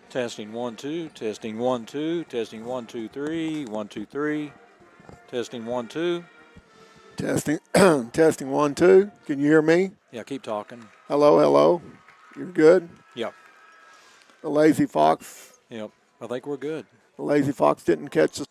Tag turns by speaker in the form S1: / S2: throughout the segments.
S1: Testing 1 2, testing 1 2, testing 1 2 3, 1 2 3, testing 1 2.
S2: Testing, testing 1 2. Can you hear me?
S1: Yeah, keep talking.
S2: Hello, hello. You're good?
S1: Yep.
S2: The Lazy Fox.
S1: Yep. I think we're good.
S2: The Lazy Fox didn't catch the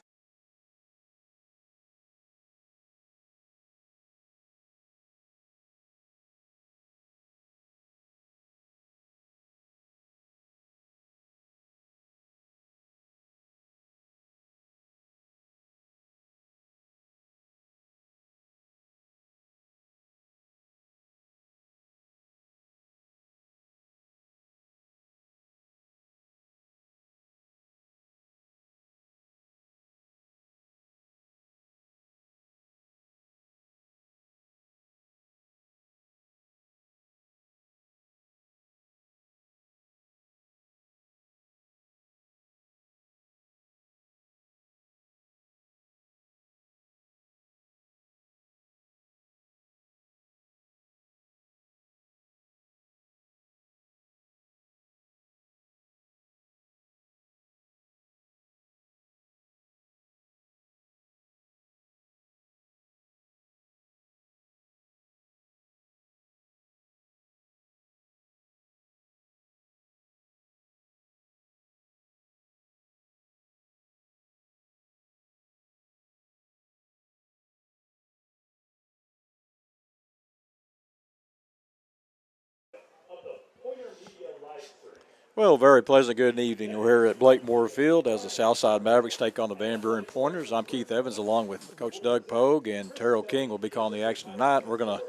S1: Well, very pleasant good evening. We're here at Blakemore Field as the Southside Mavericks take on the Van Buren Pointers. I'm Keith Evans along with Coach Doug Pogue, and Terrell King will be calling the action tonight. We're going to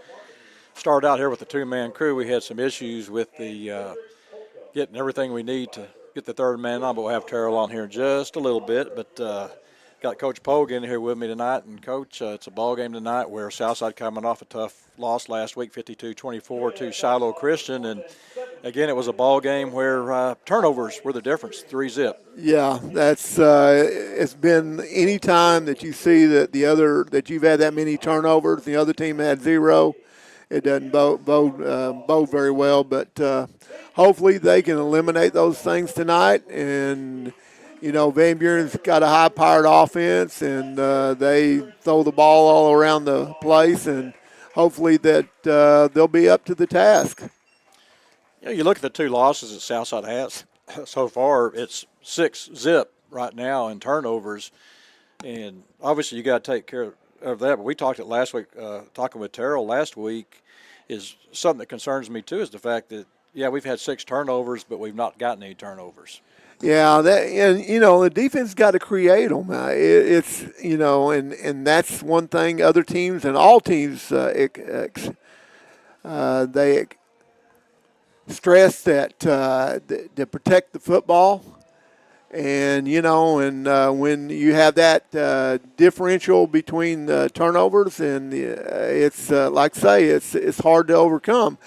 S1: start out here with the two-man crew. We had some issues with the getting everything we need to get the third man on, but we'll have Terrell on here in just a little bit. But got Coach Pogue in here with me tonight. And, Coach, it's a ball game tonight where Southside coming off a tough loss last week, 52-24 to Shiloh Christian. And, again, it was a ball game where turnovers were the difference, 3-zip.
S2: Yeah, that's it's been any time that you see that you've had that many turnovers, the other team had 0, it doesn't bode very well. But hopefully they can eliminate those things tonight. And, you know, Van Buren's got a high-powered offense, and they throw the ball all around the place, and hopefully that they'll be up to the task.
S1: Yeah, you look at the two losses that Southside has so far, it's 6-zip right now in turnovers. And obviously you got to take care of that. But we talked it last week, talking with Terrell last week, is something that concerns me too is the fact that, yeah, we've had 6 turnovers, but we've not gotten any turnovers.
S2: Yeah, and you know the defense got to create them. It's you know, and that's one thing. Other teams and all teams, they stress that to protect the football, and you know, and when you have that differential between turnovers, and it's like I say, it's hard to overcome.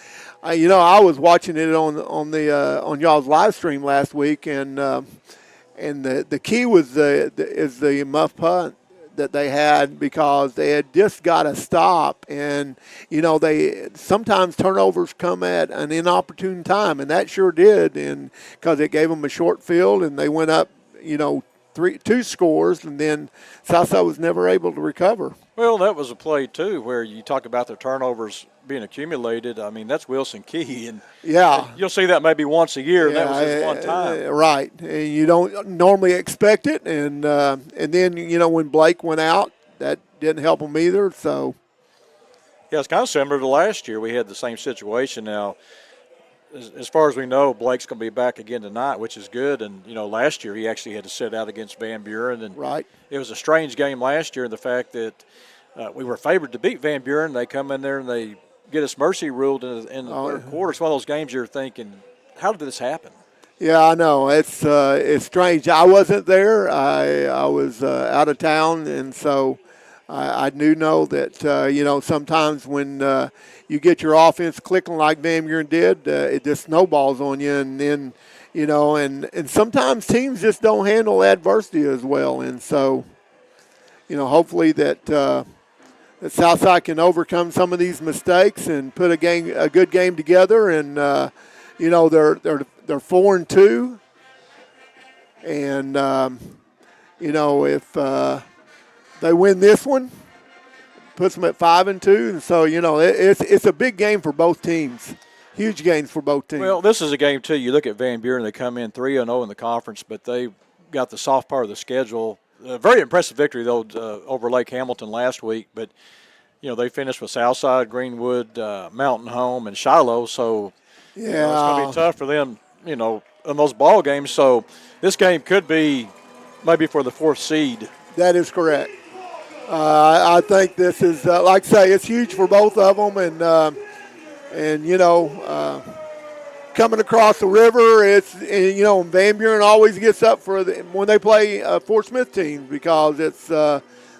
S2: You know, I was watching it on y'all's live stream last week, and the key was the muff punt that they had, because they had just got to stop. And you know, they sometimes turnovers come at an inopportune time, and that sure did, and because it gave them a short field, and they went up, you know, 2 scores, and then Southside was never able to recover.
S1: Well, that was a play too where you talk about the turnovers being accumulated. I mean, that's Wilson Key, and
S2: yeah,
S1: you'll see that maybe once a year. Yeah, that was his one time,
S2: right? And you don't normally expect it, and then you know when Blake went out, that didn't help him either. So
S1: yeah, it's kind of similar to last year. We had the same situation. Now, as far as we know, Blake's going to be back again tonight, which is good. And you know, last year he actually had to sit out against Van Buren, and
S2: right.
S1: It was a strange game last year in the fact that we were favored to beat Van Buren. They come in there and they get us mercy ruled in the third quarter. It's one of those games you're thinking, how did this happen?
S2: Yeah, I know. It's strange. I wasn't there. I was out of town, and so I do know that, you know, sometimes when you get your offense clicking like Van Buren did, it just snowballs on you, and then, you know, and sometimes teams just don't handle adversity as well. And so, you know, hopefully that Southside can overcome some of these mistakes and put a good game together. And you know, they're 4-2, And, if they win this one, puts them at 5-2. And so, it's a big game for both teams. Huge games for both teams.
S1: Well, this is a game, too. You look at Van Buren, they come in 3-0 in the conference, but they got the soft part of the schedule. A very impressive victory, though, over Lake Hamilton last week. But, they finished with Southside, Greenwood, Mountain Home, and Shiloh. So, it's going to be tough for them, in those ball games. So, this game could be maybe for the 4th seed.
S2: That is correct. I think this is, like I say, it's huge for both of them. And coming across the river, Van Buren always gets up for when they play Fort Smith teams because it's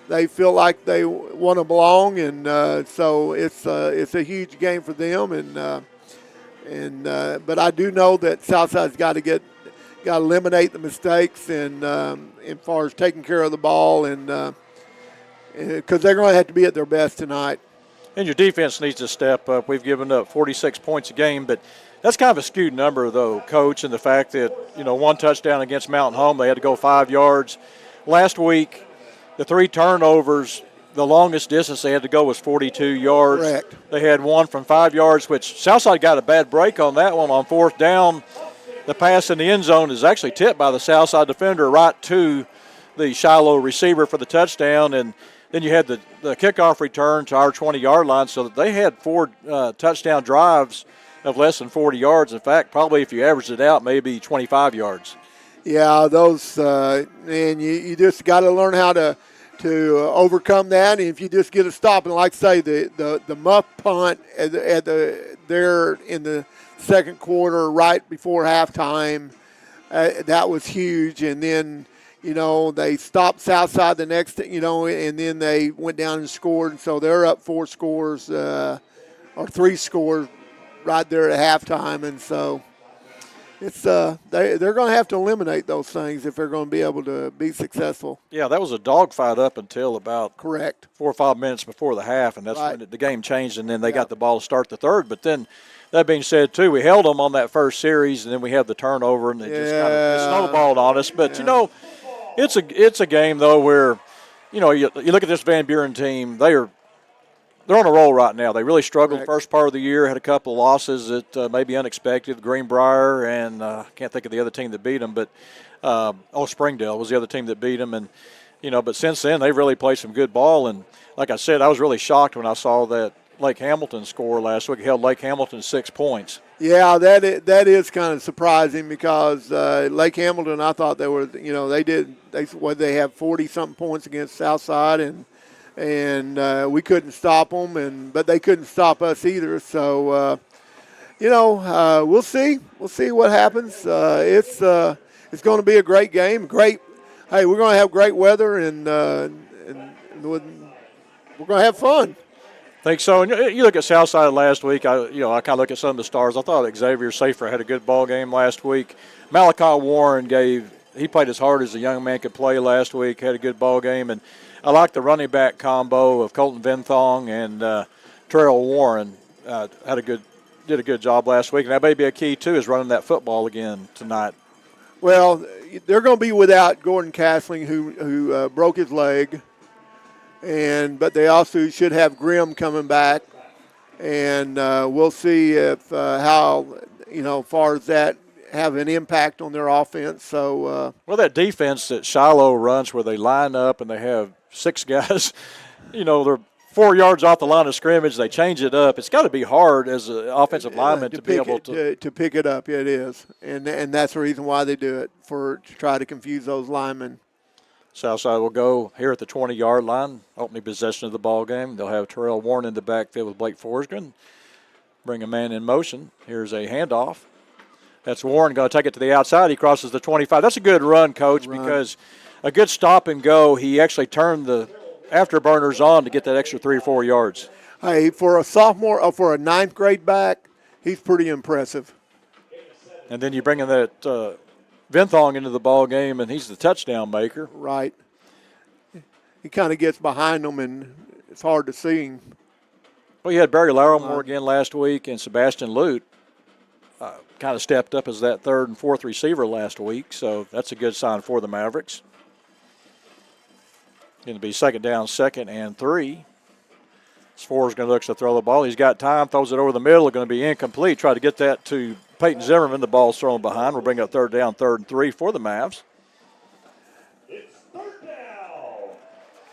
S2: they feel like they want to belong, and so it's a huge game for them. But I do know that Southside's got to eliminate the mistakes and as far as taking care of the ball, and because they're going to have to be at their best tonight.
S1: And your defense needs to step up. We've given up 46 points a game, but that's kind of a skewed number, though, Coach, and the fact that, one touchdown against Mountain Home, they had to go 5 yards. Last week, the 3 turnovers, the longest distance they had to go was 42 yards.
S2: Correct.
S1: They had one from 5 yards, which Southside got a bad break on that one on 4th down. The pass in the end zone is actually tipped by the Southside defender right to the Shiloh receiver for the touchdown, and then you had the kickoff return to our 20-yard line, so that they had 4 touchdown drives of less than 40 yards. In fact, probably if you average it out, maybe 25 yards.
S2: Yeah, those and you just got to learn how to overcome that. And if you just get a stop, and like I say, the muff punt there in the second quarter, right before halftime, that was huge. And then, they stopped Southside the next, and then they went down and scored. And so they're up 4 scores or 3 scores right there at halftime. And so it's they're going to have to eliminate those things if they're going to be able to be successful.
S1: Yeah, that was a dogfight up until about
S2: correct
S1: 4 or 5 minutes before the half, and that's
S2: right.
S1: when the game changed, and then they got the ball to start the third. But then, that being said, too, we held them on that first series, and then we had the turnover, and it just kind of snowballed on us. But, it's a game, though, where, you look at this Van Buren team, they're on a roll right now. They really struggled the first part of the year, had a couple of losses that may be unexpected, Greenbrier, and I can't think of the other team that beat them, but Springdale was the other team that beat them. And, but since then, they've really played some good ball. And like I said, I was really shocked when I saw that Lake Hamilton score last week. It held Lake Hamilton 6 points.
S2: Yeah, that is kind of surprising because Lake Hamilton, I thought they were, they have 40-something points against Southside, and we couldn't stop them, but they couldn't stop us either. So, we'll see. We'll see what happens. It's going to be a great game. Hey, we're going to have great weather, and we're going to have fun.
S1: Think so. And you look at Southside last week. I kind of look at some of the stars. I thought Xavier Safer had a good ball game last week. Malachi Warren he played as hard as a young man could play last week. Had a good ball game, and I like the running back combo of Colton Vinthong and Terrell Warren. Did a good job last week, and that may be a key too, is running that football again tonight.
S2: Well, they're going to be without Gordon Castling, who broke his leg. But they also should have Grimm coming back, and we'll see if how far as that have an impact on their offense. So
S1: that defense that Shiloh runs, where they line up and they have 6 guys, they're 4 yards off the line of scrimmage. They change it up. It's got to be hard as an offensive lineman to be able to
S2: pick it up. Yeah, it is, and that's the reason why they do it, to try to confuse those linemen.
S1: Southside will go here at the 20-yard line, opening possession of the ball game. They'll have Terrell Warren in the backfield with Blake Forsgren. Bring a man in motion. Here's a handoff. That's Warren going to take it to the outside. He crosses the 25. That's a good run, Coach, because a good stop and go. He actually turned the afterburners on to get that extra 3 or 4 yards.
S2: Hey, for a sophomore, for a ninth grade back, he's pretty impressive.
S1: And then you bring in that Vinthong into the ball game, and he's the touchdown maker.
S2: Right. He kind of gets behind them, and it's hard to see him.
S1: Well, you had Barry Larimore again last week and Sebastian Lute. kind of stepped up as that third and fourth receiver last week, so that's a good sign for the Mavericks. Going to be second down, 2nd and 3. Sfor's going to look to throw the ball. He's got time, throws it over the middle, going to be incomplete. Try to get that to Peyton Zimmerman. The ball's thrown behind. We'll bring up third down, 3rd and 3 for the Mavs.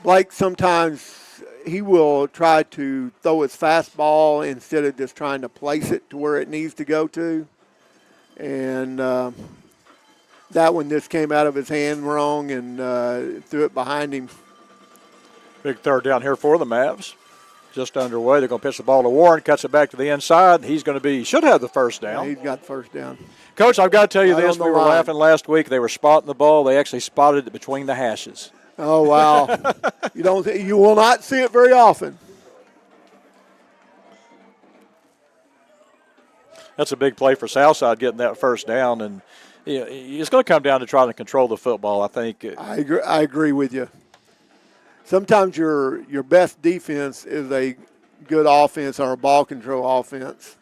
S2: Blake sometimes he will try to throw his fastball instead of just trying to place it to where it needs to go to. And that one just came out of his hand wrong and threw it behind him.
S1: Big third down here for the Mavs. Just underway. They're going to pitch the ball to Warren, cuts it back to the inside. He's going to should have the first down.
S2: Yeah, he's got the first down.
S1: Coach, I've got to tell you this. We were
S2: line.
S1: laughing last week. They were spotting the ball. They actually spotted it between the hashes.
S2: Oh, wow. You will not see it very often.
S1: That's a big play for Southside getting that first down. And it's going to come down to trying to control the football, I think.
S2: I agree with you. Sometimes your best defense is a good offense or a ball control offense.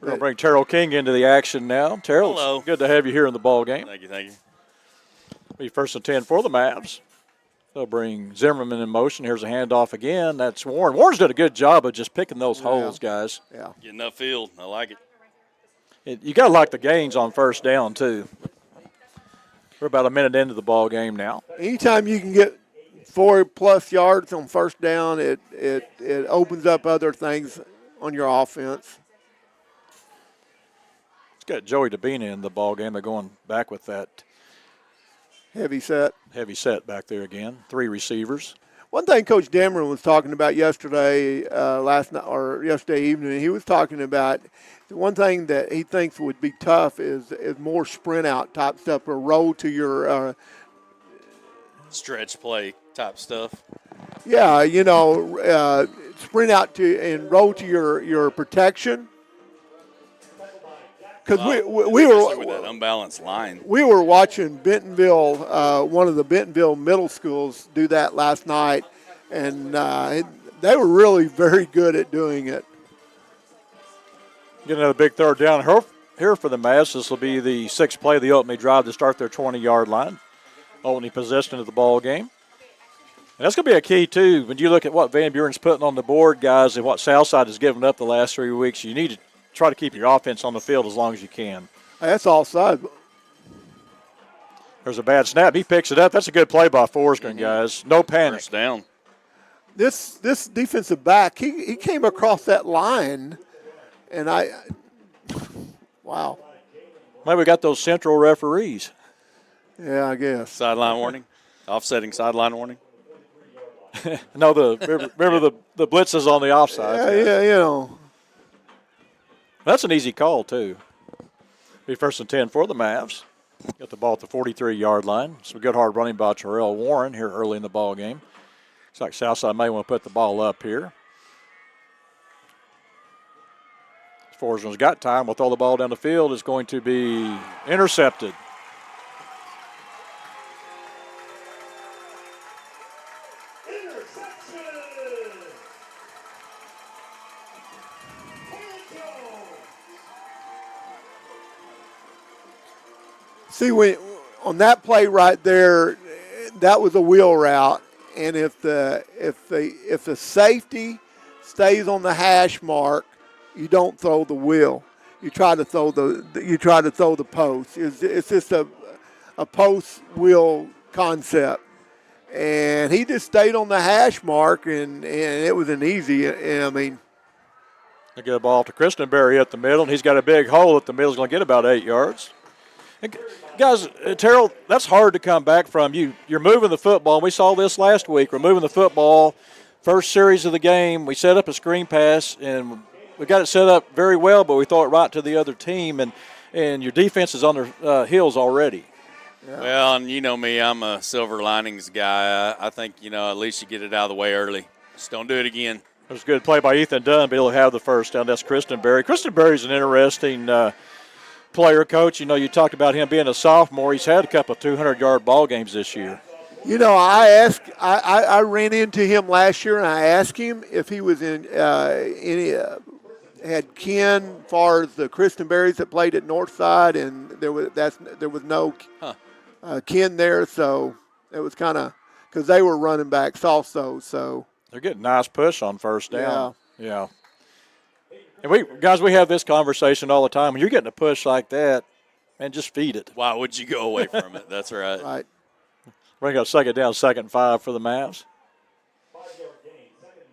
S1: We're going to bring Terrell King into the action now. Terrell,
S3: hello.
S1: It's good to have you here in the ball game.
S3: Thank you.
S1: Be 1st and 10 for the Mavs. They'll bring Zimmerman in motion. Here's a handoff again. That's Warren. Warren's did a good job of just picking those holes, guys.
S2: Yeah.
S3: Getting upfield. I like it.
S1: You got to like the gains on first down, too. We're about a minute into the ball game now.
S2: Anytime you can get 4+ yards on first down, it opens up other things on your offense.
S1: It's got Joey Dabena in the ball game. They're going back with that
S2: Heavy set
S1: back there again. 3 receivers.
S2: One thing Coach Dameron was talking about yesterday, yesterday evening, he was talking about the one thing that he thinks would be tough is more sprint out type stuff or roll to your
S3: Stretch play type stuff.
S2: Yeah, sprint out to and roll to your protection. Because we were
S3: with that unbalanced line.
S2: We were watching Bentonville, one of the Bentonville middle schools, do that last night, and they were really very good at doing it.
S1: Get another big third down here for the Mavs. This will be the 6th play of the opening drive to start their 20-yard line. Opening possession of the ball game. And that's going to be a key, too. When you look at what Van Buren's putting on the board, guys, and what Southside has given up the last 3 weeks, you need to try to keep your offense on the field as long as you can.
S2: That's offside.
S1: There's a bad snap. He picks it up. That's a good play by Forsgren, guys. No panic.
S3: First down.
S2: This defensive back, he came across that line, and wow.
S1: Maybe we got those central referees.
S2: Yeah, I guess.
S3: Sideline warning. Offsetting sideline warning.
S1: No, remember the blitzes on the offside.
S2: Yeah.
S1: That's an easy call, too. Be 1st and 10 for the Mavs. Got the ball at the 43-yard line. Some good hard running by Terrell Warren here early in the ball game. Looks like Southside may want to put the ball up here. Forsgren's got time. We'll throw the ball down the field. It's going to be intercepted.
S2: See, on that play right there, that was a wheel route, and if the safety stays on the hash mark, you don't throw the wheel. You try to throw the post. It's just a post wheel concept, and he just stayed on the hash mark, and it was an easy. I mean,
S1: they get a ball to Christenberry at the middle, and he's got a big hole at the middle. He's going to get about 8 yards. And guys, Terrell, that's hard to come back from. You're moving the football. We saw this last week. We're moving the football. First series of the game, we set up a screen pass, and we got it set up very well, but we throw it right to the other team, and your defense is on their heels already.
S3: Yeah. Well, and you know me, I'm a silver linings guy. I think, at least you get it out of the way early. Just don't do it again.
S1: It was a good play by Ethan Dunn, but he'll have the first down. That's Christenberry. Christenberry's an interesting player, Coach. You talked about him being a sophomore. He's had a couple of 200-yard ball games this year.
S2: I ran into him last year, and I asked him if he was had Ken, far as the Christenberries that played at Northside, and there was no Ken there, so it was kind of because they were running backs also. So
S1: they're getting nice push on first down. Yeah. And we have this conversation all the time. When you're getting a push like that, man, just feed it.
S3: Why would you go away from it? That's right.
S2: Right.
S1: We're going to second down, 2nd and 5 for the Mavs.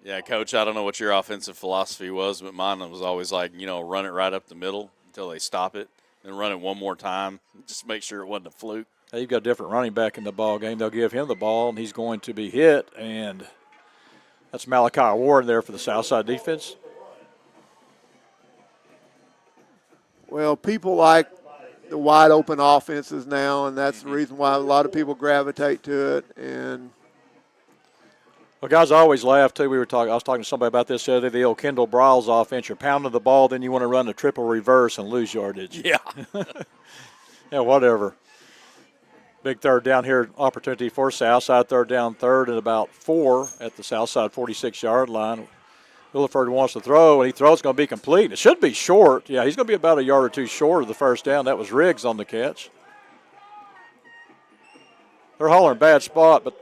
S3: Yeah, Coach, I don't know what your offensive philosophy was, but mine was always like, run it right up the middle until they stop it, then run it one more time. Just make sure it wasn't a fluke.
S1: Hey, you've got a different running back in the ball game. They'll give him the ball, and he's going to be hit. And that's Malachi Ward there for the Southside defense.
S2: Well, people like the wide open offenses now, and that's the reason why a lot of people gravitate to it. And
S1: well, guys, I always laugh too. I was talking to somebody about this the other day. The old Kendall Bryles offense. You're pounding the ball, then you want to run a triple reverse and lose yardage.
S3: Yeah.
S1: Yeah, whatever. Big third down here opportunity for Southside. 3rd down, 3rd and about 4 at the Southside 46-yard line. Williford wants to throw, and he throws. It's going to be complete. It should be short. Yeah, he's going to be about a yard or two short of the first down. That was Riggs on the catch. They're hollering bad spot, but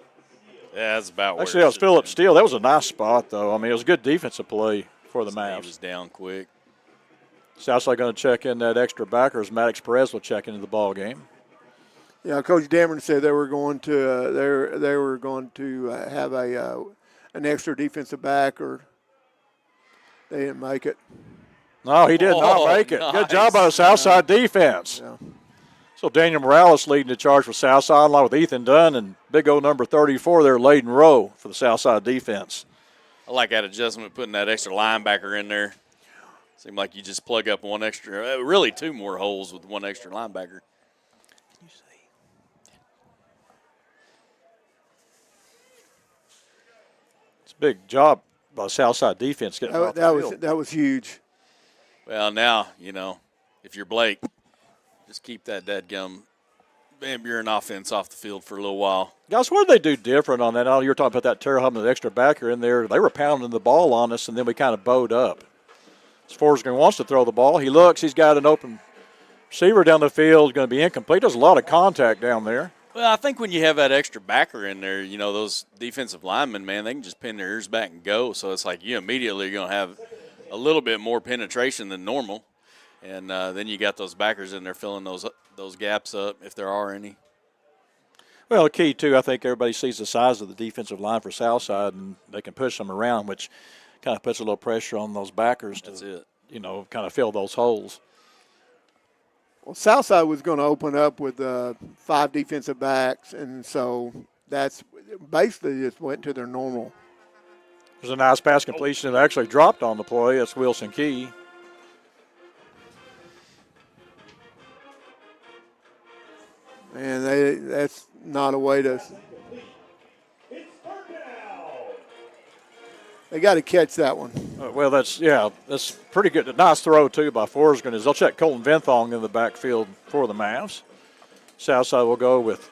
S3: yeah, that's about where
S1: actually that was Philip Steele. That was a nice spot, though. I mean, it was a good defensive play for the Mavs.
S3: He was down quick.
S1: Southside going to check in that extra backer as Maddox Perez will check into the ball game.
S2: yeah, Coach Dameron said they were going to have an extra defensive back, or they didn't make it.
S1: No, he did not make it.
S3: Nice.
S1: Good job by the Southside defense.
S2: Yeah.
S1: So Daniel Morales leading the charge for Southside, along with Ethan Dunn and big old number 34 there, Layden Rowe for the Southside defense.
S3: I like that adjustment, putting that extra linebacker in there. Seemed like you just plug up one extra, really 2 more holes with one extra linebacker.
S1: It's a big job by Southside defense getting off the field.
S2: That was huge.
S3: Well, now, if you're Blake, just keep that dadgum VanBuren offense off the field for a little while.
S1: Guys, what did they do different on that? You were talking about that Terrell Hubbard, the extra backer in there. They were pounding the ball on us, and then we kind of bowed up. As Forsgren wants to throw the ball. He looks. He's got an open receiver down the field. Going to be incomplete. There's a lot of contact down there.
S3: Well, I think when you have that extra backer in there, those defensive linemen, man, they can just pin their ears back and go. So it's like you immediately are going to have a little bit more penetration than normal. And then you got those backers in there filling those gaps up, if there are any.
S1: Well, the key, too, I think everybody sees the size of the defensive line for Southside, and they can push them around, which kind of puts a little pressure on those backers to, kind of fill those holes.
S2: Well, Southside was going to open up with 5 defensive backs, and so that's basically just went to their normal.
S1: There's a nice pass completion that actually dropped on the play. That's Wilson Key.
S2: And that's not a way to. They got to catch that one.
S1: Well, that's pretty good. A nice throw, too, by Forsgren. They'll check Colton Vinthong in the backfield for the Mavs. Southside will go with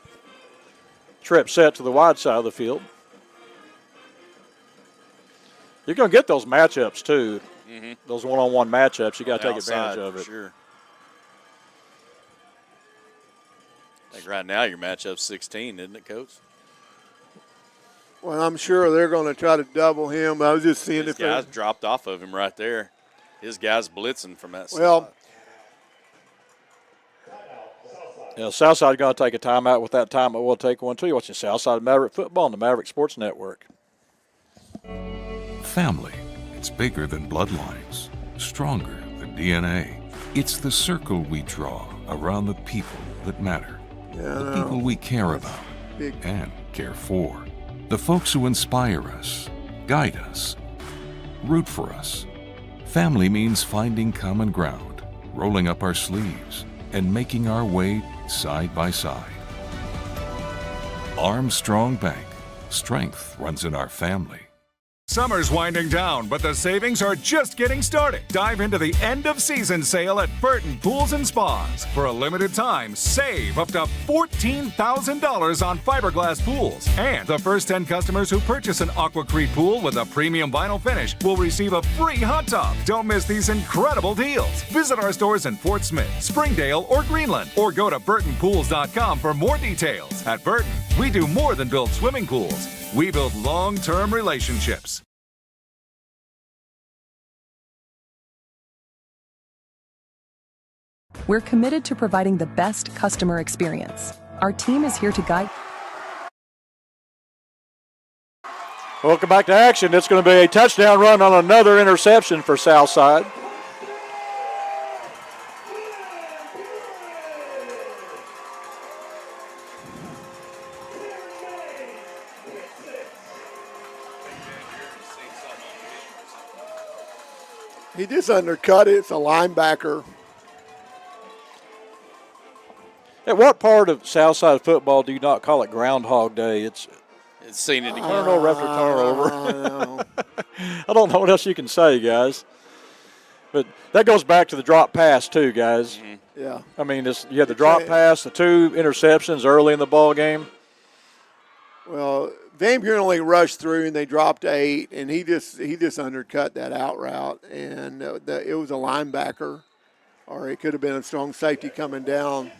S1: trip set to the wide side of the field. You're going to get those matchups, too.
S3: Mm-hmm.
S1: Those one-on-one matchups. You got to take
S3: Outside,
S1: advantage of it.
S3: Sure. I think right now your matchup's 16, isn't it, Coach?
S2: Well, I'm sure they're going to try to double him. I was just seeing
S3: His guys dropped off of him right there. His guy's blitzing from that side.
S2: Well,
S1: yeah, Southside going to take a timeout. With that time, we'll take one, too. You're watching Southside Maverick Football on the Maverick Sports Network.
S4: Family. It's bigger than bloodlines, stronger than DNA. It's the circle we draw around the people that matter. The people we care about and care for. The folks who inspire us, guide us, root for us. Family means finding common ground, rolling up our sleeves, and making our way side by side. Armstrong Bank. Strength runs in our family.
S5: Summer's winding down, but the savings are just getting started. Dive into the end-of-season sale at Burton Pools and Spas. For a limited time, save up to $14,000 on fiberglass pools. And the first 10 customers who purchase an Aquacrete pool with a premium vinyl finish will receive a free hot tub. Don't miss these incredible deals. Visit our stores in Fort Smith, Springdale, or Greenland, or go to burtonpools.com for more details. At Burton, we do more than build swimming pools. We build long-term relationships.
S6: We're committed to providing the best customer experience. Our team is here to guide.
S1: Welcome back to action. It's going to be a touchdown run on another interception for Southside.
S2: He just undercut it. It's a linebacker.
S1: At what part of Southside football do you not call it Groundhog Day? It's
S3: seen it again.
S1: I don't know, referee turnover. I don't know what else you can say, guys. But that goes back to the drop pass too, guys.
S3: Mm-hmm.
S2: Yeah.
S1: I mean, you had the drop pass, the 2 interceptions early in the ball game.
S2: Well, VanBuren only rushed through and they dropped 8, and he just undercut that out route, and it was a linebacker, or it could have been a strong safety coming down.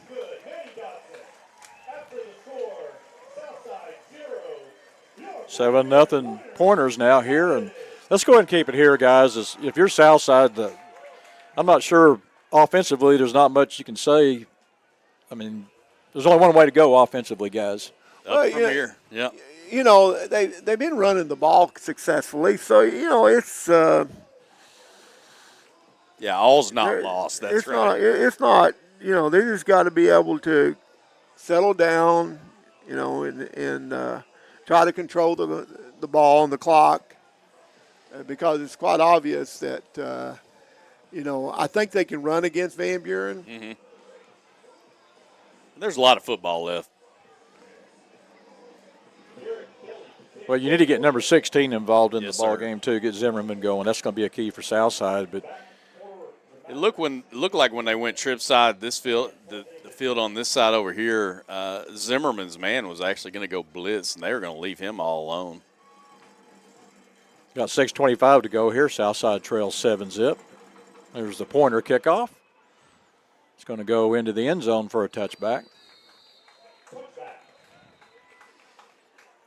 S1: 7-0 Pointers now here, and let's go ahead and keep it here, guys. If you're Southside, I'm not sure offensively. There's not much you can say. I mean, there's only one way to go offensively, guys.
S3: Up from here, yeah.
S2: You know, they've been running the ball successfully, so it's
S3: yeah, all's not lost. That's right.
S2: It's not. You know, they just got to be able to settle down. You know, and try to control the ball and the clock, because it's quite obvious that I think they can run against VanBuren.
S3: Mm-hmm. There's a lot of football left.
S1: Well, you need to get number 16 involved in
S3: Yes,
S1: the ball
S3: sir.
S1: game too. Get Zimmerman going. That's going to be a key for Southside. But
S3: It looked like when they went trip side, this field, the field on this side over here, Zimmerman's man was actually going to go blitz, and they were going to leave him all alone.
S1: got 6:25 to go here. Southside trails 7-0. There's the pointer kickoff. It's going to go into the end zone for a touchback.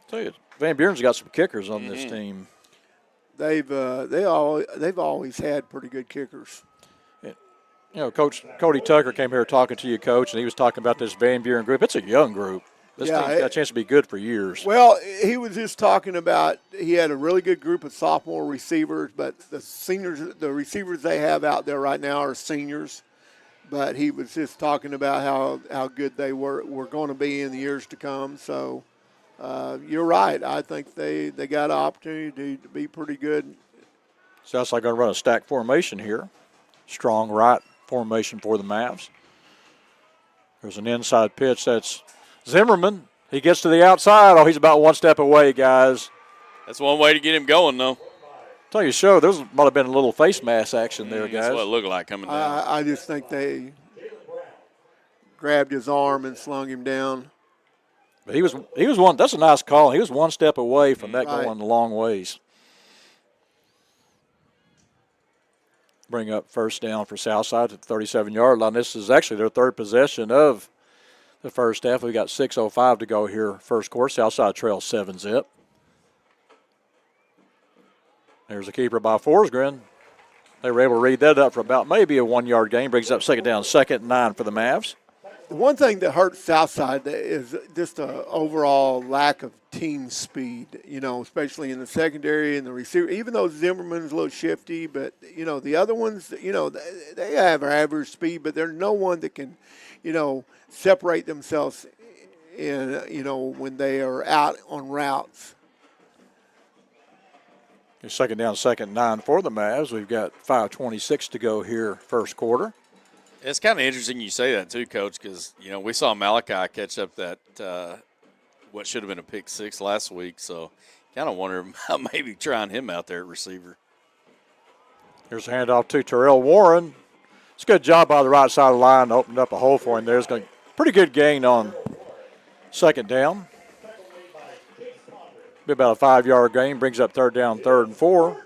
S1: Tell you, VanBuren's got some kickers on this team.
S2: They've always had pretty good kickers.
S1: You know, Coach Cody Tucker came here talking to you, Coach, and he was talking about this VanBuren group. It's a young group. This team's got a chance to be good for years.
S2: Well, he was just talking about he had a really good group of sophomore receivers, but the receivers they have out there right now are seniors. But he was just talking about how good they were going to be in the years to come. So you're right. I think they got an opportunity to be pretty good.
S1: Southside going to run a stack formation here. Strong right formation for the Mavs. There's an inside pitch. That's Zimmerman. He gets to the outside. Oh, he's about one step away, guys.
S3: That's one way to get him going, though.
S1: Tell you, there might have been a little face mask action there, guys.
S3: That's what it looked like coming down.
S2: I just think they grabbed his arm and slung him down.
S1: But he was one. That's a nice call. He was one step away from that
S2: Right.
S1: going a long ways. Bring up first down for Southside at the 37-yard line. This is actually their third possession of the first half. We got 6:05 to go here. First quarter. Southside trails 7-0. There's a keeper by Forsgren. They were able to read that up for about maybe a 1-yard gain. Brings up second down, 2nd and 9 for the Mavs.
S2: The one thing that hurts Southside is just an overall lack of team speed, especially in the secondary and the receiver. Even though Zimmerman's a little shifty, but, the other ones, they have average speed, but there's no one that can, separate themselves in, when they are out on routes.
S1: Second down, 2nd and 9 for the Mavs. We've got 5:26 to go here, first quarter.
S3: It's kind of interesting you say that too, Coach, because, we saw Malachi catch up that what should have been a pick six last week. So Kind of wonder about maybe trying him out there at receiver.
S1: Here's a handoff to Terrell Warren. It's a good job by the right side of the line to open up a hole for him there. It's going to pretty good gain on second down. Be about a 5-yard gain. Brings up third down, 3rd and 4.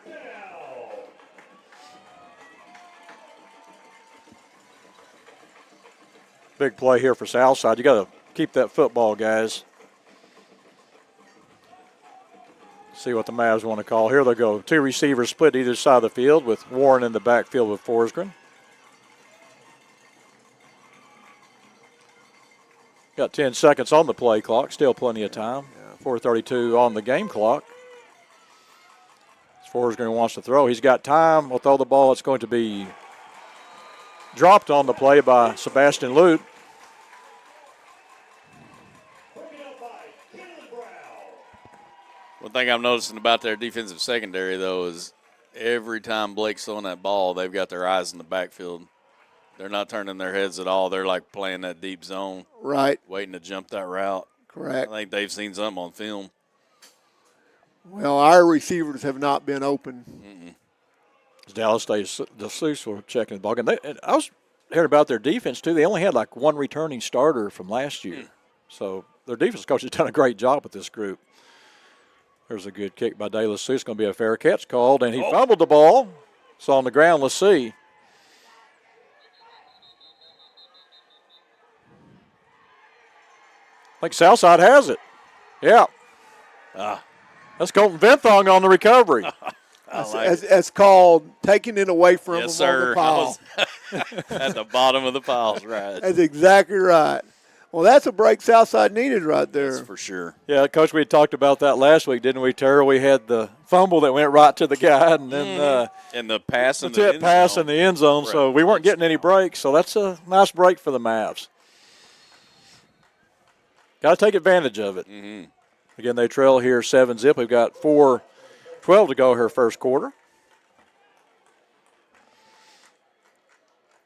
S1: Big play here for Southside. You got to keep that football, guys. See what the Mavs want to call. Here they go. 2 receivers split either side of the field with Warren in the backfield with Forsgren. Got 10 seconds on the play clock. Still plenty of time. 4:32 on the game clock. Forsgren wants to throw. He's got time. We'll throw the ball. It's going to be dropped on the play by Sebastian Lute.
S3: One thing I'm noticing about their defensive secondary, though, is every time Blake's throwing that ball, they've got their eyes in the backfield. They're not turning their heads at all. They're like playing that deep zone.
S2: Right.
S3: Waiting to jump that route.
S2: Correct.
S3: I think they've seen something on film.
S2: Well, our receivers have not been open.
S1: Dallas State, the Sioux were checking the ball game. I was hearing about their defense, too. They only had like 1 returning starter from last year. So their defense coach has done a great job with this group. There's a good kick by De La Sioux. It's going to be a fair catch called, and he fumbled the ball. So on the ground, let's see. I think Southside has it. Yeah. That's Colton Vinthong on the recovery.
S2: That's called taking it away from him on
S3: sir.
S2: the pile.
S3: At the bottom of the piles, right.
S2: That's exactly right. Well, that's a break Southside needed right there.
S3: That's for sure.
S1: Yeah, Coach, we talked about that last week, didn't we, Terrell? We had the fumble that went right to the guy, and then
S3: and the pass
S1: the
S3: in the
S1: tip
S3: end
S1: pass
S3: zone.
S1: in the end zone,
S3: Right.
S1: so we weren't getting any breaks. So that's a nice break for the Mavs. Got to take advantage of it. Again, they trail here 7-zip. We've got 4:12 to go here first quarter.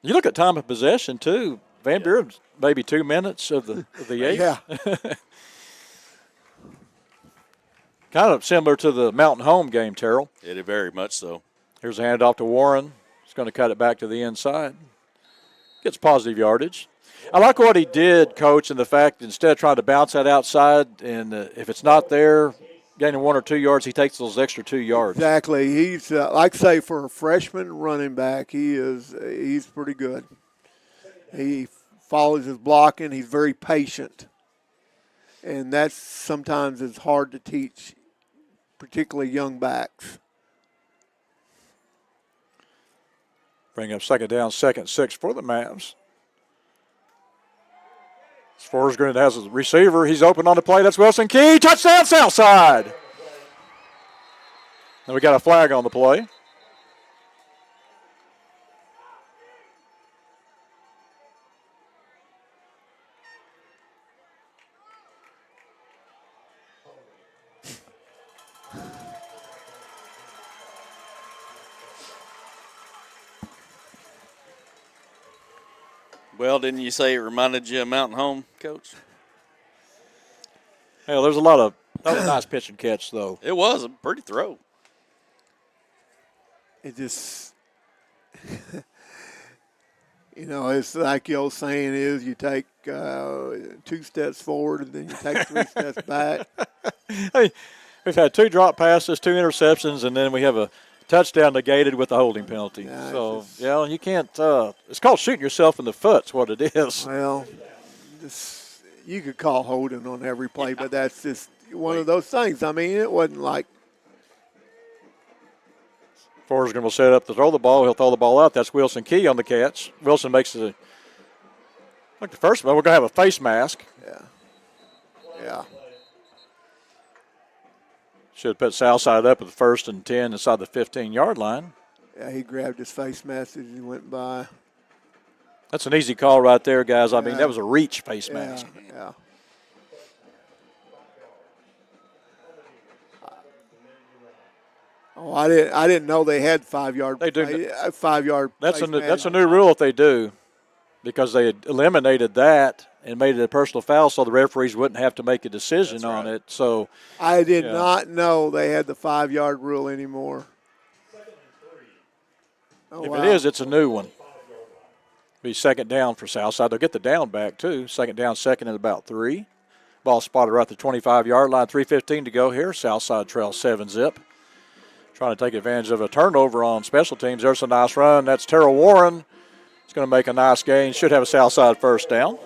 S1: You look at time of possession, too. Van Buren's maybe 2 minutes of the 8.
S2: Yeah.
S1: Kind of similar to the Mountain Home game, Terrell.
S3: It is very much so.
S1: Here's a handoff to Warren. He's going to cut it back to the inside. Gets positive yardage. I like what he did, Coach, and the fact instead of trying to bounce that outside, and if it's not there, gaining 1 or 2 yards, he takes those extra 2 yards.
S2: Exactly. He's like say for a freshman running back, he's pretty good. He follows his blocking. He's very patient, and that's sometimes is hard to teach, particularly young backs.
S1: Bring up second down, 2nd, 6 for the Mavs. Forsgren has a receiver. He's open on the play. That's Wilson Key. Touchdown, Southside. And we got a flag on the play.
S3: Well, didn't you say it reminded you of Mountain Home, Coach?
S1: Yeah, there's a lot of that was a nice pitch and catch, though.
S3: It was a pretty throw.
S2: It just, it's like the old saying is you take 2 steps forward and then you take 3 steps back.
S1: Hey, we've had 2 drop passes, 2 interceptions, and then we have a touchdown negated with a holding penalty.
S2: Yeah,
S1: So, you can't it's called shooting yourself in the foot is what it is.
S2: Well, you could call holding on every play, but that's just one of those things. I mean, it wasn't like.
S1: Forsgren will set up to throw the ball. He'll throw the ball out. That's Wilson Key on the catch. Wilson makes the first one. We're going to have a face mask.
S2: Yeah.
S1: Should have put Southside up at the 1st and 10 inside the 15-yard line.
S2: Yeah, he grabbed his face mask as he went by.
S1: That's an easy call right there, guys. I mean, that was a reach face mask.
S2: Yeah. Oh, I didn't know they had 5-yard.
S1: They do.
S2: 5-yard.
S1: That's a new rule if they do, because they had eliminated that and made it a personal foul so the referees wouldn't have to make a decision on it. So
S2: I did not know they had the 5-yard rule anymore. Oh,
S1: if
S2: wow.
S1: it is, it's a new one. Be second down for Southside. They'll get the down back, too. Second down, second and about 3. Ball spotted right at the 25-yard line. 3:15 to go here. Southside trails 7-zip. Trying to take advantage of a turnover on special teams. There's a nice run. That's Terrell Warren. He's going to make a nice gain. Should have a Southside first down.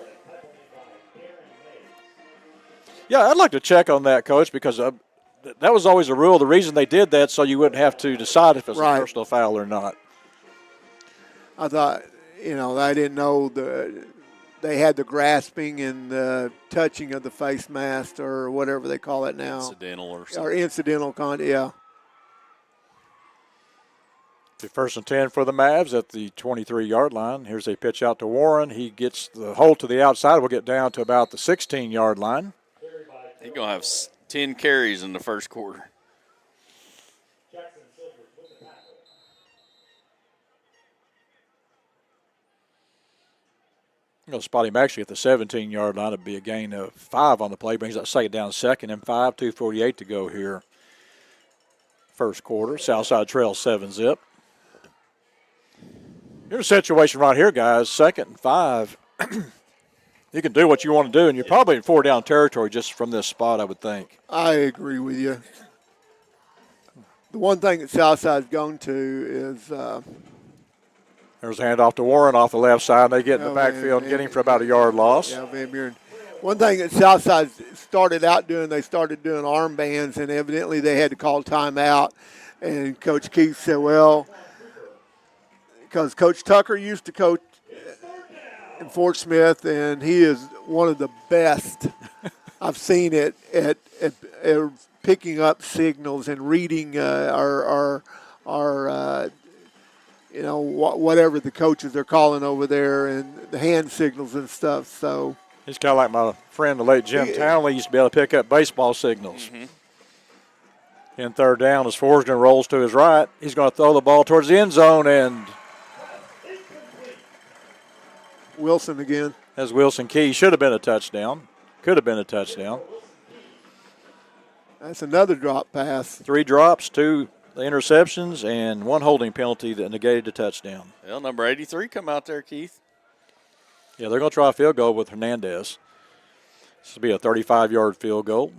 S1: Yeah, I'd like to check on that, Coach, because that was always a rule. The reason they did that so you wouldn't have to decide if it's a personal foul or not.
S2: I thought, I didn't know they had the grasping and the touching of the face mask or whatever they call it now.
S3: Incidental or something.
S2: Or incidental contact, yeah.
S1: The 1st and 10 for the Mavs at the 23-yard line. Here's a pitch out to Warren. He gets the hole to the outside. We'll get down to about the 16-yard line.
S3: He's going to have 10 carries in the first quarter.
S1: I'm going to spot him actually at the 17-yard line. It'd be a gain of 5 on the play. Brings that second down, second and 5. 2:48 to go here. First quarter. Southside trails 7-zip. Here's a situation right here, guys. 2nd and 5. You can do what you want to do, and you're probably in 4-down territory just from this spot, I would think.
S2: I agree with you. The one thing that Southside's gone to is
S1: there's a handoff to Warren off the left side. They get in the backfield and get him for about a yard loss.
S2: Yeah, VanBuren. One thing that Southside started out doing, they started doing armbands, and evidently they had to call timeout. And Coach Keith said, well, because Coach Tucker used to coach in Fort Smith, and he is one of the best I've seen at picking up signals and reading whatever the coaches are calling over there and the hand signals and stuff. So
S1: he's kind of like my friend, the late Jim Townley, used to be able to pick up baseball signals.
S3: Mm-hmm.
S1: In 3rd down, as Forsgren rolls to his right, he's going to throw the ball towards the end zone, and
S2: Wilson again.
S1: As Wilson Key should have been a touchdown. Could have been a touchdown.
S2: That's another drop pass.
S1: 3 drops, 2 interceptions, and 1 holding penalty that negated the touchdown.
S3: Well, number 83 come out there, Keith.
S1: Yeah, they're going to try a field goal with Hernandez. This will be a 35-yard field goal.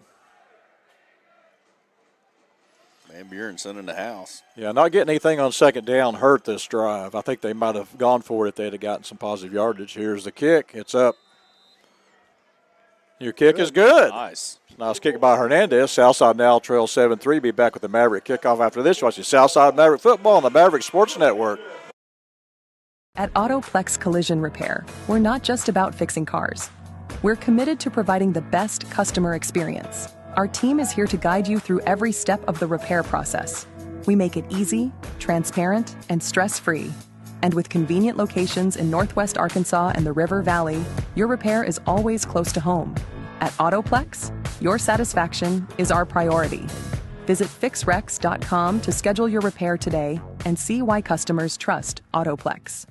S3: VanBuren sent in the house.
S1: Yeah, not getting anything on 2nd down hurt this drive. I think they might have gone for it if they'd have gotten some positive yardage. Here's the kick. It's up. Your kick is good.
S3: Nice.
S1: Nice kick by Hernandez. Southside now trails 7-3. Be back with the Maverick kickoff after this. Watch the Southside Maverick football on the Maverick Sports Network.
S6: At Autoplex Collision Repair, we're not just about fixing cars. We're committed to providing the best customer experience. Our team is here to guide you through every step of the repair process. We make it easy, transparent, and stress-free. And with convenient locations in Northwest Arkansas and the River Valley, your repair is always close to home. At Autoplex, your satisfaction is our priority. Visit fixrex.com to schedule your repair today and see why customers trust Autoplex.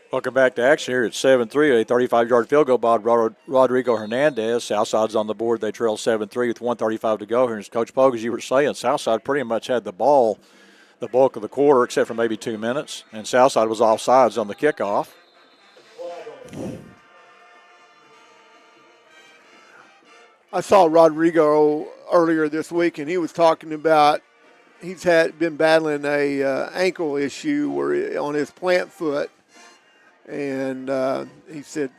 S1: Welcome back to action here at 7-3. A 35-yard field goal by Rodrigo Hernandez. Southside's on the board. They trail 7-3 with 1:35 to go here. And Coach Pogue, as you were saying, Southside pretty much had the ball the bulk of the quarter except for maybe 2 minutes. And Southside was offsides on the kickoff.
S2: I saw Rodrigo earlier this week, and he was talking about he's been battling a ankle issue where on his plant foot. And he said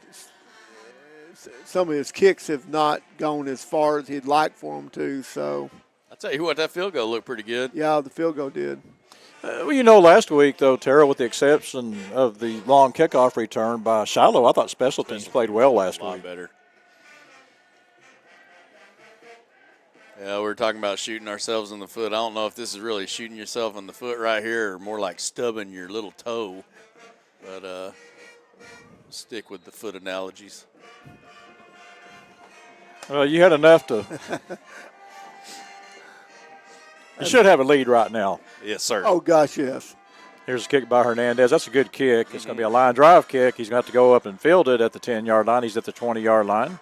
S2: some of his kicks have not gone as far as he'd like for them to. So
S3: I tell you what, that field goal looked pretty good.
S2: yeah, the field goal did.
S1: Well, last week, though, Terrell, with the exception of the long kickoff return by Shiloh, I thought special teams played well last
S3: A lot
S1: week.
S3: better. Yeah, we were talking about shooting ourselves in the foot. I don't know if this is really shooting yourself in the foot right here or more like stubbing your little toe. But stick with the foot analogies.
S1: Well, you had enough to. You should have a lead right now.
S3: Yes, sir.
S2: Oh, gosh, yes.
S1: Here's a kick by Hernandez. That's a good kick. It's going to be a line drive kick. He's going to have to go up and field it at the 10-yard line. He's at the 20-yard line.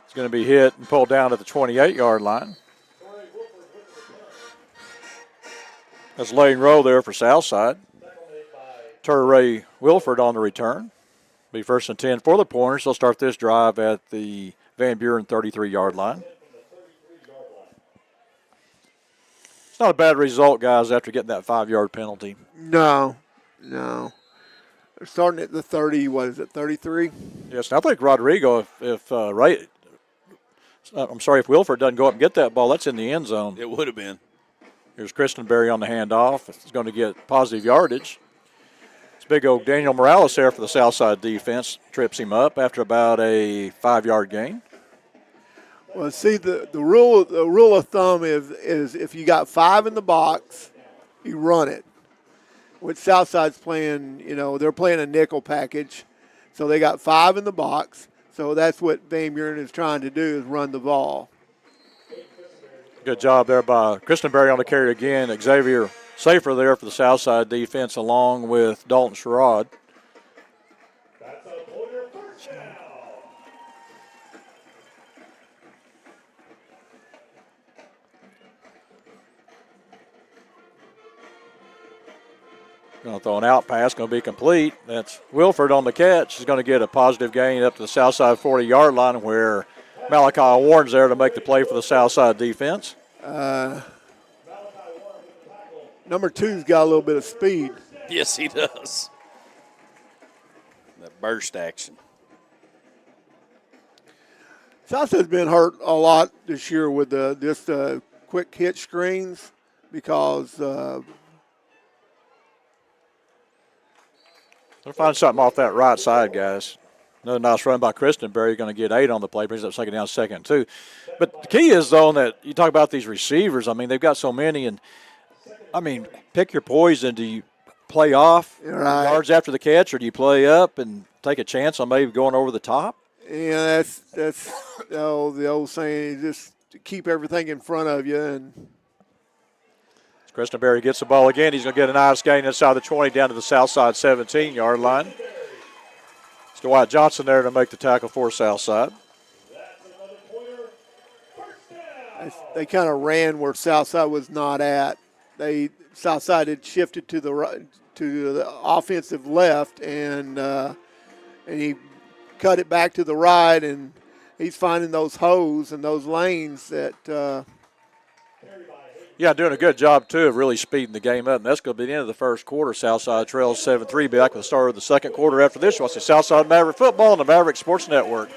S1: He's going to be hit and pulled down at the 28-yard line. That's lane row there for Southside. Ray Wilford on the return. Be first and 10 for the Pointers. They'll start this drive at the Van Buren 33-yard line. It's not a bad result, guys, after getting that 5-yard penalty.
S2: No. They're starting at the 30, 33?
S1: Yes, and I think Rodrigo, if Wilford doesn't go up and get that ball, that's in the end zone.
S3: It would have been.
S1: Here's Christenberry on the handoff. It's going to get positive yardage. It's big old Daniel Morales there for the Southside defense. Trips him up after about a 5-yard gain.
S2: Well, see, the rule of thumb is if you got 5 in the box, you run it. What Southside's playing, they're playing a nickel package, so they got 5 in the box. So that's what Van Buren is trying to do, is run the ball.
S1: Good job there by Christenberry on the carry again. Xavier Safer there for the Southside defense, along with Dalton Sherrod. Going to throw an out pass, going to be complete. That's Wilford on the catch. He's going to get a positive gain up to the Southside 40-yard line, where Malachi Warren's there to make the play for the Southside defense.
S2: Number 2's got a little bit of speed.
S3: Yes, he does. That burst action.
S2: Southside's been hurt a lot this year with just quick hit screens because
S1: They'll find something off that right side, guys. Another nice run by Christenberry. Going to get 8 on the play. Brings up second down, second and 2. But the key is, though, that you talk about these receivers. I mean, they've got so many. And, pick your poison. Do you play off yards after the catch, or do you play up and take a chance on maybe going over the top?
S2: Yeah, that's the old saying, just keep everything in front of you. And
S1: Christenberry gets the ball again. He's going to get a nice gain inside the 20 down to the Southside 17-yard line. It's Dwight Johnson there to make the tackle for Southside.
S2: They kind of ran where Southside was not at. Southside had shifted to the offensive left, and he cut it back to the right, and he's finding those holes and those lanes that.
S1: Yeah, doing a good job, too, of really speeding the game up. And that's going to be the end of the first quarter. Southside trails 7-3. Back with the start of the second quarter after this. Watch the Southside Maverick football on the Maverick Sports Network.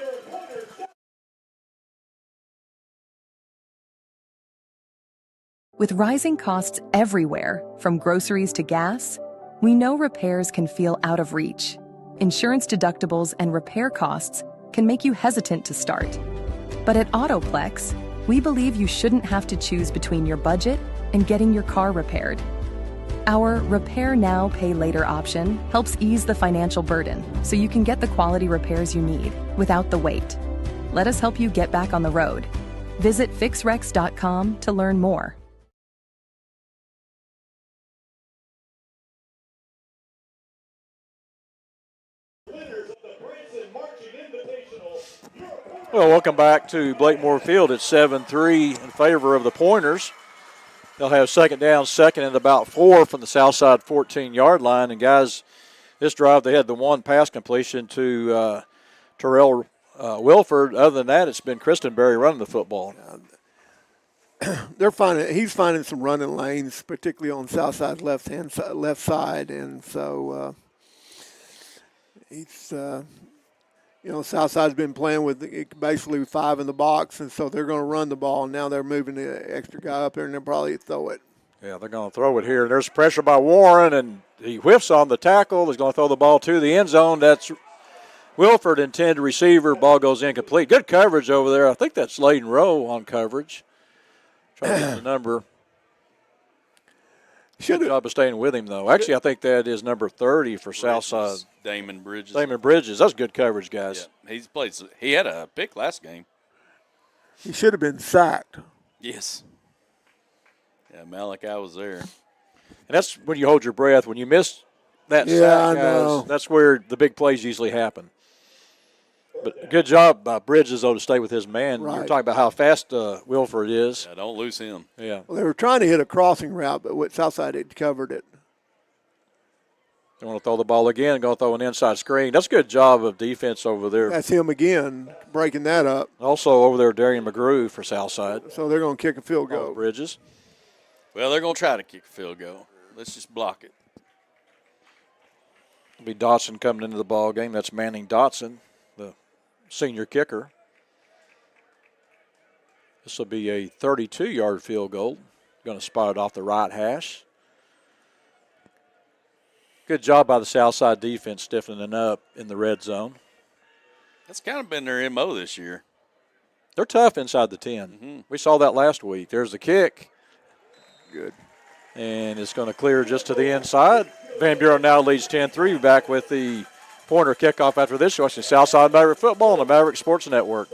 S6: With rising costs everywhere, from groceries to gas, we know repairs can feel out of reach. Insurance deductibles and repair costs can make you hesitant to start. But at Autoplex, we believe you shouldn't have to choose between your budget and getting your car repaired. Our Repair Now, Pay Later option helps ease the financial burden so you can get the quality repairs you need without the wait. Let us help you get back on the road. Visit fixrex.com to learn more.
S1: Well, welcome back to Blakemore Field. It's 7-3 in favor of the Pointers. They'll have second down, second and about 4 from the Southside 14-yard line. And, guys, this drive they had the one pass completion to Terrell Wilford. Other than that, it's been Christenberry running the football.
S2: He's finding some running lanes, particularly on Southside's left side, and so he's. Southside's been playing with basically 5 in the box, and so they're going to run the ball. And now they're moving the extra guy up there, and they'll probably throw it.
S1: Yeah, they're going to throw it here. There's pressure by Warren, and he whiffs on the tackle. He's going to throw the ball to the end zone. That's Wilford, intended receiver. Ball goes incomplete. Good coverage over there. I think that's Layden Rowe on coverage. Trying to get the number. Good job of staying with him, though. Actually, I think that is number 30 for Southside.
S3: Damon Bridges.
S1: Damon Bridges. That's good coverage, guys.
S3: Yeah, he had a pick last game.
S2: He should have been sacked.
S3: Yes. Yeah, Malachi was there.
S1: And that's when you hold your breath. When you miss that sack, guys, that's where the big plays usually happen. But good job by Bridges, though, to stay with his man.
S2: Right.
S1: You're talking about how fast Wilford is.
S3: Yeah, don't lose him.
S1: Yeah.
S2: Well, they were trying to hit a crossing route, but Southside had covered it.
S1: They want to throw the ball again, going to throw an inside screen. That's a good job of defense over there.
S2: That's him again, breaking that up.
S1: Also over there, Darian McGrew for Southside.
S2: So they're going to kick a field goal.
S1: Bridges.
S3: Well, they're going to try to kick a field goal. Let's just block it.
S1: It'll be Dotson coming into the ball game. That's Manning Dotson, the senior kicker. This will be a 32-yard field goal. Going to spot it off the right hash. Good job by the Southside defense stiffening up in the red zone.
S3: That's kind of been their MO this year.
S1: They're tough inside the 10.
S3: Mm-hmm.
S1: We saw that last week. There's the kick.
S2: Good.
S1: And it's going to clear just to the inside. Van Buren now leads 10-3. Back with the pointer kickoff after this. Watching Southside Maverick Football on the Maverick Sports Network.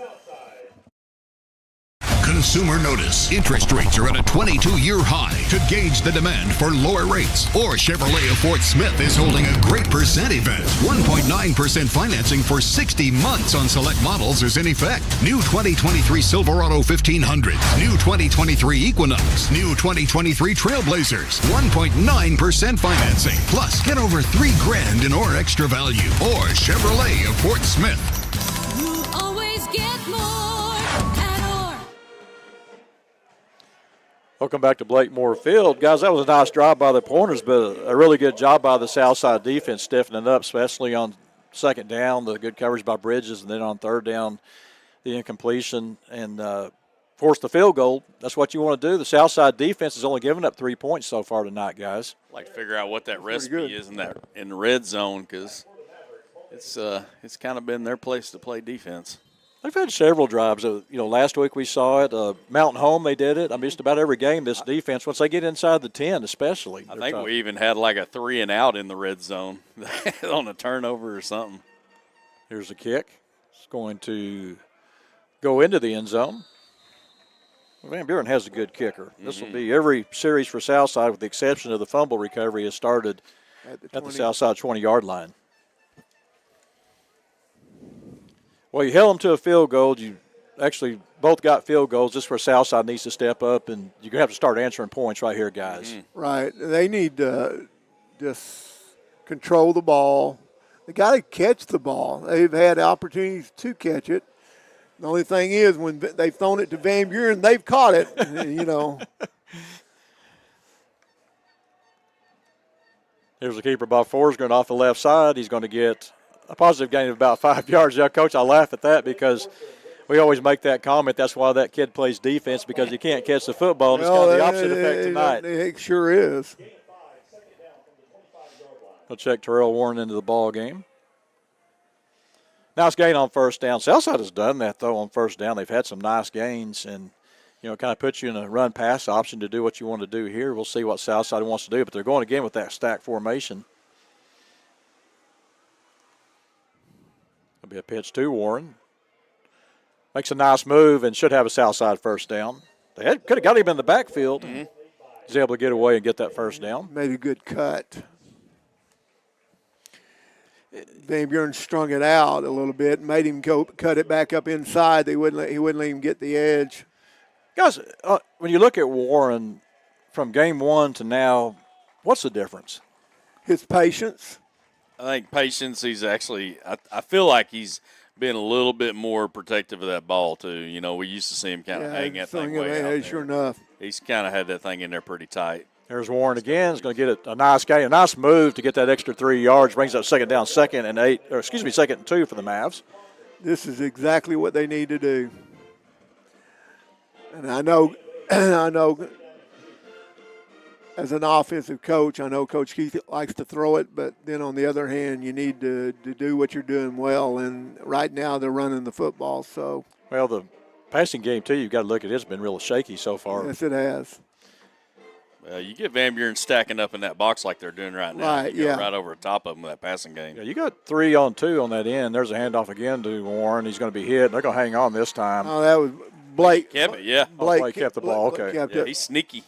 S7: Consumer notice. Interest rates are at a 22-year high. To gauge the demand for lower rates, or Chevrolet of Fort Smith is holding a great percent event. 1.9% financing for 60 months on select models is in effect. New 2023 Silverado 1500, new 2023 Equinox, new 2023 Trailblazers. 1.9% financing. Plus, get over $3,000 in or extra value. Or Chevrolet of Fort Smith.
S8: You always get more at Orr.
S1: Welcome back to Blakemore Field. Guys, that was a nice drive by the Pointers, but a really good job by the Southside defense stiffening up, especially on second down, the good coverage by Bridges, and then on third down, the incompletion, and force the field goal. That's what you want to do. The Southside defense has only given up 3 points so far tonight, guys.
S3: I'd like to figure out what that recipe is in the red zone, because it's kind of been their place to play defense.
S1: They've had several drives. Last week we saw it. Mountain Home, they did it. I mean, just about every game, this defense, once they get inside the 10 especially.
S3: I think we even had like a 3 and out in the red zone on a turnover or something.
S1: Here's the kick. It's going to go into the end zone. Van Buren has a good kicker. This will be every series for Southside, with the exception of the fumble recovery, has started at the Southside 20-yard line. Well, you held them to a field goal. You actually both got field goals. This is where Southside needs to step up, and you're going to have to start answering points right here, guys.
S2: Right. They need to just control the ball. They got to catch the ball. They've had opportunities to catch it. The only thing is, when they've thrown it to Van Buren, they've caught it,
S1: Here's the keeper, Bob Forsgren, off the left side. He's going to get a positive gain of about 5 yards. Yeah, Coach, I laugh at that because we always make that comment. That's why that kid plays defense, because he can't catch the football. And it's kind of the opposite effect tonight.
S2: It sure is.
S1: We'll check Terrell Warren into the ball game. Nice gain on first down. Southside has done that, though, on first down. They've had some nice gains, and kind of puts you in a run-pass option to do what you want to do here. We'll see what Southside wants to do, but they're going again with that stack formation. It'll be a pitch to Warren. Makes a nice move and should have a Southside first down. They could have got him in the backfield. He's able to get away and get that first down.
S2: Made a good cut. Van Buren strung it out a little bit, made him go cut it back up inside. He wouldn't let him get the edge.
S1: Guys, when you look at Warren from game one to now, what's the difference?
S2: His patience.
S3: I think patience. He's actually I feel like he's been a little bit more protective of that ball too. We used to see him kind of hang that thing way out there.
S2: Sure enough.
S3: He's kind of had that thing in there pretty tight.
S1: There's Warren again. He's going to get a nice gain, a nice move to get that extra 3 yards. Brings up second down, second and 2 for the Mavs.
S2: This is exactly what they need to do. And I know as an offensive coach, I know Coach Keith likes to throw it, but then on the other hand, you need to do what you're doing well. And right now they're running the football. So,
S1: Well, the passing game, too, you've got to look at it. It's been real shaky so far.
S2: yes, it has.
S3: Well, you get Van Buren stacking up in that box like they're doing right now.
S2: Right,
S3: You go
S2: yeah.
S3: right over the top of them with that passing game.
S1: Yeah, you got 3-on-2 on that end. There's a handoff again to Warren. He's going to be hit. They're going to hang on this time.
S2: Oh, that was Blake.
S3: Kept it, yeah.
S1: Blake kept the ball, okay.
S2: kept
S3: Yeah,
S2: it.
S3: he's sneaky.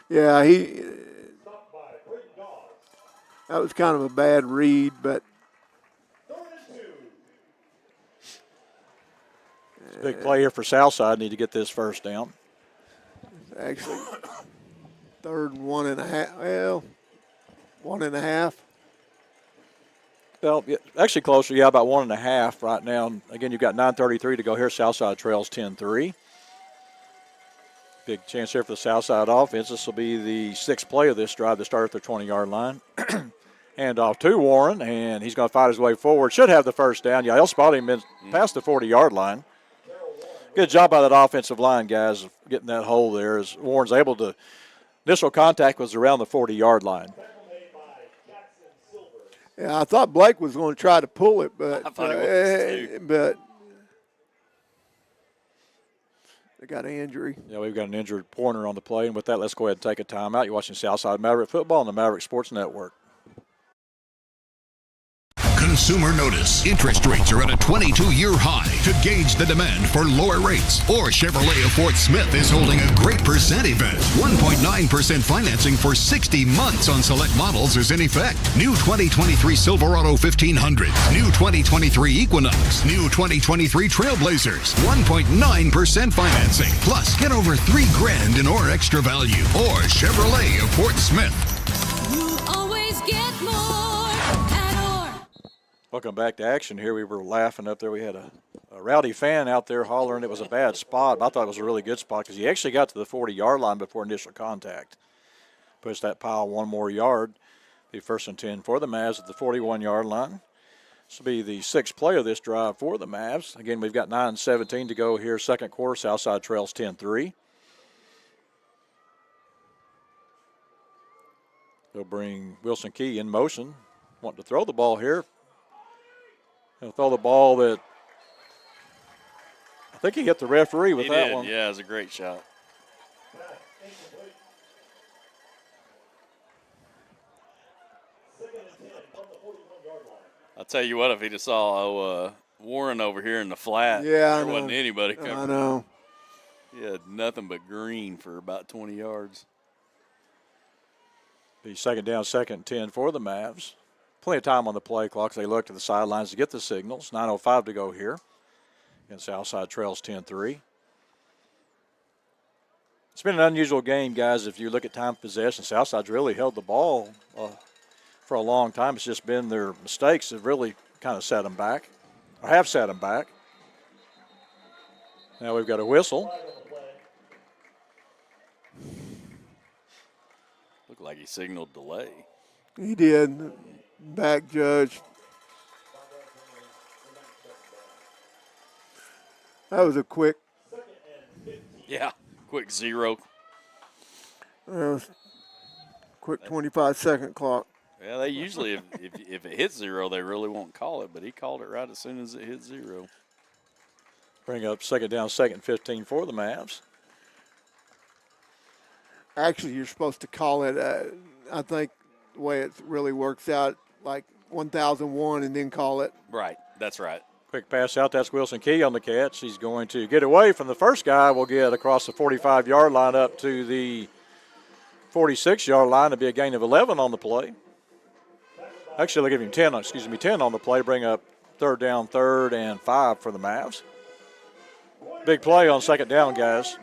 S2: Yeah, that was kind of a bad read, but
S1: Big play here for Southside. Need to get this first down.
S2: actually 3rd and 1.5. Well, 1.5.
S1: Well, yeah, actually closer, yeah, about 1.5 right now. And again, you've got 9:33 to go here. Southside trails 10-3. Big chance here for the Southside offense. This will be the 6th play of this drive to start at the 20-yard line. Hand off to Warren, and he's going to fight his way forward. Should have the first down. Yeah, he'll spot him past the 40-yard line. Good job by that offensive line, guys, getting that hole there as Warren's able to. Initial contact was around the 40-yard line.
S2: Yeah, I thought Blake was going to try to pull it, but
S3: I thought he was too.
S2: but they got an injury.
S1: Yeah, we've got an injured Pointer on the play, and with that, let's go ahead and take a timeout. You're watching Southside Maverick Football on the Maverick Sports Network.
S7: Consumer notice. Interest rates are at a 22-year high. To gauge the demand for lower rates, or Chevrolet of Fort Smith is holding a great percent event. 1.9% financing for 60 months on select models is in effect. New 2023 Silverado 1500, new 2023 Equinox, new 2023 Trailblazers. 1.9% financing. Plus, get over $3,000 in or extra value. Or Chevrolet of Fort Smith.
S8: You always get more at Orr.
S1: Welcome back to action here. We were laughing up there. We had a rowdy fan out there hollering it was a bad spot, but I thought it was a really good spot because he actually got to the 40-yard line before initial contact. Push that pile one more yard. Be 1st and 10 for the Mavs at the 41-yard line. This will be the 6th play of this drive for the Mavs. Again, we've got 9:17 to go here, second quarter. Southside trails 10-3. They'll bring Wilson Key in motion. Wanting to throw the ball here. He'll throw the ball that I think he hit the referee with
S3: He
S1: that
S3: did.
S1: one.
S3: Yeah, it was a great shot. I'll tell you what, if he'd have saw Warren over here in the flat,
S2: Yeah, I
S3: there
S2: know.
S3: wasn't anybody covering.
S2: I know.
S3: He had nothing but green for about 20 yards.
S1: Be 2nd down, 2nd and 10 for the Mavs. Plenty of time on the play clock as they look to the sidelines to get the signals. 9:05 to go here. And Southside trails 10-3. It's been an unusual game, guys. If you look at time of possession, Southside's really held the ball for a long time. It's just been their mistakes that really kind of set them back, or have set them back. Now we've got a whistle.
S3: Looked like he signaled delay.
S2: He did. Back judge. That was a quick.
S3: Yeah, quick zero.
S2: Quick 25-second clock.
S3: Yeah, they usually, if it hits zero, they really won't call it, but he called it right as soon as it hit zero.
S1: Bring up 2nd down, 2nd and 15 for the Mavs.
S2: Actually, you're supposed to call it, I think the way it really works out, like 1001 and then call it.
S3: Right, that's right.
S1: Quick pass out. That's Wilson Key on the catch. He's going to get away from the first guy. We'll get across the 45-yard line up to the 46-yard line. It'll be a gain of 11 on the play. Actually, they'll give him 10 on the play. Bring up 3rd down, 3rd and 5 for the Mavs. Big play on 2nd down, guys.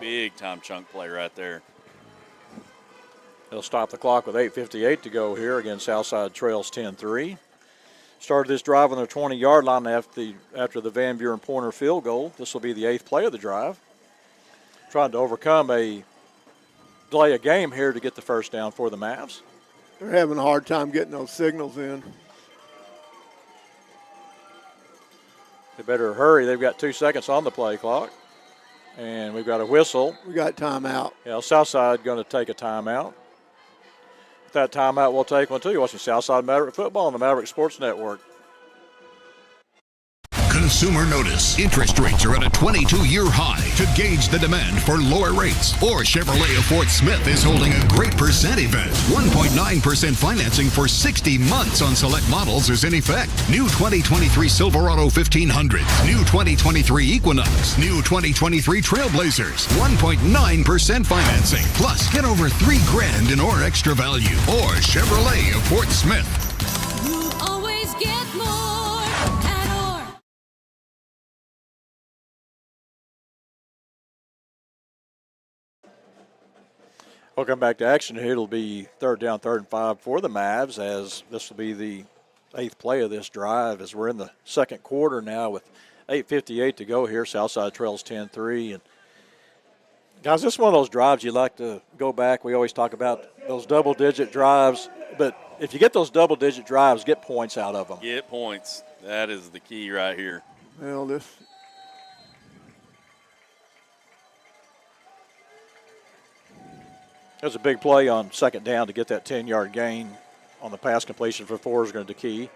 S3: Big time chunk play right there.
S1: They'll stop the clock with 8:58 to go here. Again, Southside trails 10-3. Started this drive on their 20-yard line after the Van Buren Pointer field goal. This will be the 8th play of the drive. Trying to overcome a delay of game here to get the first down for the Mavs.
S2: They're having a hard time getting those signals in.
S1: They better hurry. They've got 2 seconds on the play clock. And we've got a whistle.
S2: We got timeout.
S1: Yeah, Southside going to take a timeout. With that timeout, we'll take one too. You're watching Southside Maverick football on the Maverick Sports Network.
S7: Consumer notice. Interest rates are at a 22-year high. To gauge the demand for lower rates, or Chevrolet of Fort Smith is holding a great percent event. 1.9% financing for 60 months on select models is in effect. New 2023 Silverado 1500, new 2023 Equinox, new 2023 Trailblazers. 1.9% financing. Plus, get over $3,000 in or extra value. Or Chevrolet of Fort Smith.
S8: You always get more at Or.
S1: Welcome back to action here. It'll be third down, 3rd and 5 for the Mavs, as this will be the 8th play of this drive, as we're in the second quarter now with 8:58 to go here. Southside trails 10-3. And guys, this is one of those drives you like to go back. We always talk about those double-digit drives, but if you get those double-digit drives, get points out of them.
S3: Get points. That is the key right here.
S2: Well, this.
S1: It was a big play on second down to get that 10-yard gain on the pass completion for 4 is going to key.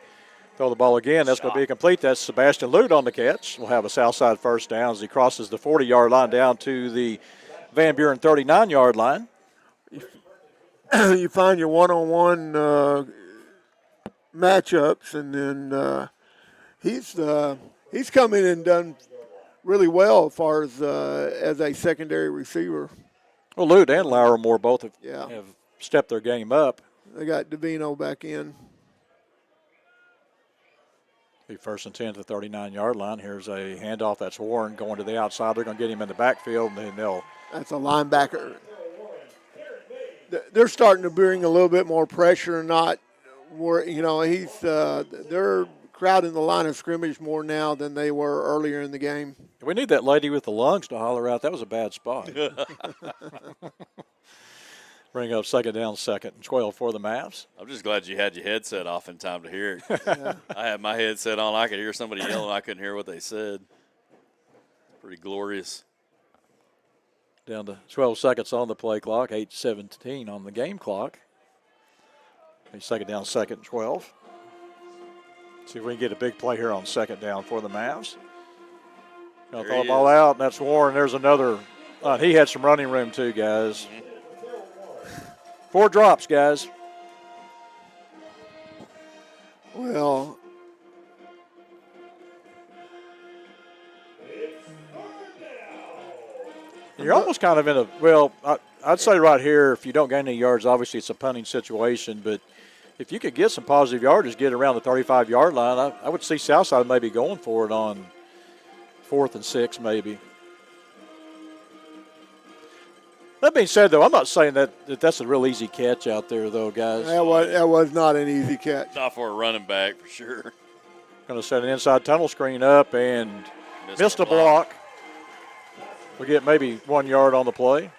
S1: Throw the ball again. That's going to be complete. That's Sebastian Lute on the catch. We'll have a Southside first down as he crosses the 40-yard line down to the Van Buren 39-yard line.
S2: You find your one-on-one matchups, and then he's come in and done really well as far as a secondary receiver.
S1: Well, Lute and Laurimore both have stepped their game up.
S2: They got Davino back in.
S1: Be first and 10 at the 39-yard line. Here's a handoff. That's Warren going to the outside. They're going to get him in the backfield, and then they'll.
S2: That's a linebacker. They're starting to bring a little bit more pressure, not more. They're crowding the line of scrimmage more now than they were earlier in the game.
S1: We need that lady with the lungs to holler out. That was a bad spot. Bring up second down, 2nd and 12 for the Mavs.
S3: I'm just glad you had your headset off in time to hear it. Yeah. I had my headset on. I could hear somebody yelling. I couldn't hear what they said. Pretty glorious.
S1: Down to 12 seconds on the play clock, 8:17 on the game clock. Second down, 2nd and 12. See if we can get a big play here on second down for the Mavs. Going to throw the ball out, and that's Warren. There's another. He had some running room too, guys. 4 drops, guys.
S2: Well,
S1: you're almost kind of in a, well, I'd say right here, if you don't gain any yards, obviously it's a punting situation, but if you could get some positive yardage, get around the 35-yard line, I would see Southside maybe going for it on 4th and 6 maybe. That being said, though, I'm not saying that's a real easy catch out there, though, guys.
S2: That was not an easy catch.
S3: Not for a running back, for sure.
S1: Going to set an inside tunnel screen up and missed a block. We get maybe 1 yard on the play.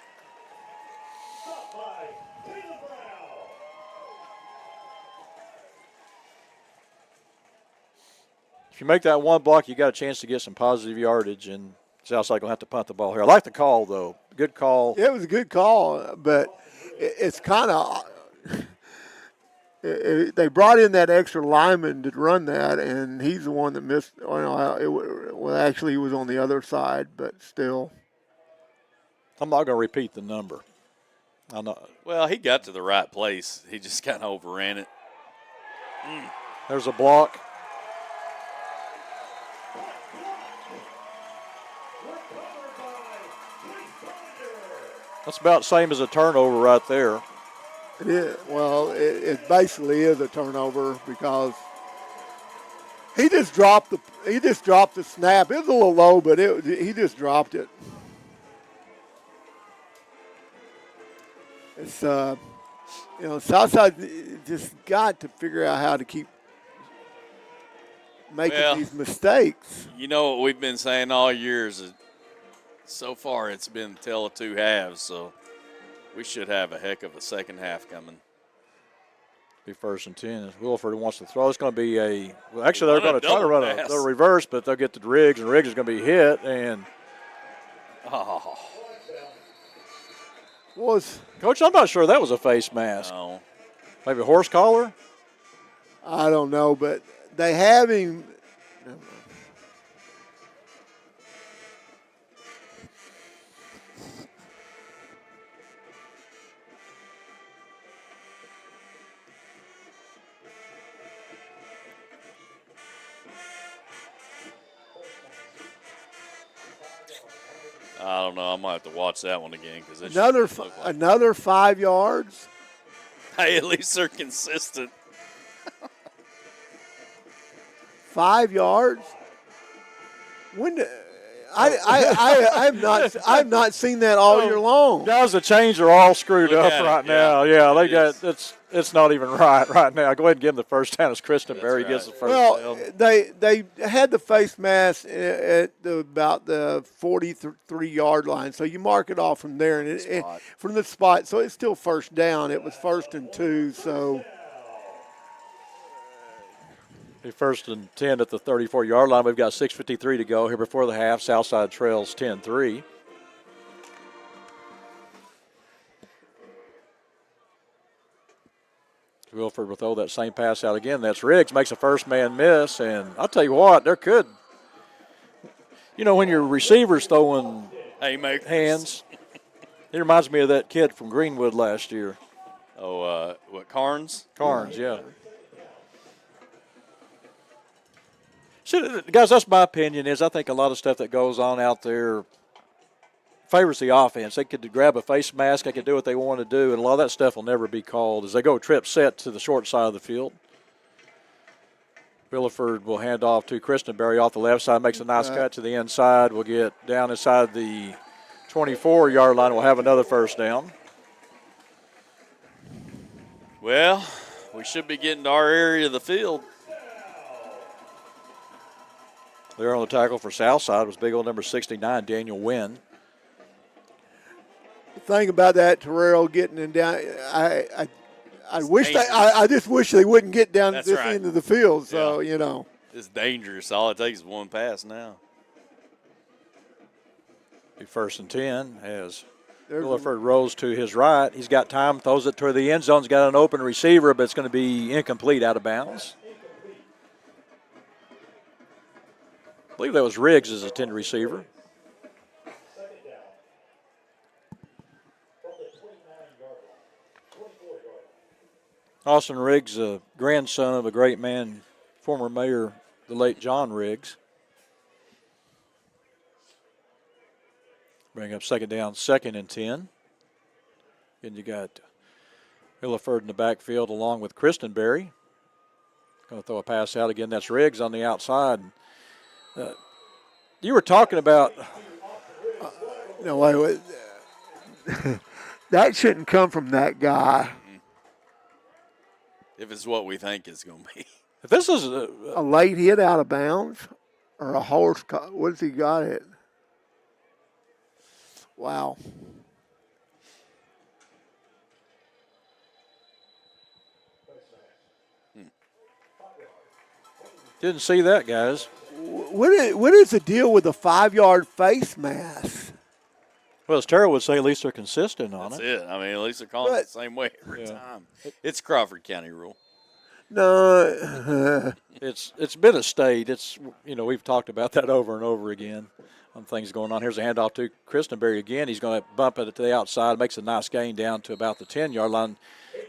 S1: If you make that one block, you got a chance to get some positive yardage, and Southside going to have to punt the ball here. I like the call, though. Good call.
S2: Yeah, it was a good call, but it's kind of they brought in that extra lineman to run that, and he's the one that missed. Well, actually, he was on the other side, but still.
S1: I'm not going to repeat the number. I'm not.
S3: Well, he got to the right place. He just kind of overran it.
S1: There's a block. That's about the same as a turnover right there.
S2: It is. Well, it basically is a turnover because he just dropped the snap. It was a little low, but he just dropped it. It's Southside just got to figure out how to keep making these mistakes.
S3: You know what we've been saying all year is so far it's been tale of 2 halves, so we should have a heck of a second half coming.
S1: Be first and 10. As Wilford wants to throw, it's going to be actually they're going to try to run a reverse, but they'll get to Riggs, and Riggs is going to be hit, and
S3: Oh,
S2: Was
S1: Coach, I'm not sure that was a face mask.
S3: no.
S1: Maybe a horse collar?
S2: I don't know, but they have him.
S3: I don't know. I might have to watch that one again because
S2: Another 5 yards.
S3: Hey, at least they're consistent.
S2: 5 yards. When I've not seen that all year long.
S1: Guys, the chains are all screwed
S3: Look
S1: up
S3: at it,
S1: right
S3: yeah.
S1: now. Yeah, they
S3: It
S1: got
S3: is.
S1: it's not even right now. Go ahead and give him the first down as Kristen Berry
S3: right.
S1: gets the first
S2: Well,
S1: down.
S2: they had the face mask at about the 43-yard line, so you mark it off from there and from the spot. So it's still first down. It was 1st and 2, so.
S1: Be 1st and 10 at the 34-yard line. We've got 6:53 to go here before the half. Southside trails 10-3. Wilford will throw that same pass out again. That's Riggs, makes a first man miss, and I'll tell you what, there could. You know, when your receiver's throwing
S3: Haymakers.
S1: hands, it reminds me of that kid from Greenwood last year.
S3: Oh, what, Carnes?
S1: Carnes, yeah. So, guys, that's my opinion. Is I think a lot of stuff that goes on out there favors the offense. They could grab a face mask. They could do what they want to do, and a lot of that stuff will never be called as they go trip set to the short side of the field. Williford will hand off to Christenberry off the left side, makes a nice cut to the inside. We'll get down inside the 24-yard line. We'll have another first down.
S3: Well, we should be getting to our area of the field.
S1: There on the tackle for Southside was big old number 69, Daniel Wynn.
S2: The thing about that, Terrell getting him down, I just wish they wouldn't get down
S3: That's
S2: to this
S3: right.
S2: end of the field. So
S3: Yeah.
S2: you know,
S3: It's dangerous. All it takes is one pass now.
S1: Be 1st and 10 as
S2: there's
S1: Williford rolls to his right. He's got time, throws it toward the end zone. He's got an open receiver, but it's going to be incomplete, out of bounds. I believe that was Riggs as a intended receiver. Austin Riggs, a grandson of a great man, former mayor, the late John Riggs. Bring up 2nd down, 2nd and 10. And you got Williford in the backfield along with Christenberry. Going to throw a pass out again. That's Riggs on the outside. You were talking about.
S2: no wait. That shouldn't come from that guy.
S3: If it's what we think it's going to be.
S1: If this is
S2: A late hit out of bounds, or a horse. What has he got it? Wow.
S1: didn't see that, guys.
S2: What is the deal with the 5-yard face mask?
S1: Well, as Terrell would say, at least they're consistent on
S3: That's
S1: it.
S3: it. I mean, at least they're calling it
S2: But-
S3: the same way every
S1: Yeah.
S3: time. It's Crawford County rule.
S2: No,
S1: It's been a state. It's we've talked about that over and over again on things going on. Here's a handoff to Christenberry again. He's going to bump it to the outside, makes a nice gain down to about the 10-yard line.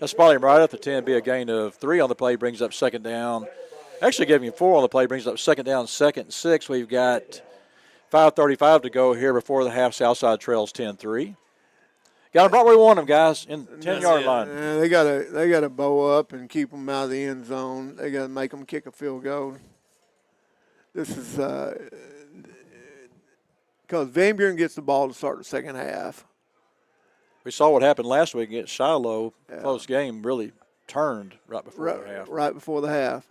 S1: That's probably right at the 10. Be a gain of 3 on the play, brings up 2nd down. Actually, giving 4 on the play, brings up 2nd down, 2nd and 6. We've got 5:35 to go here before the half. Southside trails 10-3. Got them right where we want them, guys, in the 10-yard
S3: it.
S1: line.
S2: yeah, they gotta bow up and keep them out of the end zone. They gotta make them kick a field goal. This is because Van Buren gets the ball to start the second half.
S1: We saw what happened last week against Shiloh. Close game, really turned right before the half.
S2: Right before the half.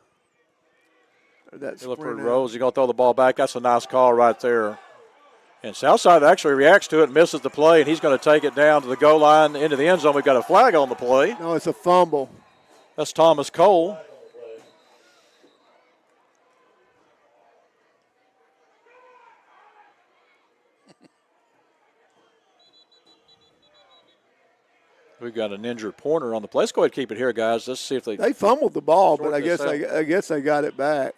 S2: That's
S1: Williford rolls. He's going to throw the ball back. That's a nice call right there. And Southside actually reacts to it and misses the play, and he's going to take it down to the goal line into the end zone. We've got a flag on the play.
S2: No, it's a fumble.
S1: That's Thomas Cole. We've got an injured Pointer on the play. Let's go ahead and keep it here, guys. Let's see if
S2: They fumbled the ball, but
S1: Sort
S2: I
S1: this
S2: guess they got it back.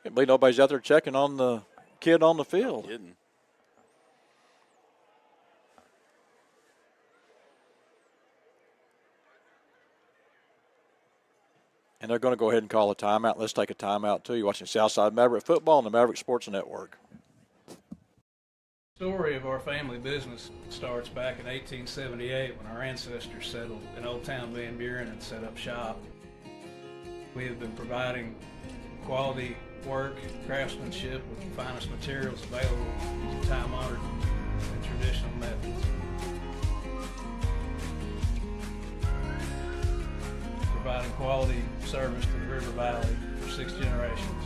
S1: Can't believe nobody's out there checking on the kid on the field.
S3: Kidding.
S1: And they're going to go ahead and call a timeout. Let's take a timeout, too. You're watching Southside Maverick Football on the Maverick Sports Network.
S9: The story of our family business starts back in 1878 when our ancestors settled in Old Town Van Buren and set up shop. We have been providing quality work, craftsmanship with the finest materials available using time-honored and traditional methods. Providing quality service to the River Valley for 6 generations.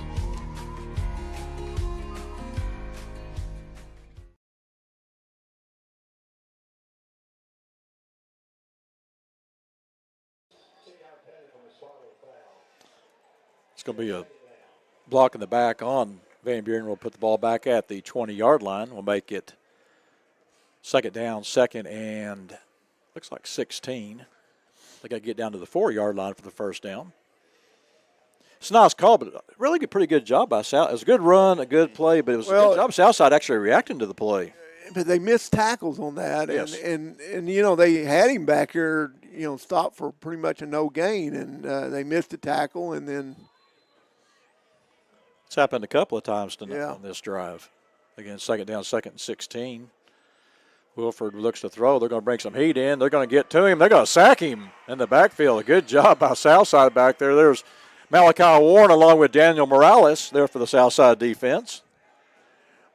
S1: It's going to be a block in the back on Van Buren. We'll put the ball back at the 20-yard line. We'll make it second down, second, and looks like 16. They got to get down to the 4-yard line for the first down. It's a nice call, but really pretty good job by South. It was a good run, a good play, but it was a good job. Southside actually reacting to the play.
S2: But they missed tackles on that,
S1: Yes.
S2: and they had him back here, stopped for pretty much a no gain, and they missed a tackle, and then.
S1: It's happened a couple of times tonight
S2: Yeah.
S1: on this drive. Again, second down, second and 16. Wilford looks to throw. They're going to bring some heat in. They're going to get to him. They're going to sack him in the backfield. A good job by Southside back there. There's Malachi Warren along with Daniel Morales there for the Southside defense.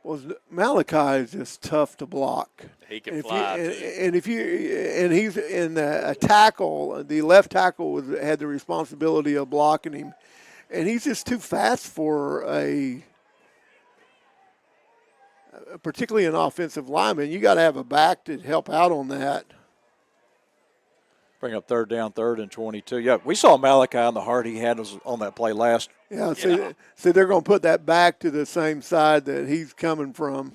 S2: Well, Malachi is just tough to block.
S3: He can fly.
S2: And he's in a tackle. The left tackle had the responsibility of blocking him, and he's just too fast for particularly an offensive lineman. You got to have a back to help out on that.
S1: Bring up third down, third and 22. Yeah, we saw Malachi on the heart he had on that play last.
S2: Yeah, so they're going to put that back to the same side that he's coming from.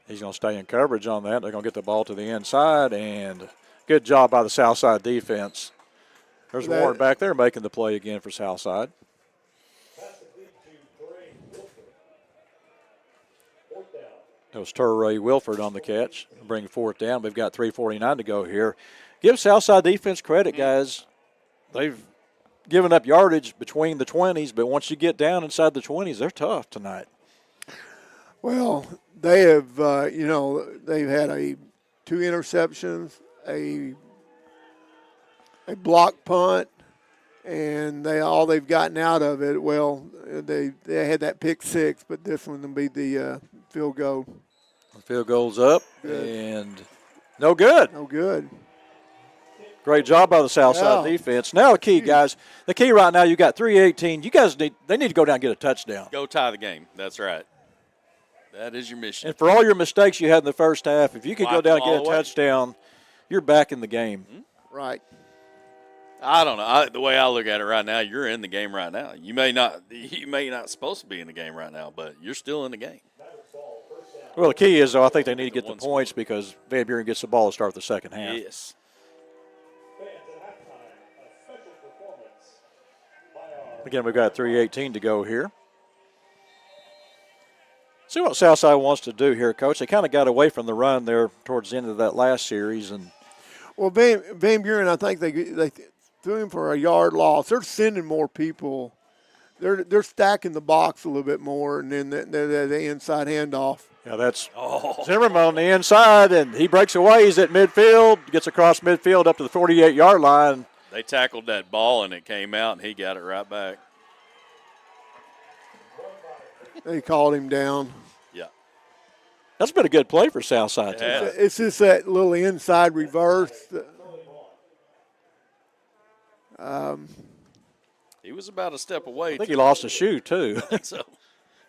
S1: He's going to stay in coverage on that. They're going to get the ball to the inside, and good job by the Southside defense. There's Warren back there making the play again for Southside. It was Turray Wilford on the catch, bring fourth down. We've got 3:49 to go here. Give Southside defense credit, guys. They've given up yardage between the 20s, but once you get down inside the 20s, they're tough tonight.
S2: Well, they have, they've had 2 interceptions, a block punt, and they've gotten out of it. Well, they had that pick 6, but this one will be the field goal.
S1: The field goal's up, and no good.
S2: No good.
S1: Great job by the Southside defense. Now the key, guys. The key right now, you got 3:18. You guys need to go down and get a touchdown.
S3: Go tie the game. That's right. That is your mission.
S1: And for all your mistakes you had in the first half, if you could go down and get a
S3: away.
S1: touchdown, you're back in the game.
S2: Right.
S3: I don't know. The way I look at it right now, you're in the game right now. You may not supposed to be in the game right now, but you're still in the game.
S1: Well, the key is, though, I think they need to get the points because Van Buren gets the ball to start the second half.
S3: Yes.
S1: Again, we've got 3:18 to go here. See what Southside wants to do here, Coach. They kind of got away from the run there towards the end of that last series.
S2: Well, Van Buren, I think they threw him for a yard loss. They're sending more people. They're stacking the box a little bit more, and then the inside handoff.
S1: Yeah, that's Zimmerman on the inside, and he breaks away. He's at midfield, gets across midfield up to the 48-yard line.
S3: They tackled that ball, and it came out, and he got it right back.
S2: They called him down.
S3: Yeah.
S1: That's been a good play for Southside.
S3: Yeah.
S2: It's just that little inside reverse.
S3: He was about a step away.
S1: I think he lost a shoe, too.
S3: So.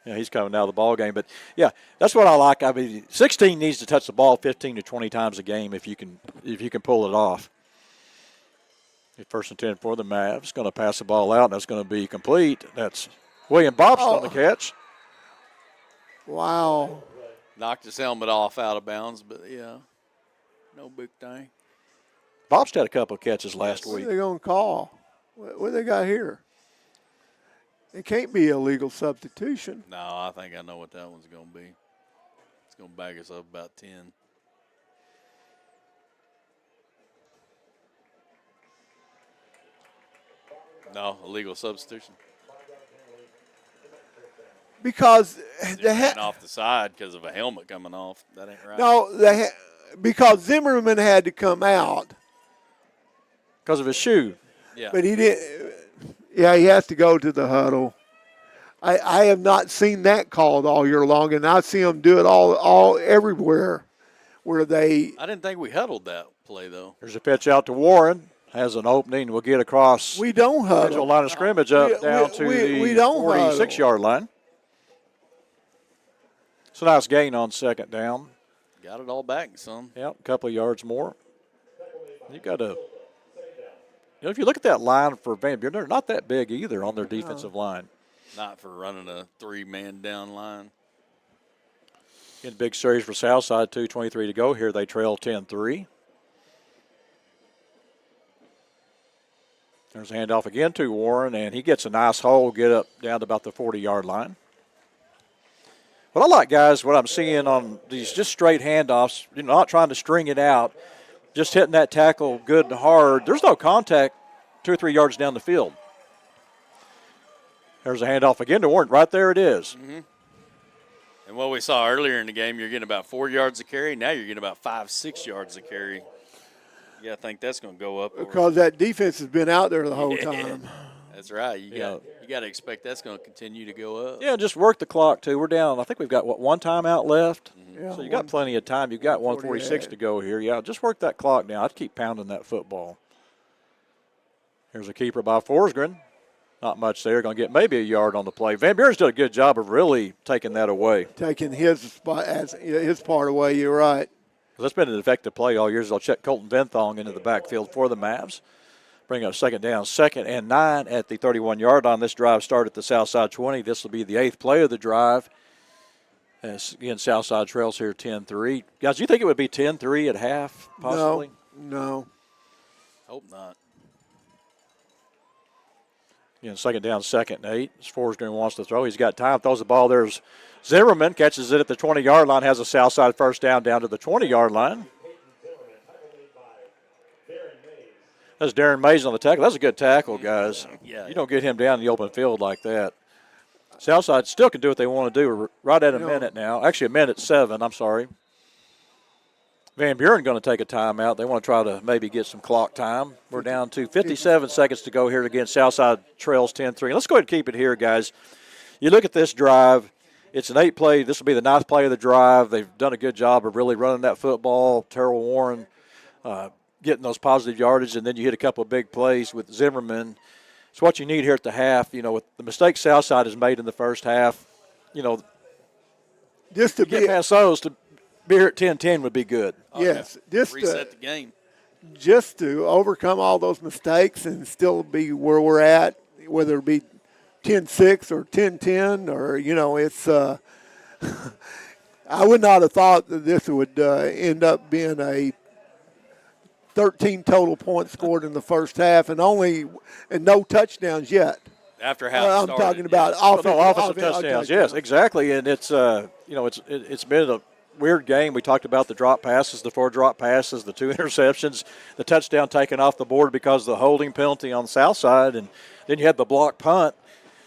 S1: Yeah, he's coming out of the ball game. But, yeah, that's what I like. I mean, 16 needs to touch the ball 15 to 20 times a game if you can pull it off. First and 10 for the Mavs. Going to pass the ball out. That's going to be complete. That's William Bobst on the catch.
S2: Wow.
S3: Knocked his helmet off out of bounds, but yeah, no big thing.
S1: Bobst had a couple of catches last
S2: What
S1: week.
S2: are they going to call? What they got here? It can't be illegal substitution.
S3: No, I think I know what that one's going to be. It's going to back us up about 10. No, illegal substitution.
S2: Because
S3: Ran off the side because of a helmet coming off. That ain't right.
S2: no, because Zimmerman had to come out,
S1: Because of his shoe.
S3: Yeah.
S2: but he didn't. Yeah, he has to go to the huddle. I have not seen that called all year long, and I see them do it all everywhere, where they.
S3: I didn't think we huddled that play though.
S1: There's a pitch out to Warren. Has an opening. We'll get across.
S2: We don't
S1: Original
S2: huddle.
S1: line of scrimmage up
S2: We-
S1: down
S2: we-
S1: to
S2: we
S1: the
S2: don't
S1: 46-yard line. It's a nice gain on second down.
S3: Got it all back some.
S1: Yep, a couple of yards more. You got to, if you look at that line for Van Buren, they're not that big either on their defensive line.
S3: Not for running a 3-man down line.
S1: In big series for Southside, 2:23 to go here. They trail 10-3. There's a handoff again to Warren, and he gets a nice hole, get up down to about the 40-yard line. What I like, guys, what I'm seeing on these just straight handoffs, not trying to string it out, just hitting that tackle good and hard. There's no contact 2 or 3 yards down the field. There's a handoff again to Warren. Right there it is.
S3: Mm-hmm. And what we saw earlier in the game, you're getting about 4 yards a carry. Now you're getting about 5-6 yards a carry. Yeah, I think that's going to go up.
S2: Because that defense has been out there the whole time.
S3: That's right. You got to expect that's going to continue to go up.
S1: Yeah, just work the clock, too. We're down. I think we've got, one timeout left?
S3: Mm-hmm.
S2: Yeah,
S1: so you got plenty of time. You've got 1:46 to go here. Yeah, just work that clock down. I'd keep pounding that football. Here's a keeper by Forsgren. Not much there. Going to get maybe a yard on the play. Van Buren's done a good job of really taking that away.
S2: Taking his spot as his part away. You're right.
S1: That's been an effective play all year. They'll check Colton Venthong into the backfield for the Mavs. Bring up second down, 2nd and 9 at the 31-yard line. This drive started at the Southside 20. This will be the 8th play of the drive. As, again, Southside trails here 10-3. Guys, do you think it would be 10-3 at half, possibly?
S2: No.
S3: Hope not.
S1: Again, second down, 2nd and 8. As Forsgren wants to throw, he's got time. Throws the ball. There's Zimmerman, catches it at the 20-yard line, has a Southside first down to the 20-yard line. That's Darren Mays on the tackle. That's a good tackle, guys.
S3: Yeah.
S1: You don't get him down in the open field like that. Southside still can do what they want to do. We're right at a minute now. Actually, a minute 7, I'm sorry. Van Buren going to take a timeout. They want to try to maybe get some clock time. We're down to 57 seconds to go here again. Southside trails 10-3. Let's go ahead and keep it here, guys. You look at this drive. It's an 8-play. This will be the 9th play of the drive. They've done a good job of really running that football. Terrell Warren getting those positive yardage, and then you hit a couple of big plays with Zimmerman. It's what you need here at the half. With the mistakes Southside has made in the first half,
S2: just to
S1: get past those, to be here at 10-10 would be good.
S2: Yes, just
S3: reset the game.
S2: Just to overcome all those mistakes and still be where we're at, whether it be 10-6 or 10-10 or, it's I would not have thought that this would end up being a 13 total points scored in the first half and no touchdowns yet.
S3: After how
S2: I'm talking about
S1: offensive touchdowns. Yes, exactly. And it's it's been a weird game. We talked about the drop passes, the 4 drop passes, the 2 interceptions, the touchdown taken off the board because of the holding penalty on the south side, and then you had the block punt.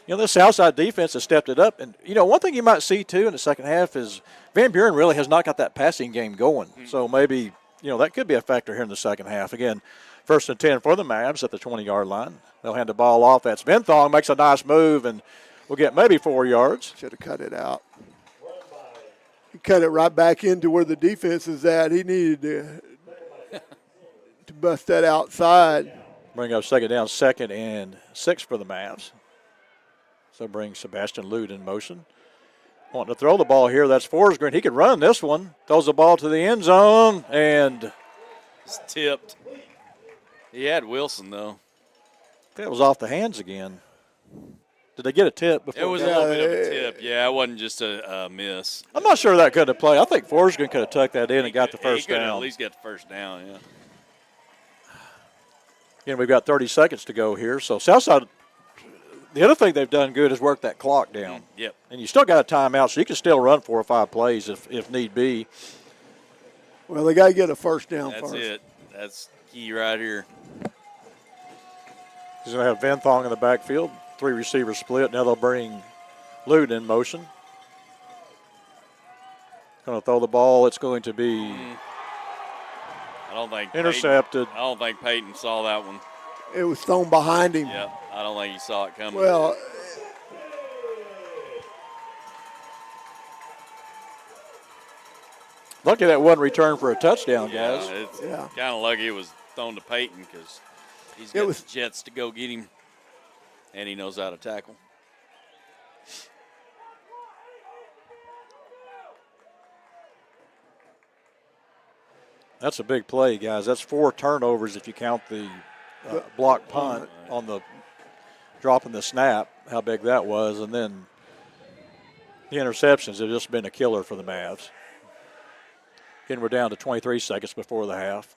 S1: The Southside defense has stepped it up. And, one thing you might see, too, in the second half is Van Buren really has not got that passing game going. Mm-hmm. So maybe, that could be a factor here in the second half. Again, 1st and 10 for the Mavs at the 20-yard line. They'll hand the ball off. That's Venthong, makes a nice move, and we'll get maybe 4 yards.
S2: Should have cut it out. He cut it right back into where the defense is at. He needed to bust that outside.
S1: Bring up second down, 2nd and 6 for the Mavs. So bring Sebastian Lude in motion. Wanting to throw the ball here. That's Forsgren. He could run this one. Throws the ball to the end zone, and
S3: it's tipped. He had Wilson, though.
S1: That was off the hands again. Did they get a tip before?
S3: It was a little bit of a tip. Yeah, it wasn't just a miss.
S1: I'm not sure that could have played. I think Forsgren could have tucked that in and got the first
S3: He could have
S1: down.
S3: at least got the first down, yeah.
S1: Again, we've got 30 seconds to go here. So Southside, the other thing they've done good is work that clock down.
S3: Yep.
S1: And you still got a timeout, so you can still run 4 or 5 plays if need be.
S2: Well, they got to get a first down
S3: That's
S2: first.
S3: it. That's key right here.
S1: He's going to have Venthong in the backfield. 3 receivers split. Now they'll bring Luton in motion. Going to throw the ball. It's going to be
S3: I don't think
S1: intercepted.
S3: I don't think Peyton saw that one.
S2: It was thrown behind him.
S3: Yeah, I don't think he saw it coming.
S2: Well,
S1: Lucky that one return for a touchdown, guys.
S3: It's
S2: Yeah.
S3: kind of lucky it was thrown to Peyton because he's got the jets to go get him, and he knows how to tackle.
S1: That's a big play, guys. That's 4 turnovers if you count the block punt on the dropping the snap, how big that was, and then the interceptions have just been a killer for the Mavs. Again, we're down to 23 seconds before the half.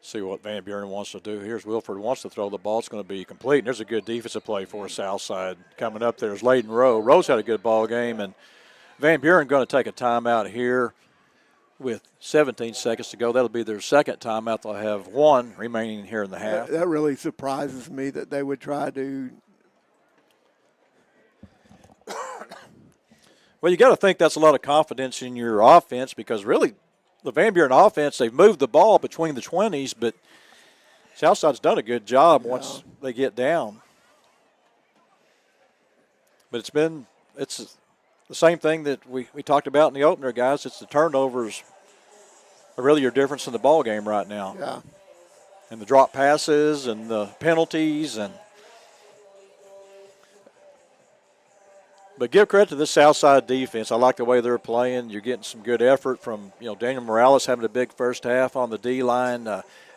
S1: See what Van Buren wants to do. Here's Wilford wants to throw the ball. It's going to be complete. And there's a good defensive play for Southside. Coming up there is Layden Rowe. Rowe's had a good ball game, and Van Buren going to take a timeout here with 17 seconds to go. That'll be their second timeout. They'll have 1 remaining here in the half.
S2: that really surprises me that they would try to.
S1: Well, you got to think that's a lot of confidence in your offense because really the Van Buren offense, they've moved the ball between the 20s, but Southside's done a good job once they get down. But it's the same thing that we talked about in the opener, guys. It's the turnovers are really your difference in the ball game right now.
S2: Yeah.
S1: And the drop passes and the penalties But give credit to this Southside defense. I like the way they're playing. You're getting some good effort from, Daniel Morales having a big first half on the D-line.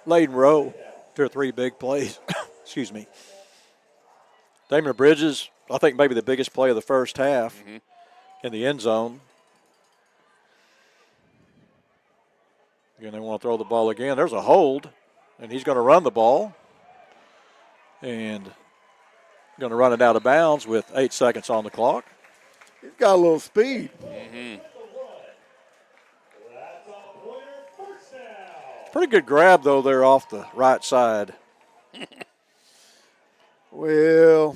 S1: Layden Rowe, 2 or 3 big plays. Excuse me. Damian Bridges, I think maybe the biggest play of the first half in the end zone. Again, they want to throw the ball again. There's a hold, and he's going to run the ball. And going to run it out of bounds with 8 seconds on the clock.
S2: He's got a little speed.
S1: Pretty good grab, though, there off the right side.
S2: Well,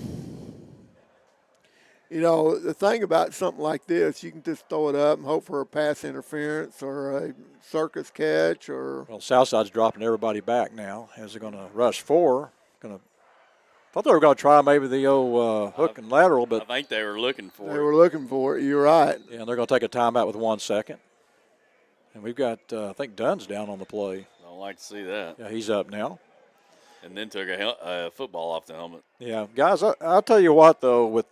S2: the thing about something like this, you can just throw it up and hope for a pass interference or a circus catch or.
S1: Well, Southside's dropping everybody back now as they're going to rush 4. Thought they were going to try maybe the old hook and lateral, but
S3: I think they were looking for it.
S2: They were looking for it. You're right.
S1: Yeah, and they're going to take a timeout with 1 second. And we've got, I think Dunn's down on the play.
S3: Don't like to see that.
S1: Yeah, he's up now.
S3: And then took a football off the helmet.
S1: Yeah, guys, I'll tell you what, though, with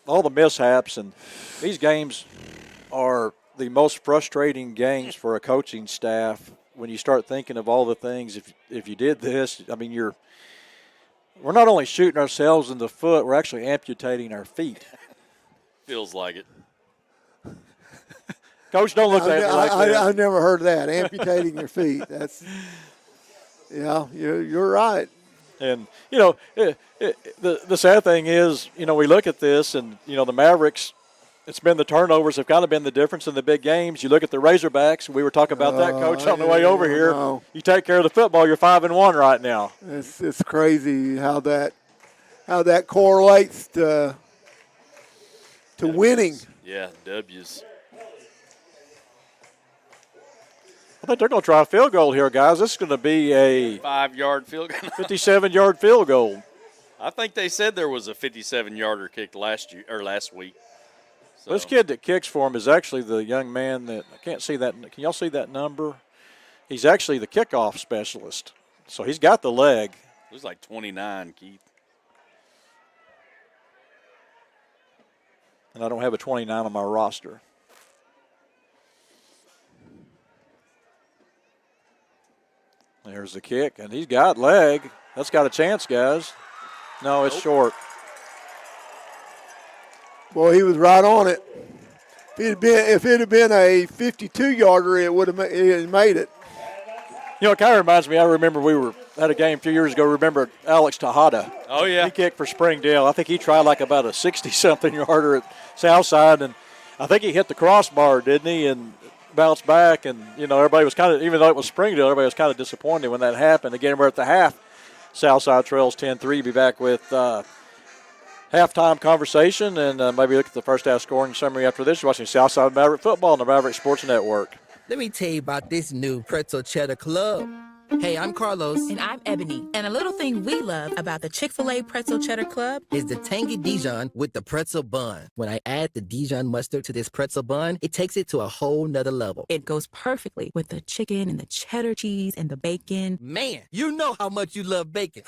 S1: all the mishaps, and these games are the most frustrating games for a coaching staff when you start thinking of all the things. If you did this, I mean, we're not only shooting ourselves in the foot, we're actually amputating our feet.
S3: Feels like it.
S1: Coach, don't look at me like that.
S2: I've never heard that, amputating your feet. That's, you're right.
S1: And, the sad thing is, we look at this and, the Mavericks, it's been the turnovers have kind of been the difference in the big games. You look at the Razorbacks, we were talking about that, Coach, on the way over here.
S2: No.
S1: You take care of the football, you're 5-1 right now.
S2: It's crazy how that correlates to winning.
S3: Yeah, W's.
S1: I think they're going to try a field goal here, guys. This is going to be a
S3: 5-yard field goal.
S1: 57-yard field goal.
S3: I think they said there was a 57-yarder kicked last week. So.
S1: This kid that kicks for him is actually the young man that I can't see that. Can y'all see that number? He's actually the kickoff specialist. So he's got the leg.
S3: It was like 29, Keith.
S1: And I don't have a 29 on my roster. There's the kick, and he's got leg. That's got a chance, guys. No, it's short.
S2: Boy, he was right on it. If it had been a 52-yarder, it would have made it.
S1: You know, it kind of reminds me, I remember we were at a game a few years ago, remember Alex Tejada.
S3: Oh, yeah.
S1: He kicked for Springdale. I think he tried like about a 60-something yarder at Southside, and I think he hit the crossbar, didn't he, and bounced back. And, you know, everybody was kind of, even though it was Springdale, everybody was kind of disappointed when that happened. Again, we're at the half. Southside trails 10-3. Be back with halftime conversation and maybe look at the first half scoring summary after this. You're watching Southside Maverick football on the Maverick Sports Network.
S10: Let me tell you about this new pretzel cheddar club. Hey, I'm Carlos.
S11: And I'm Ebony. And a little thing we love about the Chick-fil-A Pretzel Cheddar Club
S10: is the tangy Dijon with the pretzel bun. When I add the Dijon mustard to this pretzel bun, it takes it to a whole nother level.
S11: It goes perfectly with the chicken and the cheddar cheese and the bacon.
S10: Man, you know how much you love bacon.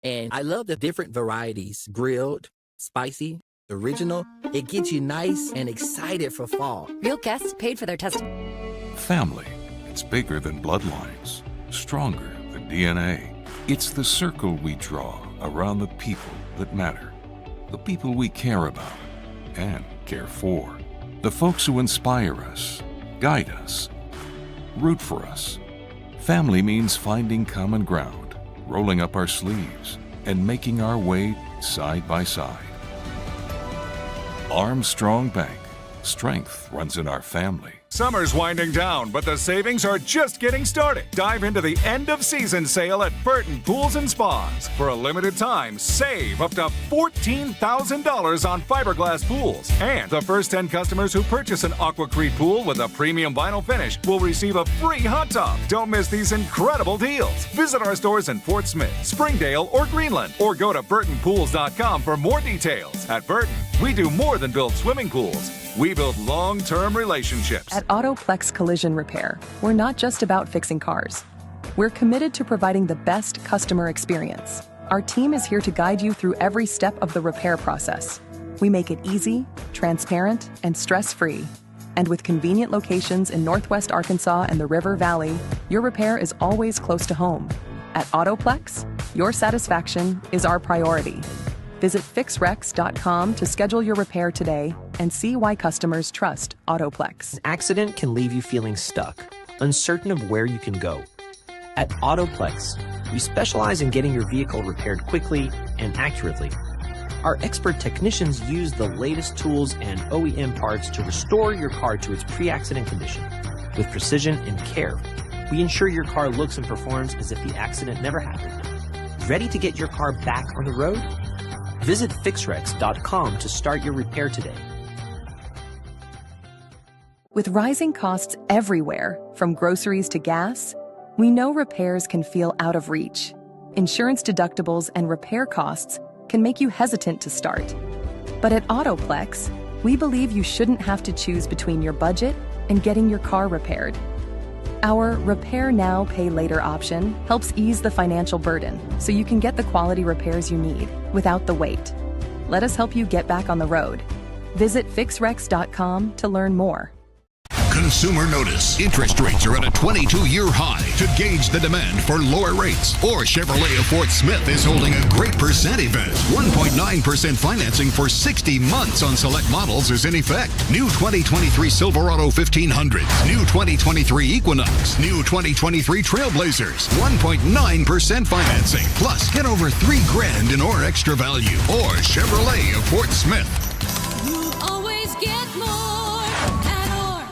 S10: And I love the different varieties. Grilled, spicy, original. It gets you nice and excited for fall.
S12: Real guests paid for their test.
S4: Family, it's bigger than bloodlines. Stronger than DNA. It's the circle we draw around the people that matter. The people we care about and care for. The folks who inspire us, guide us, root for us. Family means finding common ground, rolling up our sleeves, and making our way side by side. Armstrong Bank. Strength runs in our family.
S5: Summer's winding down, but the savings are just getting started. Dive into the end-of-season sale at Burton Pools and Spas. For a limited time, save up to $14,000 on fiberglass pools. And the first 10 customers who purchase an Aquacrete pool with a premium vinyl finish will receive a free hot tub. Don't miss these incredible deals. Visit our stores in Fort Smith, Springdale, or Greenland, or go to BurtonPools.com for more details. At Burton, we do more than build swimming pools. We build long-term relationships.
S6: At Autoplex Collision Repair, we're not just about fixing cars. We're committed to providing the best customer experience. Our team is here to guide you through every step of the repair process. We make it easy, transparent, and stress-free. And with convenient locations in Northwest Arkansas and the River Valley, your repair is always close to home. At Autoplex, your satisfaction is our priority. Visit fixrex.com to schedule your repair today and see why customers trust Autoplex.
S13: An accident can leave you feeling stuck, uncertain of where you can go. At Autoplex, we specialize in getting your vehicle repaired quickly and accurately. Our expert technicians use the latest tools and OEM parts to restore your car to its pre-accident condition. With precision and care, we ensure your car looks and performs as if the accident never happened. Ready to get your car back on the road? Visit fixrex.com to start your repair today.
S6: With rising costs everywhere, from groceries to gas, we know repairs can feel out of reach. Insurance deductibles and repair costs can make you hesitant to start. But at Autoplex, we believe you shouldn't have to choose between your budget and getting your car repaired. Our Repair Now, Pay Later option helps ease the financial burden so you can get the quality repairs you need without the wait. Let us help you get back on the road. Visit fixrex.com to learn more.
S7: Consumer notice. Interest rates are at a 22-year high. To gauge the demand for lower rates, or Chevrolet of Fort Smith is holding a great percent event. 1.9% financing for 60 months on select models is in effect. New 2023 Silverado 1500, new 2023 Equinox, new 2023 Trailblazers. 1.9% financing. Plus, get over $3,000 in or extra value. Or Chevrolet of Fort Smith.
S8: You always get more at Orr.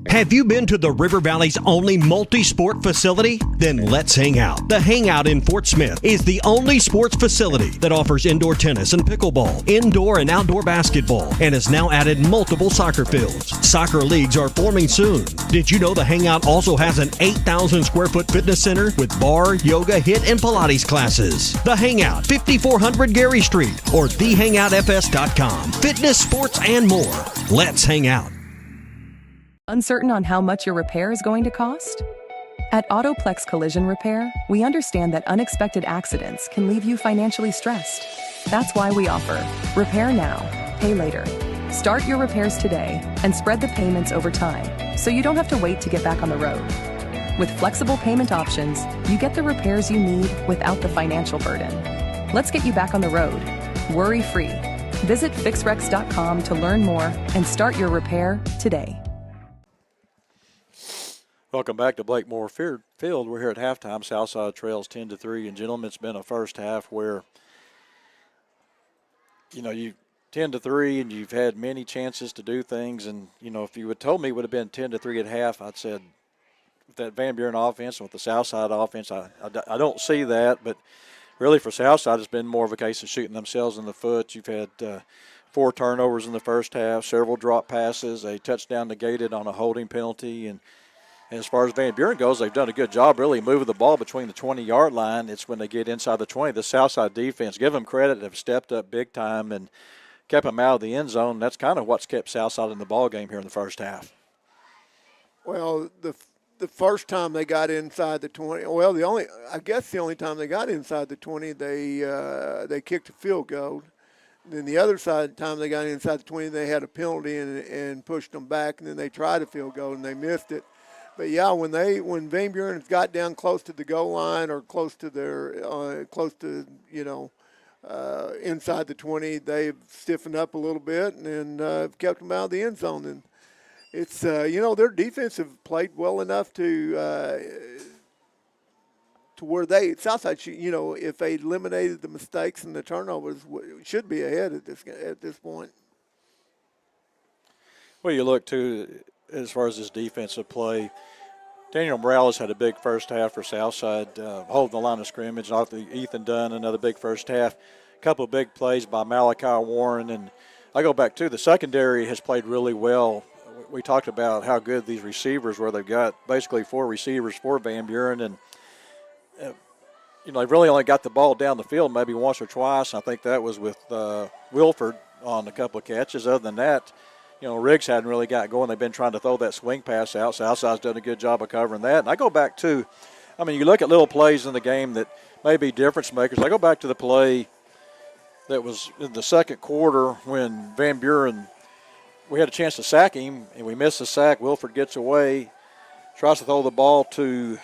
S14: Have you been to the River Valley's only multi-sport facility? Then let's hang out. The Hangout in Fort Smith is the only sports facility that offers indoor tennis and pickleball, indoor and outdoor basketball, and has now added multiple soccer fields. Soccer leagues are forming soon. Did you know the Hangout also has an 8,000 square foot fitness center with bar, yoga, HIIT, and Pilates classes? The Hangout, 5400 Gary Street, or thehangoutfs.com. Fitness, sports, and more. Let's hang out.
S6: Uncertain on how much your repair is going to cost? At Autoplex Collision Repair, we understand that unexpected accidents can leave you financially stressed. That's why we offer Repair Now, Pay Later. Start your repairs today and spread the payments over time so you don't have to wait to get back on the road. With flexible payment options, you get the repairs you need without the financial burden. Let's get you back on the road, worry-free. Visit fixrex.com to learn more and start your repair today.
S1: Welcome back to Blakemore Field. We're here at halftime. Southside trails 10-3. And gentlemen, it's been a first half where, you 10-3, and you've had many chances to do things. And if you had told me it would have been 10-3 at half, I'd said with that Van Buren offense and with the Southside offense, I don't see that. But really for Southside, it's been more of a case of shooting themselves in the foot. You've had 4 turnovers in the first half, several drop passes, a touchdown negated on a holding penalty. And as far as Van Buren goes, they've done a good job really moving the ball between the 20-yard line. It's when they get inside the 20. The Southside defense, give them credit, have stepped up big time and kept them out of the end zone. That's kind of what's kept Southside in the ball game here in the first half.
S2: Well, the first time they got inside the 20, the only time they got inside the 20, they kicked a field goal. Then the other time they got inside the 20, they had a penalty and pushed them back, and then they tried a field goal and they missed it. But yeah, when Van Buren got down close to the goal line or close to inside the 20, they've stiffened up a little bit and kept them out of the end zone. And it's their defense have played well enough to where Southside if they eliminated the mistakes and the turnovers, should be ahead at this point.
S1: Well, you look to as far as this defensive play. Daniel Morales had a big first half for Southside, holding the line of scrimmage. Ethan Dunn, another big first half. A couple of big plays by Malachi Warren. And I go back to the secondary has played really well. We talked about how good these receivers were. They've got basically 4 receivers for Van Buren. And, they've really only got the ball down the field maybe once or twice. I think that was with Wilford on a couple of catches. Other than that, Riggs hadn't really got going. They've been trying to throw that swing pass out. Southside's done a good job of covering that. And I go back to, you look at little plays in the game that may be difference makers. I go back to the play that was in the second quarter when Van Buren, we had a chance to sack him, and we missed the sack. Wilford gets away, tries to throw the ball to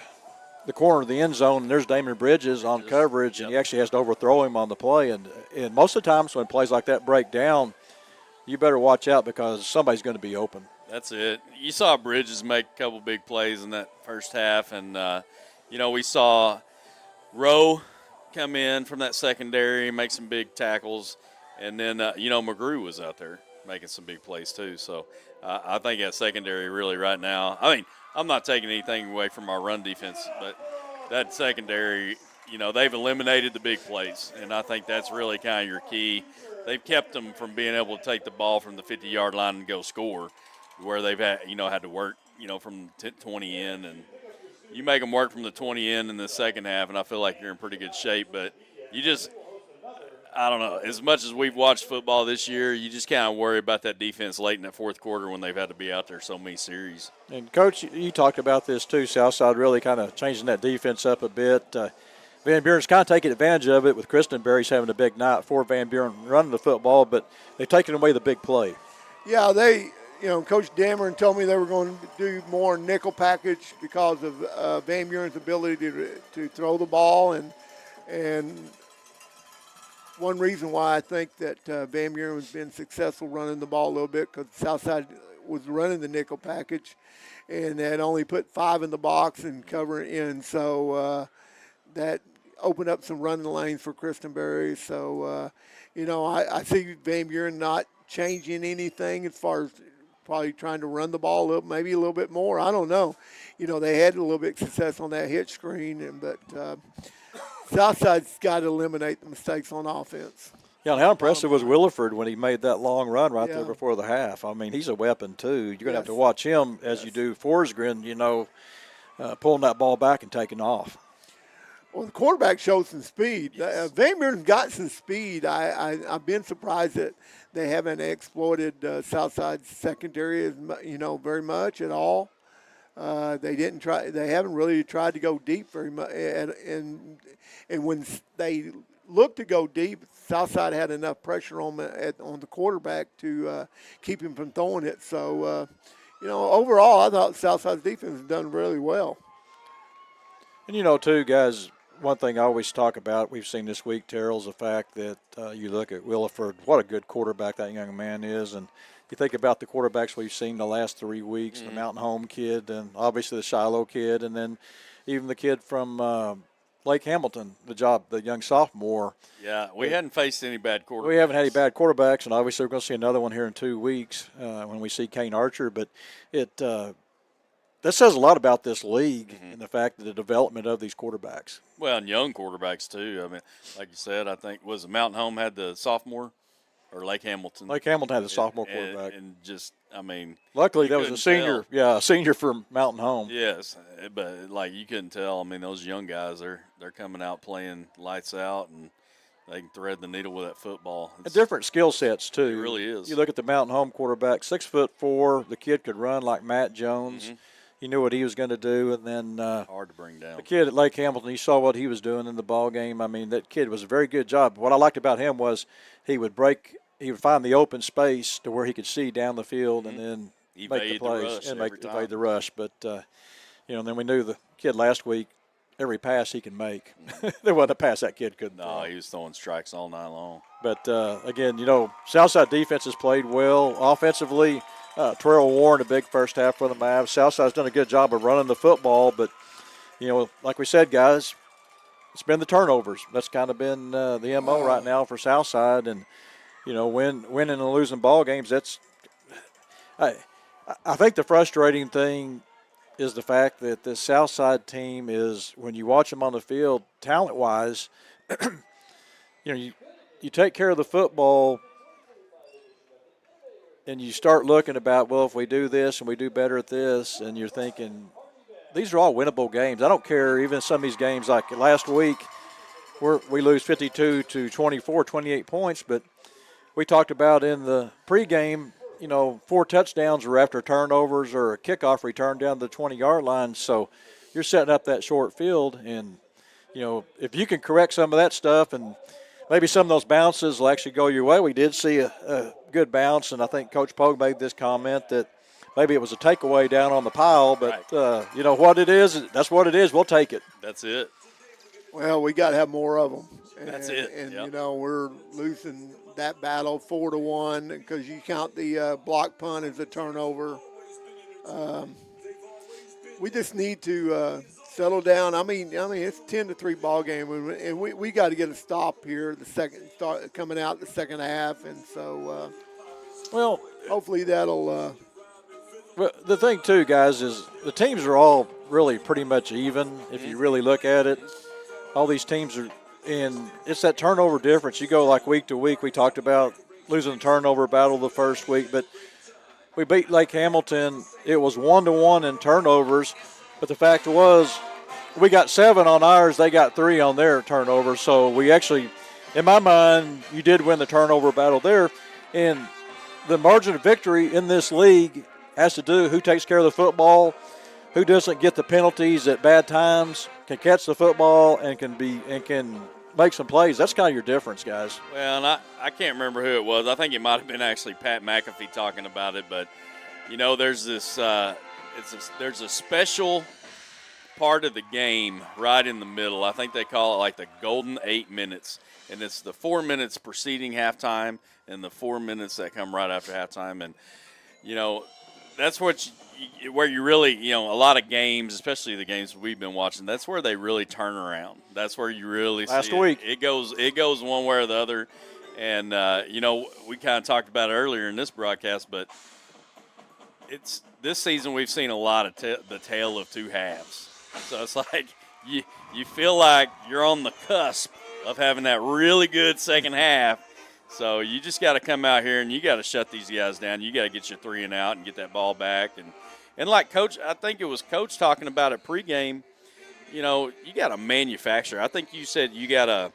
S1: the corner of the end zone, and there's Damon Bridges on coverage, and he actually has to overthrow him on the play. And most of the times when plays like that break down, you better watch out because somebody's going to be open.
S3: That's it. You saw Bridges make a couple big plays in that first half, and, we saw Rowe come in from that secondary, make some big tackles, and then, McGrew was out there making some big plays too. So I think that secondary really right now, I'm not taking anything away from our run defense, but that secondary, they've eliminated the big plays, and I think that's really kind of your key. They've kept them from being able to take the ball from the 50-yard line and go score, where they've had to work, from 20 in. And you make them work from the 20 in the second half, and I feel like you're in pretty good shape. But I don't know, as much as we've watched football this year, you just kind of worry about that defense late in that fourth quarter when they've had to be out there so many series.
S1: And, Coach, you talked about this too, Southside really kind of changing that defense up a bit. Van Buren's kind of taking advantage of it with Christenberry's having a big night for Van Buren running the football, but they've taken away the big play.
S2: Yeah, Coach Dameron told me they were going to do more nickel package because of Van Buren's ability to throw the ball. And one reason why I think that Van Buren has been successful running the ball a little bit because Southside was running the nickel package and had only put 5 in the box and covering in. So that opened up some running lanes for Christenberry. So, I see Van Buren not changing anything as far as probably trying to run the ball up, maybe a little bit more. I don't know. They had a little bit of success on that hitch screen, but Southside's got to eliminate the mistakes on offense.
S1: Yeah, and how impressive was Williford when he made that long run there before the half? He's a weapon, too. You're going to have to watch him as you do Forsgren, pulling that ball back and taking off.
S2: Well, the quarterback showed some speed. Van Buren's got some speed. I've been surprised that they haven't exploited Southside's secondary very much at all. They didn't try. They haven't really tried to go deep very much. And when they looked to go deep, Southside had enough pressure on the quarterback to keep him from throwing it. So, overall, I thought Southside's defense has done really well.
S1: And, too, guys, one thing I always talk about, we've seen this week, Terrell, is the fact that you look at Williford, what a good quarterback that young man is. And you think about the quarterbacks we've seen the last 3 weeks, the Mountain Home kid and obviously the Shiloh kid, and then even the kid from Lake Hamilton, the young sophomore.
S3: Yeah, we hadn't faced any bad quarterbacks.
S1: We haven't had any bad quarterbacks, and obviously we're going to see another one here in 2 weeks when we see Kane Archer. But that says a lot about this league and the fact that the development of these quarterbacks.
S3: Well, and young quarterbacks, too. I mean, like you said, I think, was it Mountain Home had the sophomore or Lake Hamilton?
S1: Lake Hamilton had the sophomore quarterback.
S3: And just, I mean.
S1: Luckily, that was a senior.
S3: Tell.
S1: Yeah, a senior from Mountain Home.
S3: Yes, but, like, you couldn't tell. I mean, those young guys, they're coming out playing lights out, and they can thread the needle with that football. It's
S1: different skill sets, too.
S3: It really is.
S1: You look at the Mountain Home quarterback, 6'4". The kid could run like Matt Jones. He knew what he was going to do, and then
S3: hard to bring down.
S1: The kid at Lake Hamilton, you saw what he was doing in the ball game. I mean, that kid was a very good job. What I liked about him was he would find the open space to where he could see down the field and then make the plays and evade the rush. But and then we knew the kid last week, every pass he can make. There wasn't a pass that kid couldn't throw.
S3: No, he was throwing strikes all night long.
S1: But again, Southside defense has played well offensively. Terrell Warren, a big first half for the Mavs. Southside's done a good job of running the football, but, like we said, guys, it's been the turnovers. That's kind of been the MO right now for Southside. And, winning and losing ball games, I think the frustrating thing is the fact that this Southside team is, when you watch them on the field, talent-wise, you take care of the football – and you start looking about, well, if we do this and we do better at this, and you're thinking, these are all winnable games. I don't care, even some of these games like last week, we lose 52-24, 28 points, but we talked about in the pregame, 4 touchdowns were after turnovers or a kickoff return down the 20-yard line. So you're setting up that short field, and, if you can correct some of that stuff and maybe some of those bounces will actually go your way. We did see a good bounce, and I think Coach Pogue made this comment that maybe it was a takeaway down on the pile, but what it is, that's what it is. We'll take it.
S3: That's it.
S2: Well, we got to have more of them.
S3: That's it.
S2: And, we're losing that battle 4-1 because you count the block punt as a turnover. We just need to settle down. I mean, it's 10-3 ball game, and we got to get a stop here. Coming out the second half, and so hopefully that'll.
S1: Well, the thing too, guys, is the teams are all really pretty much even if you really look at it. All these teams are, and it's that turnover difference. You go like week to week. We talked about losing the turnover battle the first week, but we beat Lake Hamilton. It was 1-1 in turnovers. But the fact was, we got 7 on ours. They got 3 on their turnovers. So we actually, in my mind, you did win the turnover battle there. And the margin of victory in this league has to do who takes care of the football, who doesn't get the penalties at bad times, can catch the football, and can make some plays. That's kind of your difference, guys.
S3: Well, and I can't remember who it was. I think it might have been actually Pat McAfee talking about it. But there's this. There's a special part of the game right in the middle. I think they call it like the golden 8 minutes, and it's the 4 minutes preceding halftime and the 4 minutes that come right after halftime. And that's where you really, a lot of games, especially the games we've been watching, that's where they really turn around. That's where you really
S1: last
S3: see
S1: week
S3: it goes one way or the other. And we kind of talked about it earlier in this broadcast, but it's this season we've seen a lot of the tale of two halves. So it's like you feel like you're on the cusp of having that really good second half. So you just got to come out here and you got to shut these guys down. You got to get your 3 and out and get that ball back. And like Coach, I think it was Coach talking about it pregame, you got to manufacture. I think you said you got to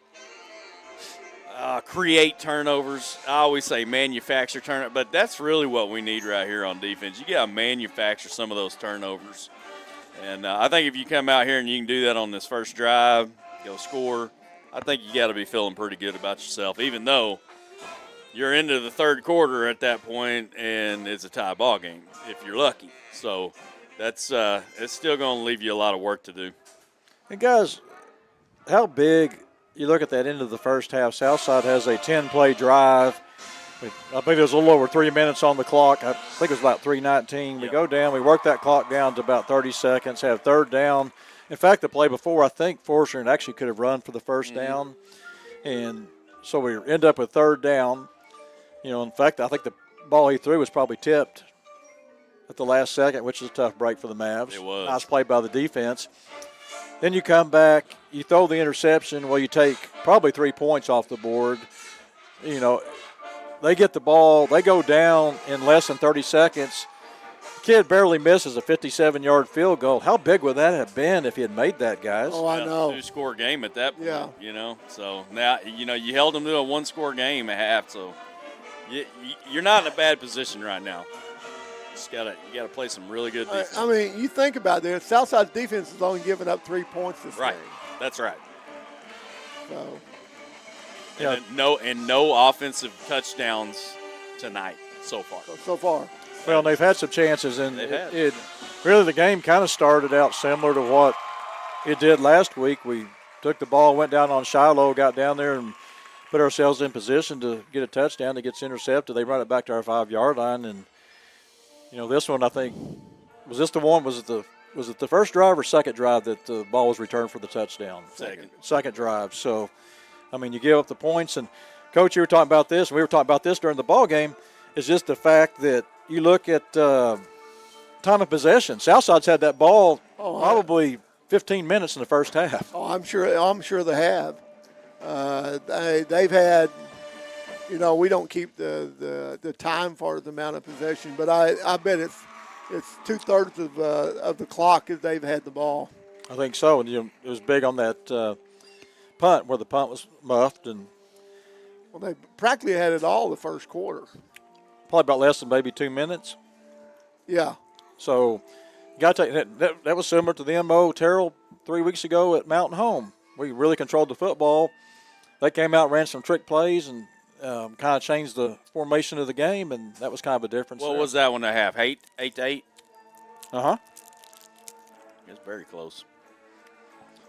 S3: create turnovers. I always say manufacture turnovers, but that's really what we need right here on defense. You got to manufacture some of those turnovers. And I think if you come out here and you can do that on this first drive, go score, I think you got to be feeling pretty good about yourself, even though you're into the third quarter at that point and it's a tie ball game if you're lucky. So that's it's still going to leave you a lot of work to do.
S1: And guys, how big, you look at that end of the first half, Southside has a 10-play drive. I think there's a little over 3 minutes on the clock. I think it was about 3:19. We go down, we work that clock down to about 30 seconds, have third down. In fact, the play before, I think Forster actually could have run for the first down. And so we end up with third down. You know, in fact, I think the ball he threw was probably tipped at the last second, which is a tough break for the Mavs.
S3: It was.
S1: Nice play by the defense. Then you come back, you throw the interception. Well, you take probably 3 points off the board. You know, they get the ball, they go down in less than 30 seconds. The kid barely misses a 57-yard field goal. How big would that have been if he had made that, guys?
S2: Oh, I know.
S3: 2-score game at that point,
S2: Yeah.
S3: you know. So now, you know, you held them to a 1-score game at half, so you're not in a bad position right now. You gotta play some really good defense.
S2: I mean, you think about this. Southside's defense has only given up 3 points this
S3: Right.
S2: game.
S3: That's right.
S2: So,
S3: And no offensive touchdowns tonight so far.
S2: so far.
S1: Well, they've had some chances, and
S3: They've had.
S1: it really the game kind of started out similar to what it did last week. We took the ball, went down on Shiloh, got down there, and put ourselves in position to get a touchdown. It gets intercepted. They run it back to our 5-yard line, and you know this one I think was this the one? Was it the first drive or second drive that the ball was returned for the touchdown? Second drive. So, I mean, you give up the points, and Coach, you were talking about this, and we were talking about this during the ball game. Is just the fact that you look at time of possession. Southside's had that ball probably 15 minutes in the first half.
S2: Oh, I'm sure they have. They've had, you know, we don't keep the time for the amount of possession, but I bet it's 2/3 of the clock as they've had the ball.
S1: I think so, and you know, it was big on that punt where the punt was muffed, and
S2: well, they practically had it all the first quarter.
S1: Probably about less than maybe 2 minutes.
S2: Yeah.
S1: So, you got to take that was similar to the MO Terrell 3 weeks ago at Mountain Home. We really controlled the football. They came out, ran some trick plays, and kind of changed the formation of the game, and that was kind of a difference.
S3: What was that one to have? 8-8?
S1: Uh-huh.
S3: It's very close.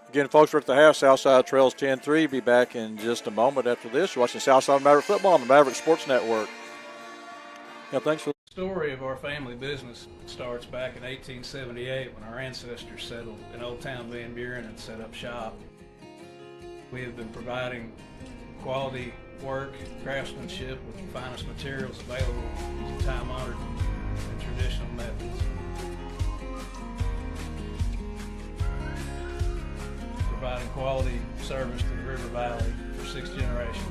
S1: Again, folks, we're at the half. Southside trails 10-3. Be back in just a moment after this. You're watching Southside Maverick Football on the Maverick Sports Network. Yeah, thanks for
S9: The story of our family business starts back in 1878 when our ancestors settled in Old Town Van Buren and set up shop. We have been providing quality work, craftsmanship with the finest materials available using time-honored and traditional methods. Providing quality service to the River Valley for 6 generations.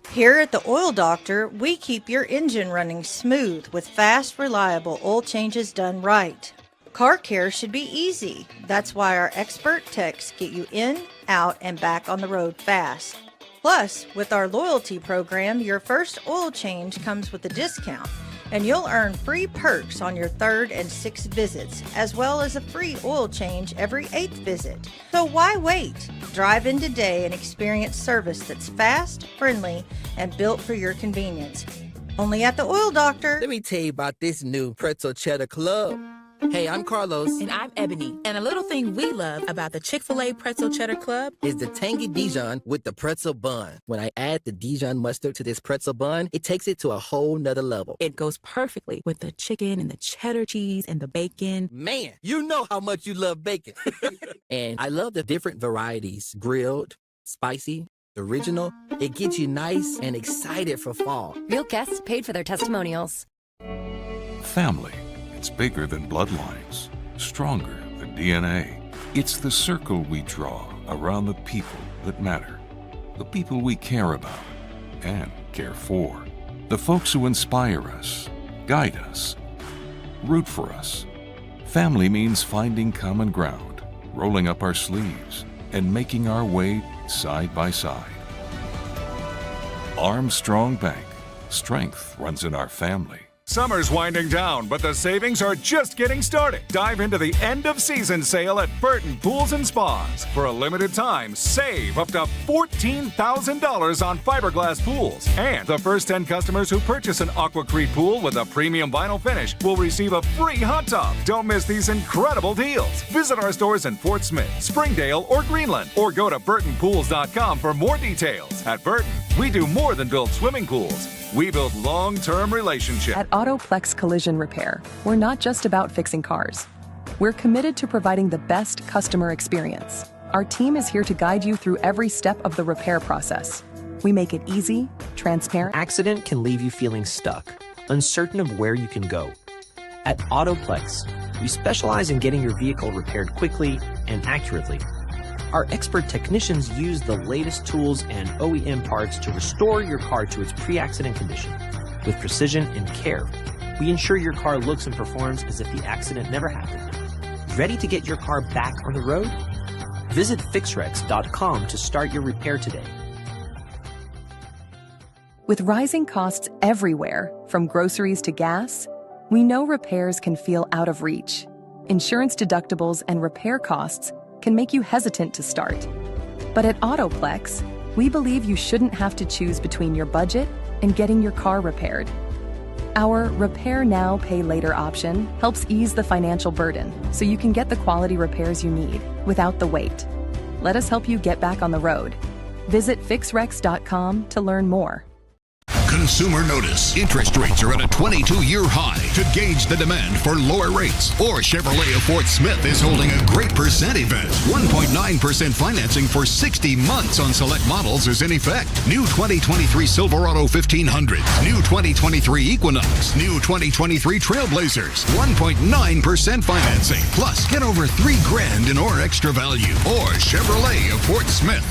S12: Here at the Oil Doctor, we keep your engine running smooth with fast, reliable oil changes done right. Car care should be easy. That's why our expert techs get you in, out, and back on the road fast. Plus, with our loyalty program, your first oil change comes with a discount, and you'll earn free perks on your 3rd and 6th visits, as well as a free oil change every 8th visit. So why wait? Drive in today and experience service that's fast, friendly, and built for your convenience. Only at the Oil Doctor.
S10: Let me tell you about this new Pretzel Cheddar Club. Hey, I'm Carlos.
S11: And I'm Ebony. And a little thing we love about the Chick-fil-A Pretzel Cheddar Club
S10: is the tangy Dijon with the pretzel bun. When I add the Dijon mustard to this pretzel bun, it takes it to a whole nother level.
S11: It goes perfectly with the chicken and the cheddar cheese and the bacon.
S10: Man, you know how much you love bacon. And I love the different varieties. Grilled, spicy, original. It gets you nice and excited for fall.
S15: Real guests paid for their testimonials.
S4: Family. It's bigger than bloodlines, stronger than DNA. It's the circle we draw around the people that matter, the people we care about and care for, the folks who inspire us, guide us, root for us. Family means finding common ground, rolling up our sleeves, and making our way side by side. Armstrong Bank. Strength runs in our family.
S5: Summer's winding down, but the savings are just getting started. Dive into the end-of-season sale at Burton Pools and Spas. For a limited time, save up to $14,000 on fiberglass pools. And the first 10 customers who purchase an Aquacrete pool with a premium vinyl finish will receive a free hot tub. Don't miss these incredible deals. Visit our stores in Fort Smith, Springdale, or Greenland, or go to burtonpools.com for more details. At Burton, we do more than build swimming pools. We build long-term relationships.
S6: At Autoplex Collision Repair, we're not just about fixing cars. We're committed to providing the best customer experience. Our team is here to guide you through every step of the repair process. We make it easy, transparent.
S13: Accident can leave you feeling stuck, uncertain of where you can go. At Autoplex, we specialize in getting your vehicle repaired quickly and accurately. Our expert technicians use the latest tools and OEM parts to restore your car to its pre-accident condition. With precision and care, we ensure your car looks and performs as if the accident never happened. Ready to get your car back on the road? Visit fixrex.com to start your repair today.
S6: With rising costs everywhere, from groceries to gas, we know repairs can feel out of reach. Insurance deductibles and repair costs can make you hesitant to start. But at Autoplex, we believe you shouldn't have to choose between your budget and getting your car repaired. Our Repair Now, Pay Later option helps ease the financial burden so you can get the quality repairs you need without the wait. Let us help you get back on the road. Visit fixrex.com to learn more.
S7: Consumer notice. Interest rates are at a 22-year high. To gauge the demand for lower rates, or Chevrolet of Fort Smith is holding a great percent event. 1.9% financing for 60 months on select models is in effect. New 2023 Silverado 1500, new 2023 Equinox, new 2023 Trailblazers. 1.9% financing. Plus, get over $3,000 in or extra value. Or Chevrolet of Fort Smith.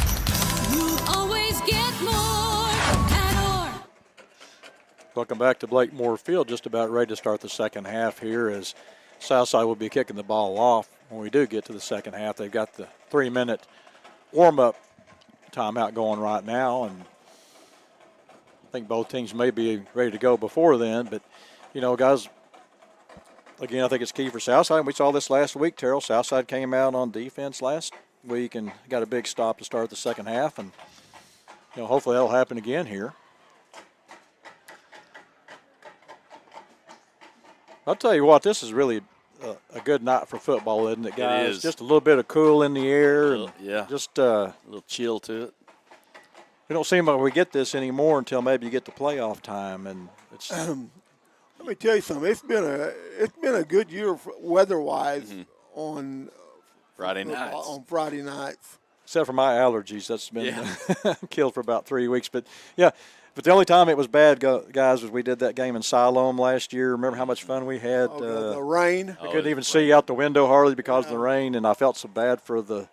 S8: You always get more at Orr.
S1: Welcome back to Blakemore Field. Just about ready to start the second half here as Southside will be kicking the ball off. When we do get to the second half, they've got the 3-minute warm-up timeout going right now, and I think both teams may be ready to go before then. But, you know, guys, again, I think it's key for Southside. We saw this last week, Terrell. Southside came out on defense last week and got a big stop to start the second half, and, you know, hopefully that'll happen again here. I'll tell you what, this is really a good night for football, isn't it, guys?
S3: It is.
S1: Just a little bit of cool in the air.
S3: Yeah.
S1: Just
S3: a little chill to it.
S1: It don't seem like we get this anymore until maybe you get to playoff time, and it's.
S2: Let me tell you something. It's been a good year weather-wise on
S3: Friday nights.
S2: On Friday nights.
S1: Except for my allergies, that's been killed for about 3 weeks. But yeah. But the only time it was bad, guys, was we did that game in Siloam last year. Remember how much fun we had?
S2: The rain.
S1: I couldn't even see out the window hardly because of the rain, and I felt so bad for the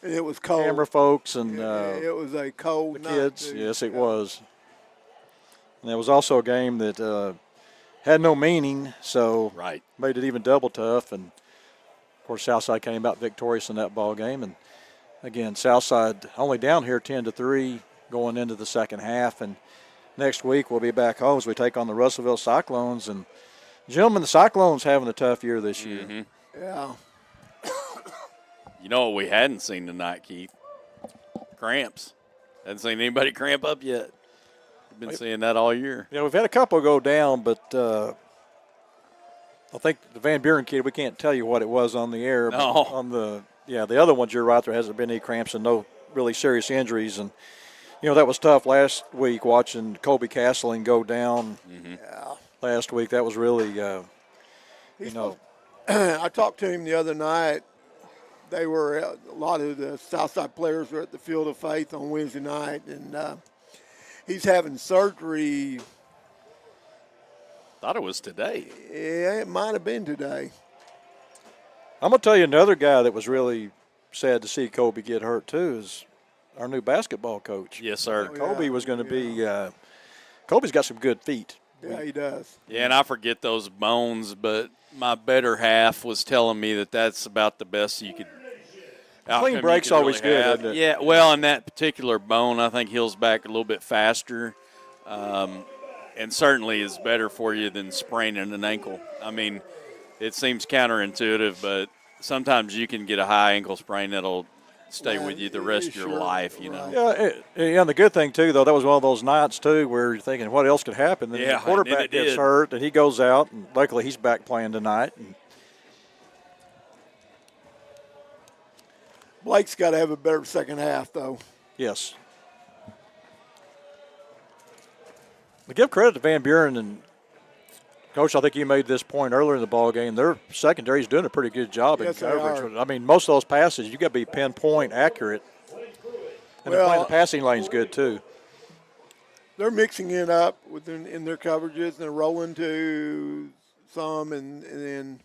S2: it was cold.
S1: camera folks and
S2: it was a cold
S1: the kids.
S2: night.
S1: Yes, it was. And there was also a game that had no meaning, so made it even double tough. And, of course, Southside came out victorious in that ball game. And, again, Southside only down here 10-3 going into the second half. And next week we'll be back home as we take on the Russellville Cyclones. And, gentlemen, the Cyclones having a tough year this year.
S2: Yeah.
S3: You know what we hadn't seen tonight, Keith? Cramps. Hadn't seen anybody cramp up yet. We've been seeing that all year.
S1: Yeah, we've had a couple go down, but I think the Van Buren kid, we can't tell you what it was on the air.
S3: No.
S1: But on the other ones, you're right, there hasn't been any cramps and no really serious injuries. And, you know, that was tough last week watching Colby Castling go down last week. That was really, you know.
S2: I talked to him the other night. They were, a lot of the Southside players were at the Field of Faith on Wednesday night, and he's having surgery.
S3: Thought it was today.
S2: Yeah, it might have been today.
S1: I'm going to tell you another guy that was really sad to see Colby get hurt, too, is our new basketball coach.
S3: Yes, sir.
S1: Colby was going to be Colby's got some good feet.
S2: Yeah, he does.
S3: Yeah, and I forget those bones, but my better half was telling me that that's about the best you could.
S1: Clean break's always good, isn't it?
S3: Yeah, well, on that particular bone, I think heals back a little bit faster. and certainly is better for you than spraining an ankle. I mean, it seems counterintuitive, but sometimes you can get a high ankle sprain that'll stay with you the rest of your life, you know.
S1: Yeah, and the good thing, too, though, that was one of those nights, too, where you're thinking, what else could happen? Then the quarterback gets hurt, and he goes out, and luckily he's back playing tonight. And
S2: Blake's got to have a better second half, though.
S1: Yes. To give credit to Van Buren and Coach, I think you made this point earlier in the ball game. Their secondary is doing a pretty good job in coverage. I mean, most of those passes, you got to be pinpoint accurate, and they're playing the passing lanes good too.
S2: They're mixing it up in their coverages, and they're rolling to some, and then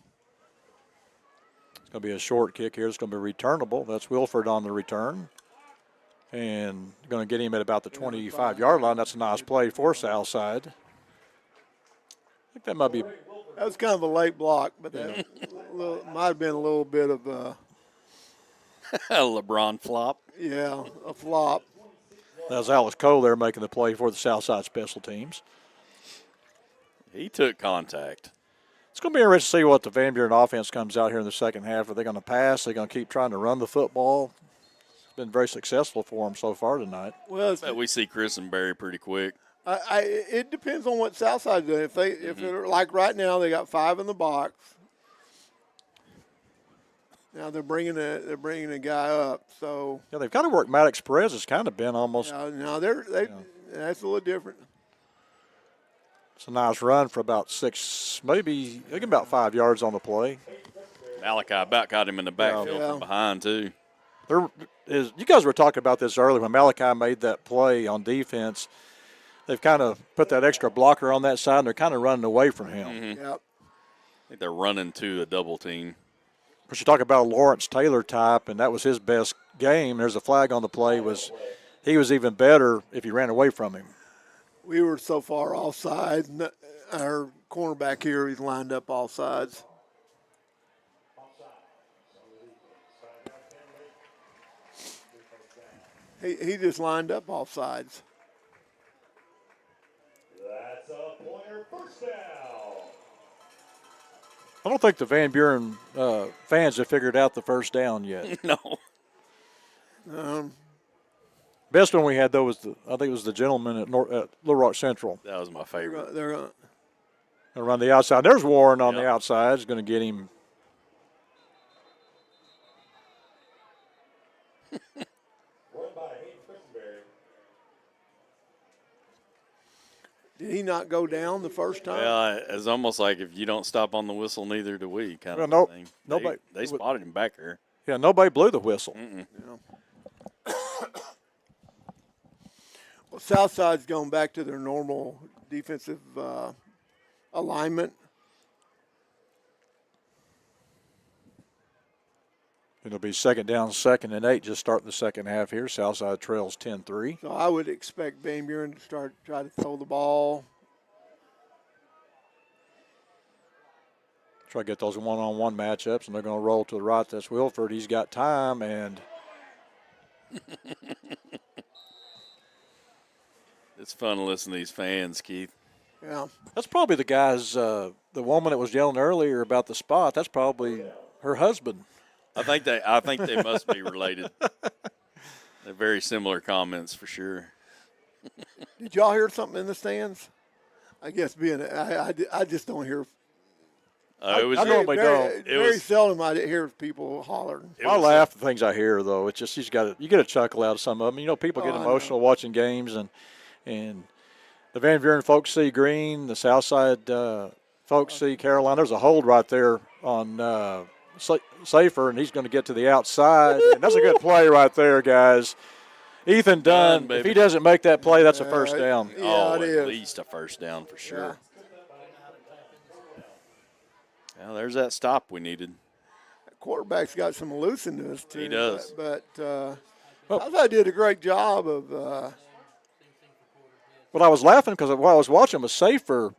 S1: it's going to be a short kick here. It's going to be returnable. That's Wilford on the return, and going to get him at about the 25-yard line. That's a nice play for Southside. I think that might be.
S2: That was kind of a late block, but that might have been a little bit of a
S3: LeBron flop.
S2: Yeah, a flop.
S1: That was Alex Cole there making the play for the Southside Special Teams.
S3: He took contact.
S1: It's going to be interesting to see what the Van Buren offense comes out here in the second half. Are they going to pass? Are they going to keep trying to run the football? It's been very successful for them so far tonight.
S2: Well,
S3: we see Chris and Barry pretty quick.
S2: It depends on what Southside's doing. If they're like right now, they got 5 in the box. Now they're bringing a guy up. So
S1: yeah, they've kind of worked Maddox Perez. Has kind of been almost.
S2: No, that's a little different.
S1: It's a nice run for about 6, maybe about 5 yards on the play.
S3: Malachi about got him in the backfield from behind too.
S1: You guys were talking about this earlier when Malachi made that play on defense. They've kind of put that extra blocker on that side, and they're kind of running away from him.
S3: Mm-hmm. Yep. I think they're running to a double team.
S1: But you talk about a Lawrence Taylor type, and that was his best game. There's a flag on the play. He was even better if you ran away from him.
S2: We were so far offside. Our cornerback here, he's lined up all sides. He just lined up all sides.
S16: That's a pointer, first down.
S1: I don't think the Van Buren fans have figured out the first down yet.
S3: No.
S1: Best one we had, though, was I think it was the gentleman at Little Rock Central.
S3: That was my favorite.
S2: They're going
S1: to run the outside. There's Warren on the outside. He's going to get him.
S2: Did he not go down the first time?
S3: Well, it's almost like if you don't stop on the whistle, neither do we, kind of thing.
S1: Nobody.
S3: They spotted him back there.
S1: Yeah, nobody blew the whistle.
S2: Well, Southside's going back to their normal defensive alignment.
S1: It'll be second down, 2nd and 8, just starting the second half here. Southside trails 10-3.
S2: So I would expect Van Buren to try to throw the ball.
S1: Try to get those one-on-one matchups, and they're going to roll to the right. That's Wilford. He's got time, and
S3: it's fun to listen to these fans, Keith.
S2: Yeah.
S1: That's probably the guys, the woman that was yelling earlier about the spot, that's probably her husband.
S3: I think they must be related. They're very similar comments for sure.
S2: Did y'all hear something in the stands? I guess I just don't hear.
S3: It was
S2: very seldom I hear people hollering.
S1: I laugh at the things I hear, though. It's just you get a chuckle out of some of them. You know, people get emotional watching games, and the Van Buren folks see green, the Southside folks see Caroline. There's a hold right there on Safer, and he's going to get to the outside. And that's a good play right there, guys. Ethan Dunn, if he doesn't make that play, that's a first down.
S3: At least a first down for sure. Yeah. Well, there's that stop we needed.
S2: That quarterback's got some looseness, too.
S3: He does.
S2: But I did a great job of
S1: Well, I was laughing because while I was watching was Safer,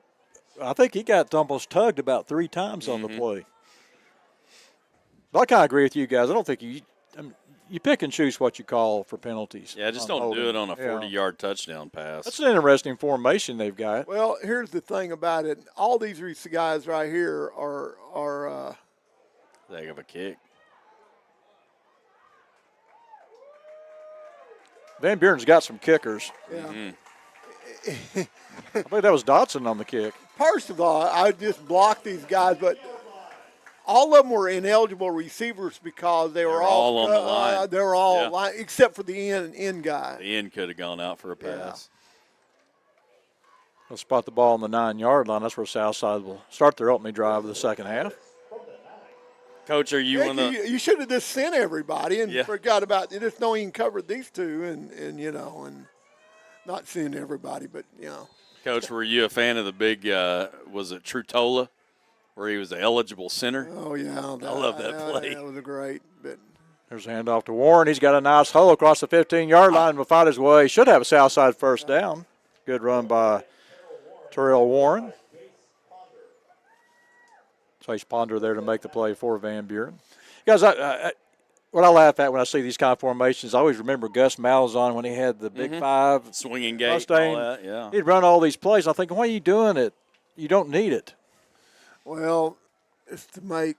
S1: I think he got almost tugged about 3 times on the play. But I kind of agree with you guys. I don't think you pick and choose what you call for penalties.
S3: Yeah, just
S1: on
S3: don't do
S1: holding.
S3: it on a
S1: Yeah.
S3: 40-yard touchdown pass.
S1: That's an interesting formation they've got.
S2: Well, here's the thing about it. All these guys right here are
S3: Heck of a kick.
S1: Van Buren's got some kickers.
S2: yeah.
S1: I believe that was Dotson on the kick.
S2: First of all, I just blocked these guys, but all of them were ineligible receivers because they were
S3: all on the line.
S2: They were all
S3: Yeah.
S2: line, except for the end guy.
S3: The end could have gone out for a pass.
S1: They'll spot the ball on the 9-yard line. That's where Southside will start their opening drive of the second half.
S3: Coach, are you
S2: Heck,
S3: on the?
S2: you should have just sent everybody and
S3: Yeah.
S2: forgot about it. Just know he covered these two and not send everybody, but
S3: Coach, were you a fan of the big? Was it Trutola, where he was the eligible center?
S2: Oh yeah,
S3: I love that play.
S2: That was a great. But
S1: There's a handoff to Warren. He's got a nice hole across the 15-yard line. Will find his way. Should have a Southside first down. Good run by Terrell Warren. Chase Ponder there to make the play for Van Buren. Guys, what I laugh at when I see these kind of formations, I always remember Gus Malzahn when he had the Big Five.
S3: Swinging gate,
S1: Mustang.
S3: all that, yeah.
S1: He'd run all these plays. I'm thinking, why are you doing it? You don't need it.
S2: well, it's to make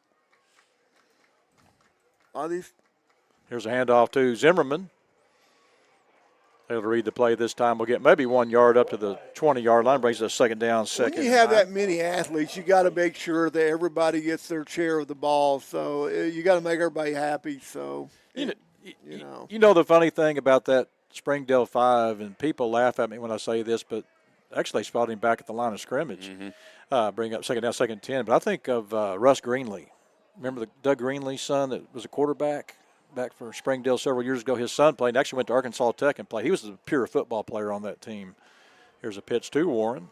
S2: all these.
S1: Here's a handoff to Zimmerman. Able to read the play this time. We'll get maybe 1 yard up to the 20-yard line. Brings us second down, second.
S2: When you have that many athletes, you got to make sure that everybody gets their share of the ball. So you got to make everybody happy. So
S1: You know the funny thing about that Springdale 5, and people laugh at me when I say this, but actually they spotted him back at the line of scrimmage. Bring up second down, second 10. But I think of Russ Greenlee. Remember the Doug Greenlee's son that was a quarterback back for Springdale several years ago? His son played and actually went to Arkansas Tech and played. He was a pure football player on that team. Here's a pitch to Warren.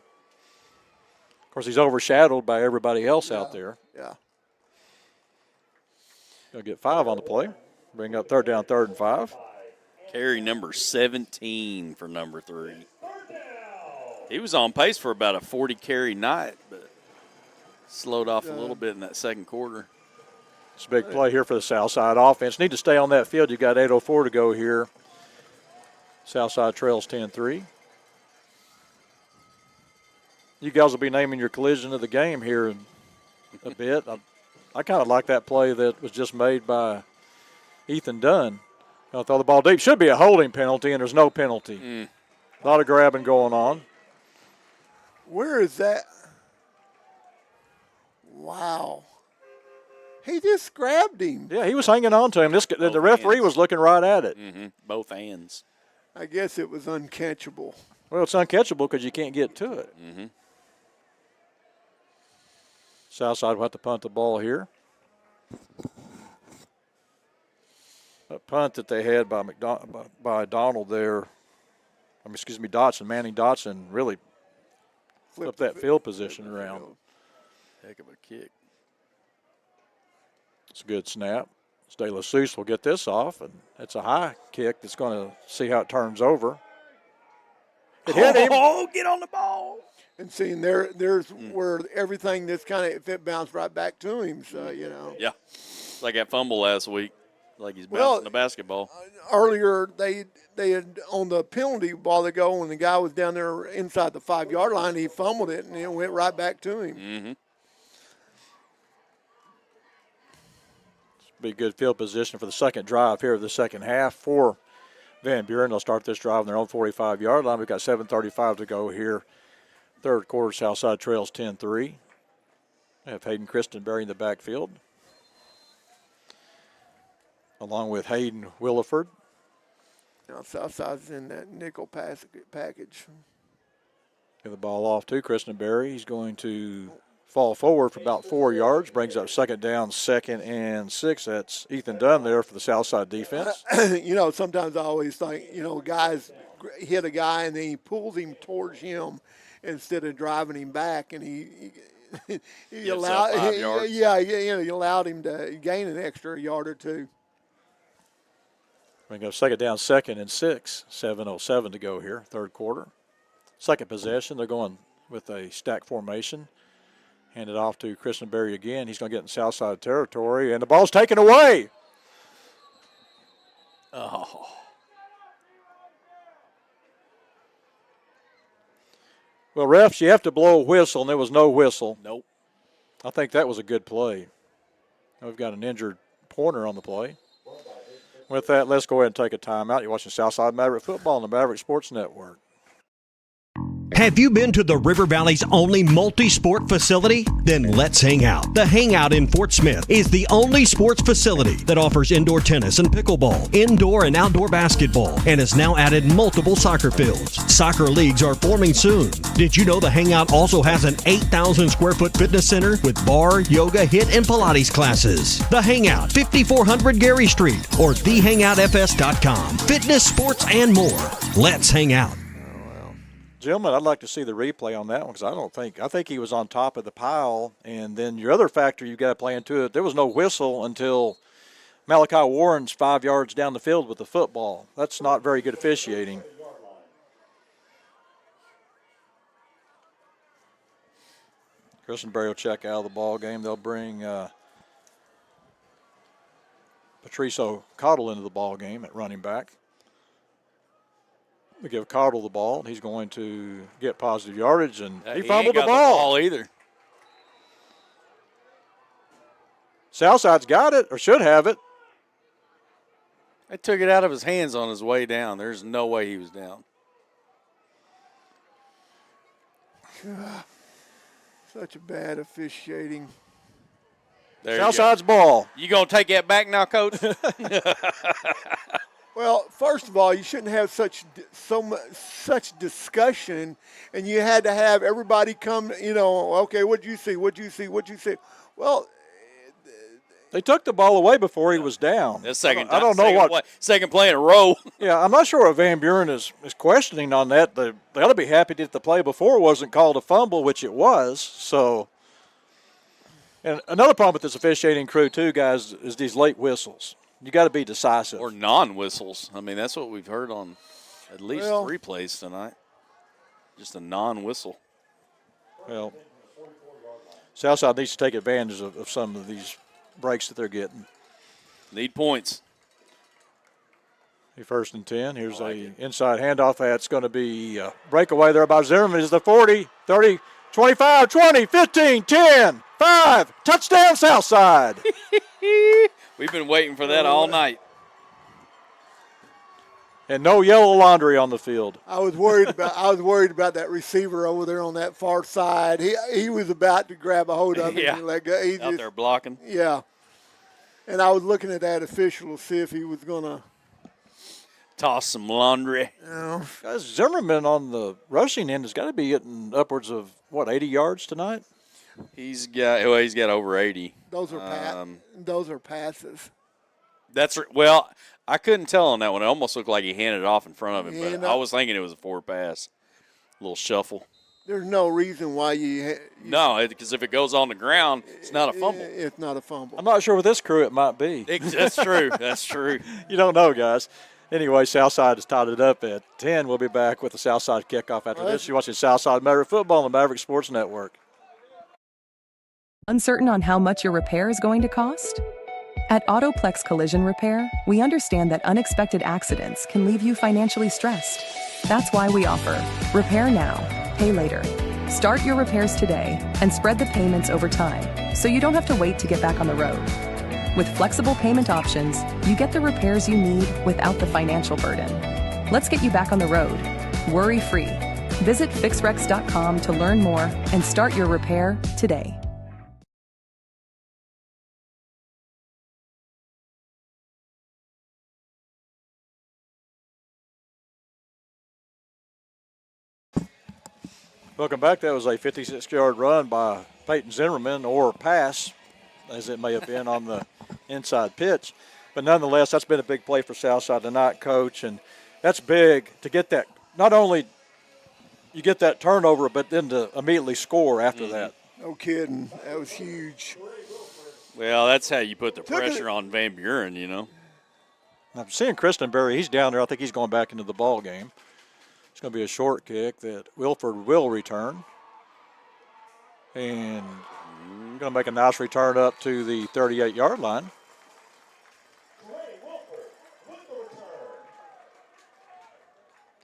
S1: Of course, he's overshadowed by everybody else out there.
S2: Yeah.
S1: Going to get 5 on the play. Bring up third down, 3rd and 5.
S3: Carry number 17 for number 3. He was on pace for about a 40-carry night, but slowed off a little bit in that second quarter.
S1: It's a big play here for the Southside offense. Need to stay on that field. You got 8:04 to go here. Southside trails 10-3. You guys will be naming your collision of the game here in a bit. I kind of like that play that was just made by Ethan Dunn. Gonna throw the ball deep. Should be a holding penalty, and there's no penalty. A lot of grabbing going on.
S2: Where is that? Wow. He just grabbed him.
S1: Yeah, he was hanging on to him. The referee was looking right at it.
S3: Both hands.
S2: I guess it was uncatchable.
S1: Well, it's uncatchable because you can't get to it. Southside will have to punt the ball here. A punt that they had by Donald there. Dotson, Manning Dotson, really flipped that field position around.
S3: Heck of a kick.
S1: It's a good snap. De La Souce will get this off, and it's a high kick that's going to see how it turns over. It hit him.
S3: Oh, get on the ball.
S2: And seeing there's where everything that's kind of, if it bounced right back to him, so,
S3: Yeah. Like that fumble last week. Like he's bouncing the basketball.
S2: Earlier, they had, on the penalty ball ago, when the guy was down there inside the 5-yard line, he fumbled it, and it went right back to him.
S1: Be good field position for the second drive here of the second half for Van Buren. They'll start this drive on their own 45-yard line. We've got 7:35 to go here. Third quarter, Southside trails 10-3. We have Hayden Christenberry in the backfield, along with Hayden Williford.
S2: Southside's in that nickel package.
S1: Get the ball off to Christenberry. He's going to fall forward for about 4 yards, brings up second down, 2nd and 6. That's Ethan Dunn there for the Southside defense.
S2: Sometimes I always think, guys hit a guy and then he pulls him towards him instead of driving him back, and he allowed
S3: 5 yards.
S2: he allowed him to gain an extra yard or two.
S1: Bring up second down, 2nd and 6. 7:07 to go here, third quarter. Second possession, they're going with a stack formation. Hand it off to Christenberry again. He's going to get in Southside territory, and the ball's taken away.
S3: Oh.
S1: Well, refs, you have to blow a whistle, and there was no whistle.
S3: Nope.
S1: I think that was a good play. We've got an injured Pointer on the play. With that, let's go ahead and take a timeout. You're watching Southside Maverick Football on the Maverick Sports Network.
S14: Have you been to the River Valley's only multi-sport facility? Then let's hang out. The Hangout in Fort Smith is the only sports facility that offers indoor tennis and pickleball, indoor and outdoor basketball, and has now added multiple soccer fields. Soccer leagues are forming soon. Did you know the Hangout also has an 8,000 square foot fitness center with bar, yoga, HIIT, and Pilates classes? The Hangout, 5400 Gary Street, or thehangoutfs.com. Fitness, sports, and more. Let's hang out.
S1: Gentlemen, I'd like to see the replay on that one because I think he was on top of the pile. And then your other factor you've got to play into it, there was no whistle until Malachi Warren's 5 yards down the field with the football. That's not very good officiating. Christenberry will check out of the ball game. They'll bring Patrice O'Connell into the ball game at running back. We give Cottle the ball. He's going to get positive yardage, and he fumbled the ball.
S3: Either.
S1: Southside's got it, or should have it.
S3: They took it out of his hands on his way down. There's no way he was down.
S2: Such a bad officiating.
S1: Southside's ball.
S3: You going to take that back now, Coach?
S2: Well, first of all, you shouldn't have such discussion, and you had to have everybody come. Okay, what'd you see? What'd you see? What'd you see? Well,
S1: they took the ball away before he was down.
S3: That's second.
S1: I don't know what
S3: second play in a row.
S1: Yeah, I'm not sure what Van Buren is questioning on that. They ought to be happy that the play before wasn't called a fumble, which it was. So, and another problem with this officiating crew too, guys, is these late whistles. You got to be decisive.
S3: Or non-whistles. I mean, that's what we've heard on at least 3 plays tonight. Just a non-whistle.
S1: Well, Southside needs to take advantage of some of these breaks that they're getting.
S3: Need points.
S1: A 1st and 10. Here's inside handoff. That's going to be a breakaway there by Zimmerman. Is the 40, 30, 25, 20, 15, 10, 5. Touchdown, Southside.
S3: We've been waiting for that all night.
S1: And no yellow laundry on the field.
S2: I was worried about that receiver over there on that far side. He was about to grab a hold of it and let go.
S3: Out there blocking.
S2: Yeah. And I was looking at that official to see if he was going to
S3: toss some laundry.
S1: Guys, Zimmerman on the rushing end has got to be getting upwards of 80 yards tonight.
S3: He's got over 80.
S2: Those are passes.
S3: I couldn't tell on that one. It almost looked like he handed it off in front of him, but I was thinking it was a forward pass. A little shuffle.
S2: There's no reason why you
S3: no, because if it goes on the ground, it's not a fumble.
S2: It's not a fumble.
S1: I'm not sure with this crew it might be.
S3: That's true. That's true.
S1: You don't know, guys. Anyway, Southside has tied it up at 10. We'll be back with the Southside kickoff after this. You're watching Southside Maverick Football on the Maverick Sports Network.
S6: Uncertain on how much your repair is going to cost? At Autoplex Collision Repair, we understand that unexpected accidents can leave you financially stressed. That's why we offer Repair Now, Pay Later. Start your repairs today and spread the payments over time so you don't have to wait to get back on the road. With flexible payment options, you get the repairs you need without the financial burden. Let's get you back on the road, worry-free. Visit fixrex.com to learn more and start your repair today.
S1: Welcome back. That was a 56-yard run by Peyton Zimmerman, or pass, as it may have been on the inside pitch. But nonetheless, that's been a big play for Southside tonight, Coach. And that's big to get that. Not only you get that turnover, but then to immediately score after that.
S2: No kidding. That was huge.
S3: Well, that's how you put the pressure on Van Buren,
S1: I'm seeing Christenberry. He's down there. I think he's going back into the ball game. It's going to be a short kick that Wilford will return. And going to make a nice return up to the 38-yard line.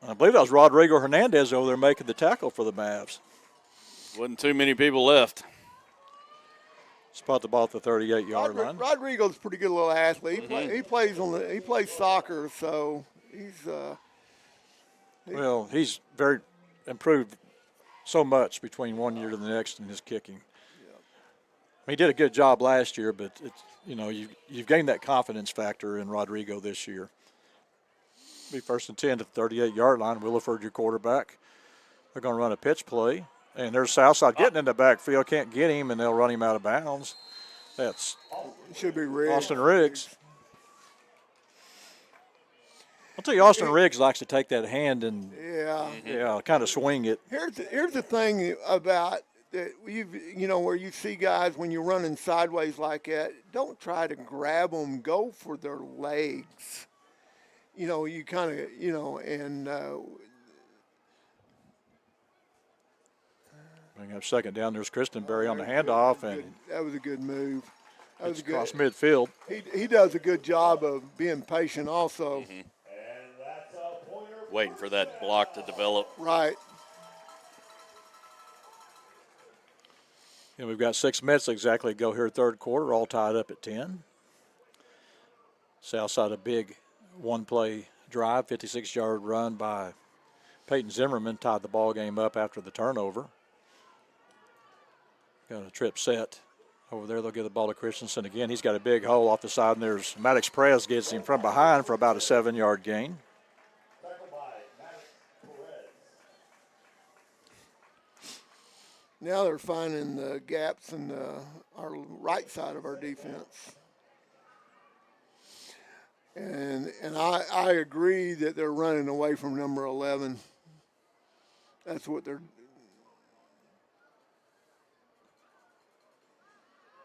S1: I believe that was Rodrigo Hernandez over there making the tackle for the Mavs.
S3: Wasn't too many people left.
S1: Spot the ball at the 38-yard line.
S2: Rodrigo's a pretty good little athlete. He plays soccer, so
S1: he's very improved so much between one year to the next in his kicking. He did a good job last year, but you've gained that confidence factor in Rodrigo this year. Be first and 10 at the 38-yard line. Williford, your quarterback. They're going to run a pitch play, and there's Southside getting in the backfield. Can't get him, and they'll run him out of bounds. That's
S2: should be Riggs.
S1: Austin Riggs. I'll tell you, Austin Riggs likes to take that hand and kind of swing it.
S2: Here's the thing about that where you see guys when you're running sideways like that, don't try to grab them, go for their legs. You kind of, and
S1: bring up second down. There's Christenberry on the handoff, and
S2: that was a good move. That was
S1: across midfield.
S2: He does a good job of being patient, also.
S3: Waiting for that block to develop.
S2: Right.
S1: And we've got 6 minutes exactly to go here, third quarter, all tied up at 10. Southside a big one-play drive, 56-yard run by Peyton Zimmerman, tied the ball game up after the turnover. Got a trip set over there. They'll give the ball to Christensen again. He's got a big hole off the side, and there's Maddox Perez gets him from behind for about a 7-yard gain.
S2: Now they're finding the gaps in our right side of our defense. And I agree that they're running away from number 11. That's what they're.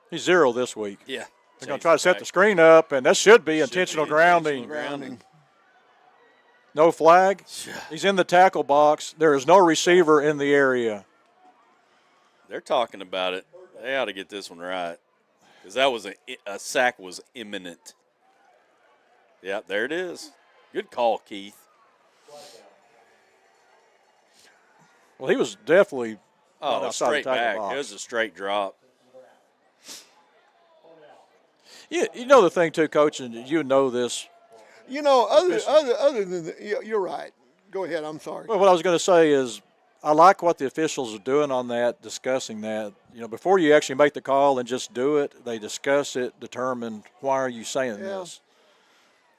S1: He's 0 this week.
S3: Yeah.
S1: They're going to try to set the screen up, and that should be intentional grounding. No flag. He's in the tackle box. There is no receiver in the area.
S3: They're talking about it. They ought to get this one right, because that was a sack was imminent. Yeah, there it is. Good call, Keith.
S1: Well, he was definitely
S3: a straight back. It was a straight drop.
S1: Yeah, the thing too, Coach, and you know this.
S2: Other than you're right. Go ahead. I'm sorry.
S1: Well, what I was going to say is, I like what the officials are doing on that, discussing that. Before you actually make the call and just do it, they discuss it, determine why are you saying this.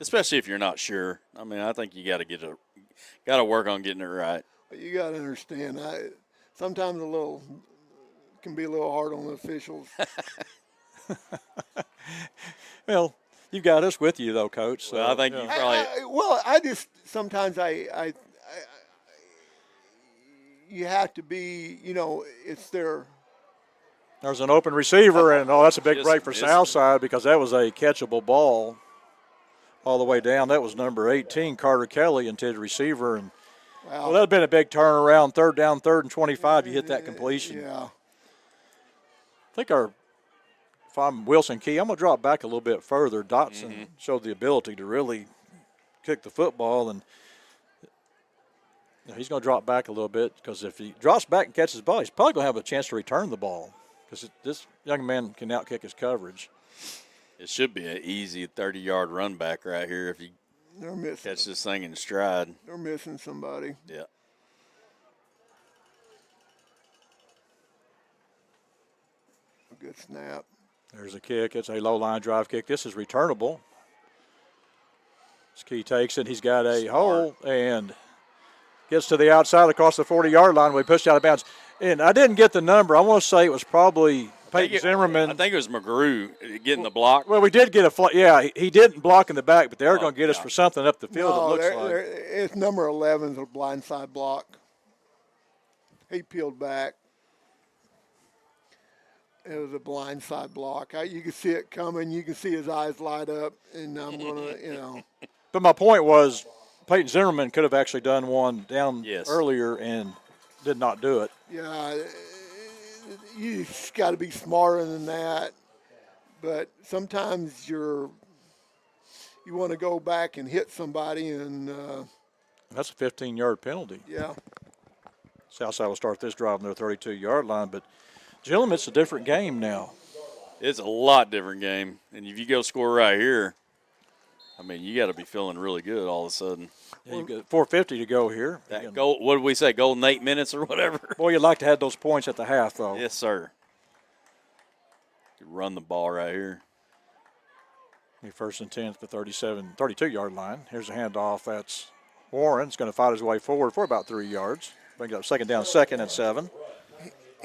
S3: Especially if you're not sure. I mean, I think you got to work on getting it right.
S2: You got to understand. Sometimes can be a little hard on the officials.
S1: Well, you got us with you though, Coach. So,
S3: well, I think you probably.
S2: I just sometimes you have to be, it's their.
S1: There's an open receiver, and that's a big break for Southside, because that was a catchable ball all the way down. That was number 18, Carter Kelly, intended receiver, and that would have been a big turnaround. Third down, 3rd and 25. You hit that completion.
S2: Yeah.
S1: I think if I'm Wilson Key, I'm going to drop back a little bit further. Dotson showed the ability to really kick the football, and he's going to drop back a little bit, because if he drops back and catches the ball, he's probably going to have a chance to return the ball, because this young man can outkick his coverage.
S3: It should be an easy 30-yard run back right here if you catch this thing in stride.
S2: They're missing somebody.
S3: Yeah.
S2: A good snap.
S1: There's a kick. It's a low-line drive kick. This is returnable. Key takes it. He's got a hole and gets to the outside across the 40-yard line. We pushed out of bounds. And I didn't get the number. I want to say it was probably Peyton Zimmerman.
S3: I think it was McGrew getting the block.
S1: Well, we did get he didn't block in the back, but they're going to get us for something up the field, it looks like.
S2: It's number 11's a blindside block. He peeled back. It was a blindside block. You could see it coming. You can see his eyes light up, and I'm going to,
S1: But my point was, Peyton Zimmerman could have actually done one down earlier and did not do it.
S2: Yeah, you just got to be smarter than that. But sometimes you want to go back and hit somebody, and
S1: That's a 15-yard penalty.
S2: Yeah.
S1: Southside will start this drive on their 32-yard line, but gentlemen, it's a different game now.
S3: It's a lot different game. And if you go score right here, I mean, you got to be feeling really good all of a sudden.
S1: Yeah, you've got 4:50 to go here.
S3: That goal, what did we say, golden 8 minutes or whatever?
S1: Boy, you'd like to have those points at the half, though.
S3: Yes, sir. You run the ball right here.
S1: First and 10 at the 32-yard line. Here's a handoff. That's Warren. He's going to fight his way forward for about 3 yards. Brings up second down, 2nd and 7.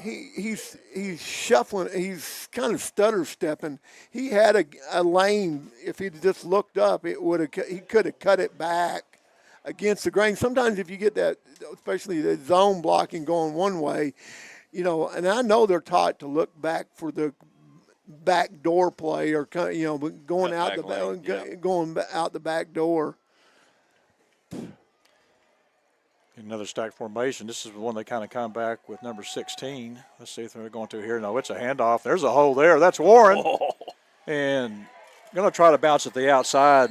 S2: He's shuffling. He's kind of stutter stepping. He had a lane. If he'd just looked up, he could have cut it back against the grain. Sometimes if you get that, especially the zone blocking going one way, and I know they're taught to look back for the back door play or going out the back door.
S1: Another stack formation. This is the one they kind of come back with number 16. Let's see if they're going to here. No, it's a handoff. There's a hole there. That's Warren.
S3: Oh.
S1: And going to try to bounce at the outside.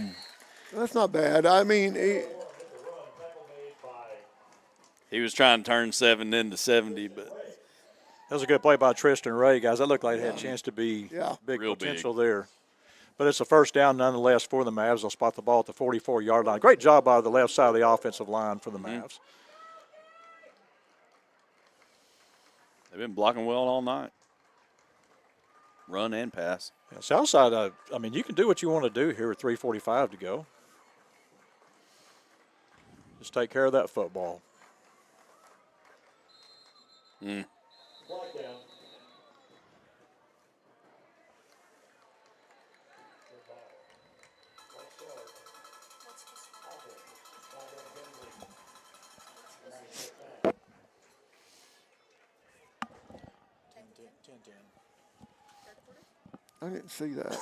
S2: That's not bad. I mean,
S3: he was trying to turn 7 into 70, but
S1: that was a good play by Tristan Ray, guys. That looked like it had a chance to be big
S3: real
S1: potential there. But it's a first down nonetheless for the Mavs. They'll spot the ball at the 44-yard line. Great job by the left side of the offensive line for the Mavs.
S3: They've been blocking well all night. Run and pass.
S1: Yeah, Southside, I mean, you can do what you want to do here with 3:45 to go. Just take care of that football.
S2: I didn't see that.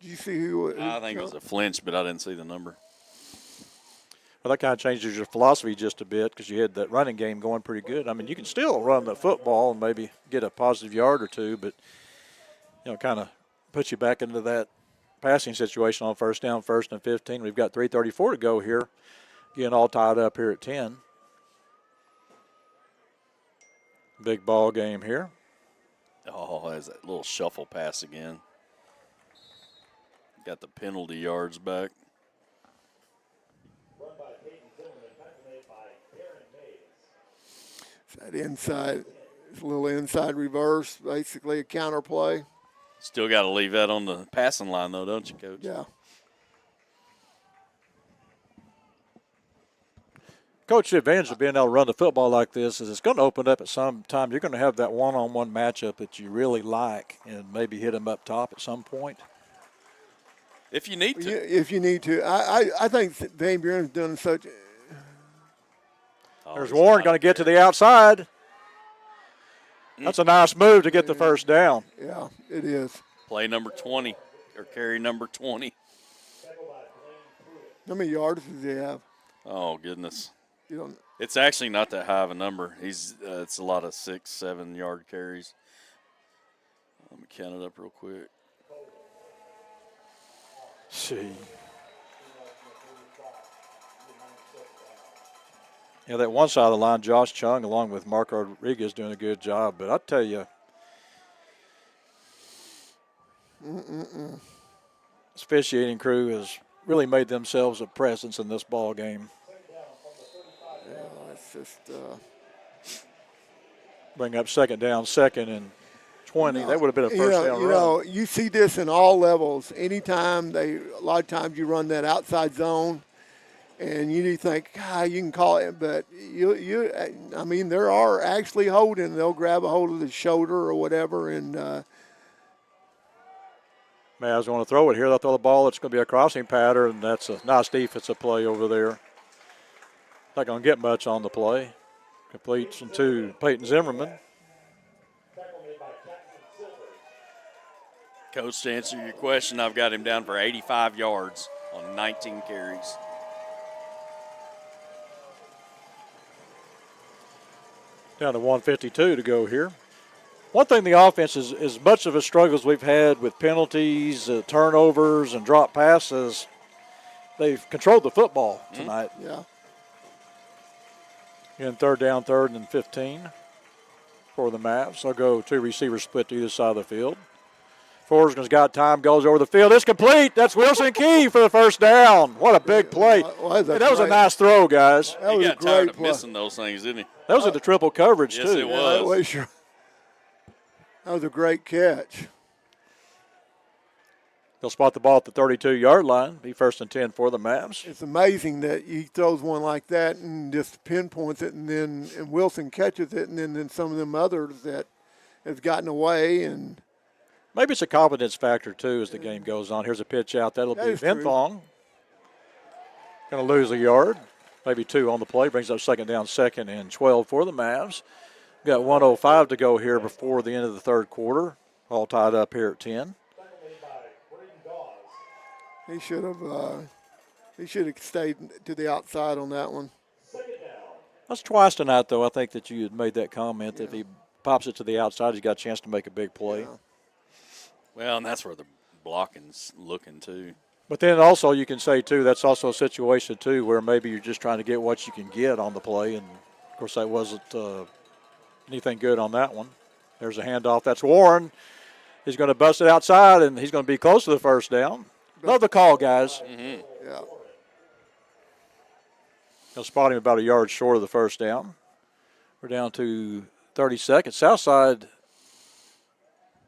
S2: Did you see who?
S3: I think it was a flinch, but I didn't see the number.
S1: Well, that kind of changes your philosophy just a bit because you had that running game going pretty good. I mean, you can still run the football and maybe get a positive yard or two, but, kind of puts you back into that passing situation on first down, 1st and 15. We've got 3:34 to go here, getting all tied up here at 10. Big ball game here.
S3: Oh, there's that little shuffle pass again. Got the penalty yards back.
S2: That inside, a little inside reverse, basically a counter play.
S3: Still got to leave that on the passing line, though, don't you, Coach?
S2: Yeah.
S1: Coach, the advantage of being able to run the football like this is it's going to open up at some time. You're going to have that one-on-one matchup that you really like and maybe hit them up top at some point.
S3: If you need to.
S2: If you need to. I think Van Buren's done such.
S1: There's Warren going to get to the outside. That's a nice move to get the first down.
S2: Yeah, it is.
S3: Play number 20 or carry number 20.
S2: How many yards does he have?
S3: Oh, goodness.
S2: You don't.
S3: It's actually not that high of a number. It's a lot of 6-7 yard carries. Let me count it up real quick.
S1: See. Yeah, that one side of the line, Josh Chung, along with Mark Rodriguez, doing a good job. But I tell you, this officiating crew has really made themselves a presence in this ball game.
S2: Yeah, it's just.
S1: Bring up second down, 2nd and 20. That would have been a first down run.
S2: You see this in all levels. Anytime a lot of times you run that outside zone, and you think, you can call it, but I mean, there are actually holding. They'll grab a hold of the shoulder or whatever, and.
S1: Mavs want to throw it here. They'll throw the ball. It's going to be a crossing pattern, and that's a nice defensive play over there. Not going to get much on the play. Completes to Peyton Zimmerman.
S3: Coach, to answer your question, I've got him down for 85 yards on 19 carries.
S1: Down to 152 to go here. One thing the offense is, as much of a struggle as we've had with penalties, turnovers, and drop passes, they've controlled the football tonight.
S2: Yeah.
S1: In third down, 3rd and 15 for the Mavs. They'll go 2 receivers split to either side of the field. Forsgren's got time, goes over the field. It's complete. That's Wilson Key for the first down. What a big play. Hey, that was a nice throw, guys.
S2: That
S3: he
S2: was
S3: got
S2: a great
S3: tired of
S2: play.
S3: missing those things, didn't he?
S1: That was in the triple coverage,
S3: yes,
S1: too.
S3: It was.
S2: That was a great catch.
S1: They'll spot the ball at the 32-yard line. Be 1st and 10 for the Mavs.
S2: It's amazing that he throws one like that and just pinpoints it, and Wilson catches it, and then some of them others that has gotten away. And
S1: maybe it's a confidence factor, too, as the game goes on. Here's a pitch out. That'll be Vinthong. Going to lose a yard, maybe 2 on the play. Brings up 2nd down, 2nd and 12 for the Mavs. Got 1:05 to go here before the end of the 3rd quarter. All tied up here at 10.
S2: He should have stayed to the outside on that one.
S1: That's twice tonight, though. I think that you had made that comment that if he pops it to the outside, he's got a chance to make a big play.
S2: Yeah.
S3: Well, and that's where the blocking's looking, too.
S1: But then also you can say, too, that's also a situation, too, where maybe you're just trying to get what you can get on the play. And, of course, that wasn't anything good on that one. There's a handoff. That's Warren. He's going to bust it outside, and he's going to be close to the 1st down. Love the call, guys.
S3: Mm-hmm.
S2: Yeah.
S1: They'll spot him about a yard short of the 1st down. We're down to 30 seconds. Southside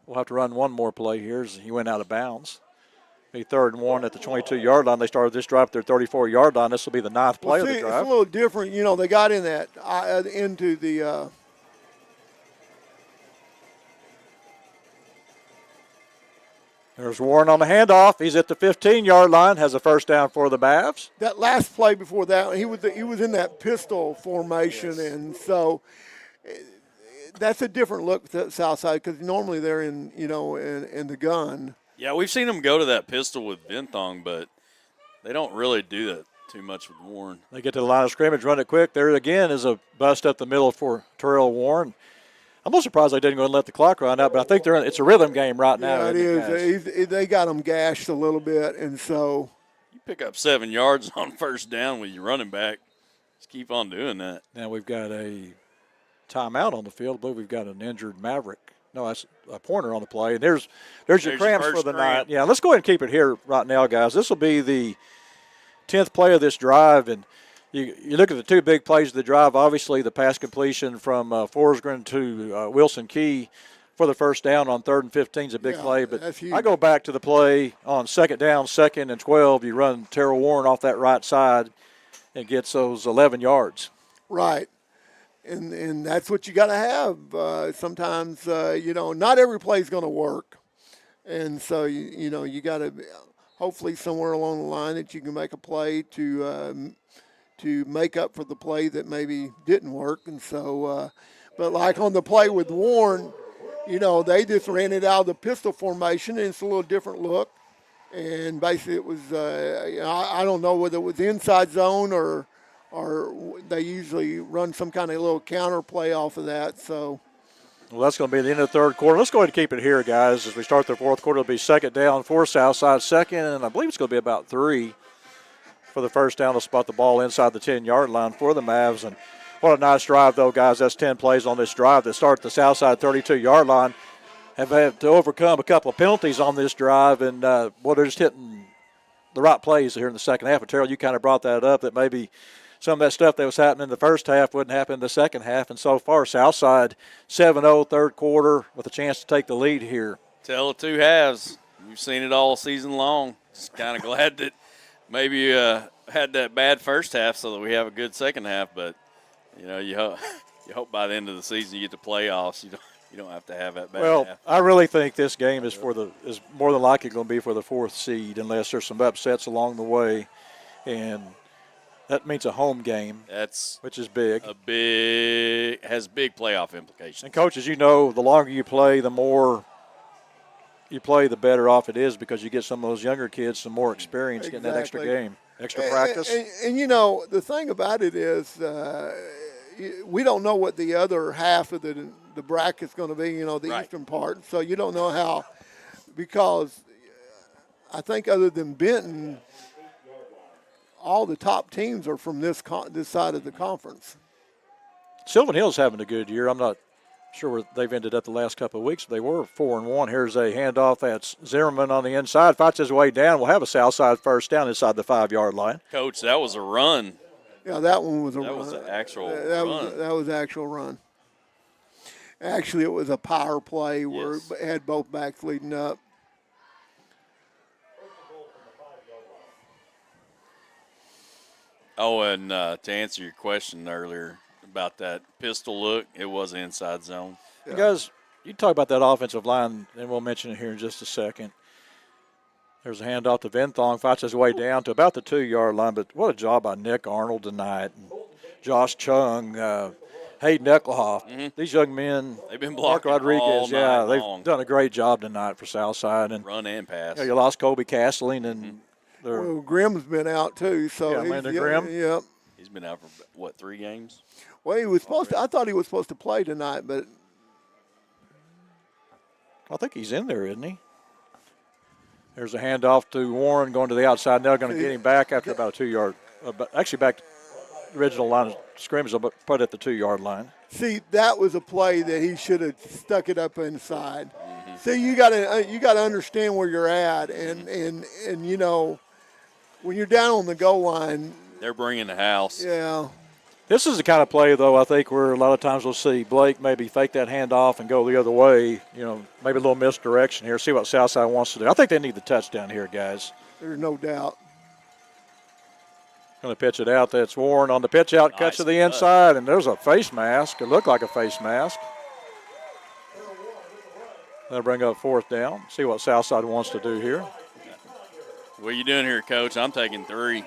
S1: will have to run one more play here as he went out of bounds. Be 3rd and 1 at the 22-yard line. They started this drive at their 34-yard line. This will be the 9th play of the drive.
S2: It's a little different. You know, they got in that into the
S1: There's Warren on the handoff. He's at the 15-yard line, has a 1st down for the Mavs.
S2: that last play before that, he was in that pistol formation, and so that's a different look at Southside because normally they're in the gun.
S3: Yeah, we've seen them go to that pistol with Vinthong, but they don't really do that too much with Warren.
S1: They get to the line of scrimmage, run it quick. There again is a bust up the middle for Terrell Warren. I'm a little surprised they didn't go and let the clock run out, but I think it's a rhythm game right now.
S2: Yeah, it is. They got them gashed a little bit, and so
S3: You pick up 7 yards on 1st down with your running back. Just keep on doing that.
S1: Now we've got a timeout on the field. I believe we've got an injured Maverick. No, that's a pointer on the play. And there's your cramps for the night. Yeah, let's go ahead and keep it here right now, guys. This will be the 10th play of this drive, and you look at the 2 big plays of the drive. Obviously, the pass completion from Forsgren to Wilson Key for the 1st down on 3rd and 15 is a big play. But I go back to the play on 2nd down, 2nd and 12. You run Terrell Warren off that right side and gets those 11 yards.
S2: right, and that's what you got to have. Sometimes not every play is going to work, and so you got to hopefully somewhere along the line that you can make a play to make up for the play that maybe didn't work. And so, but like on the play with Warren, they just ran it out of the pistol formation, and it's a little different look. And basically it was, I don't know whether it was inside zone or they usually run some kind of little counter play off of that. So.
S1: Well, that's going to be the end of the 3rd quarter. Let's go ahead and keep it here, guys. As we start the 4th quarter, it'll be 2nd down for Southside, 2nd, and I believe it's going to be about 3 for the 1st down to spot the ball inside the 10-yard line for the Mavs. And what a nice drive, though, guys. That's 10 plays on this drive that start at the Southside 32-yard line. Have had to overcome a couple of penalties on this drive, and they're just hitting the right plays here in the second half. And, Terrell, you kind of brought that up, that maybe some of that stuff that was happening in the 1st half wouldn't happen in the 2nd half. And so far, Southside 7-0, 3rd quarter, with a chance to take the lead here.
S3: Tell the 2 halves. We've seen it all season long. Just kind of glad that maybe you had that bad 1st half so that we have a good 2nd half. But, you hope by the end of the season you get the playoffs. You don't have to have that bad half.
S1: I really think this game is is more than likely going to be for the 4th seed unless there's some upsets along the way. And that means a home game, which is big.
S3: Has big playoff implications.
S1: And, coaches, the longer you play, the more you play, the better off it is because you get some of those younger kids some more experience getting that extra game, extra practice.
S2: And the thing about it is we don't know what the other half of the bracket's going to be, the eastern part. So you don't know how, because I think other than Benton, all the top teams are from this side of the conference.
S1: Sylvan Hill's having a good year. I'm not sure where they've ended up the last couple of weeks. They were 4-1. Here's a handoff. That's Zimmerman on the inside. Fights his way down. We'll have a Southside first down inside the 5-yard line.
S3: Coach, that was a run.
S2: Yeah, that one was a run.
S3: That was an actual
S2: run. That was actual run. Actually, it was a power play where it had both backs leading up.
S3: Oh, and to answer your question earlier about that pistol look, it was inside zone.
S1: Yeah. Guys, you talk about that offensive line, and we'll mention it here in just a second. There's a handoff to Venthong, fights his way down to about the 2-yard line, but what a job by Nick Arnold tonight. And Josh Chung, Hayden Eckelhoff.
S3: Mm-hmm.
S1: These young men,
S3: they've been
S1: Mark
S3: blocking
S1: Rodriguez,
S3: all night
S1: they've
S3: long.
S1: done a great job tonight for Southside. And
S3: run and pass.
S1: You lost Kobe Castling, and
S2: well, Grimm's been out too. So
S1: Landon Grimm.
S2: Yep.
S3: He's been out for what, 3 games?
S2: Well, he was supposed to. I thought he was supposed to play tonight, but
S1: I think he's in there, isn't he? There's a handoff to Warren going to the outside. Now going to get him back after about a 2-yard. Actually, back to the original line of scrimmage, but put at the 2-yard line.
S2: See, that was a play that he should have stuck it up inside. Mm-hmm. See, you got to understand where you're at, and you know, when you're down on the goal line,
S3: they're bringing the house.
S2: Yeah.
S1: This is the kind of play, though, I think where a lot of times we'll see Blake maybe fake that handoff and go the other way. You know, maybe a little misdirection here. See what Southside wants to do. I think they need the touchdown here, guys.
S2: There's no doubt.
S1: Going to pitch it out. That's Warren on the pitch out. Cuts to the inside, and there's a face mask. It looked like a face mask. That'll bring up 4th down. See what Southside wants to do here.
S3: What are you doing here, Coach? I'm taking 3.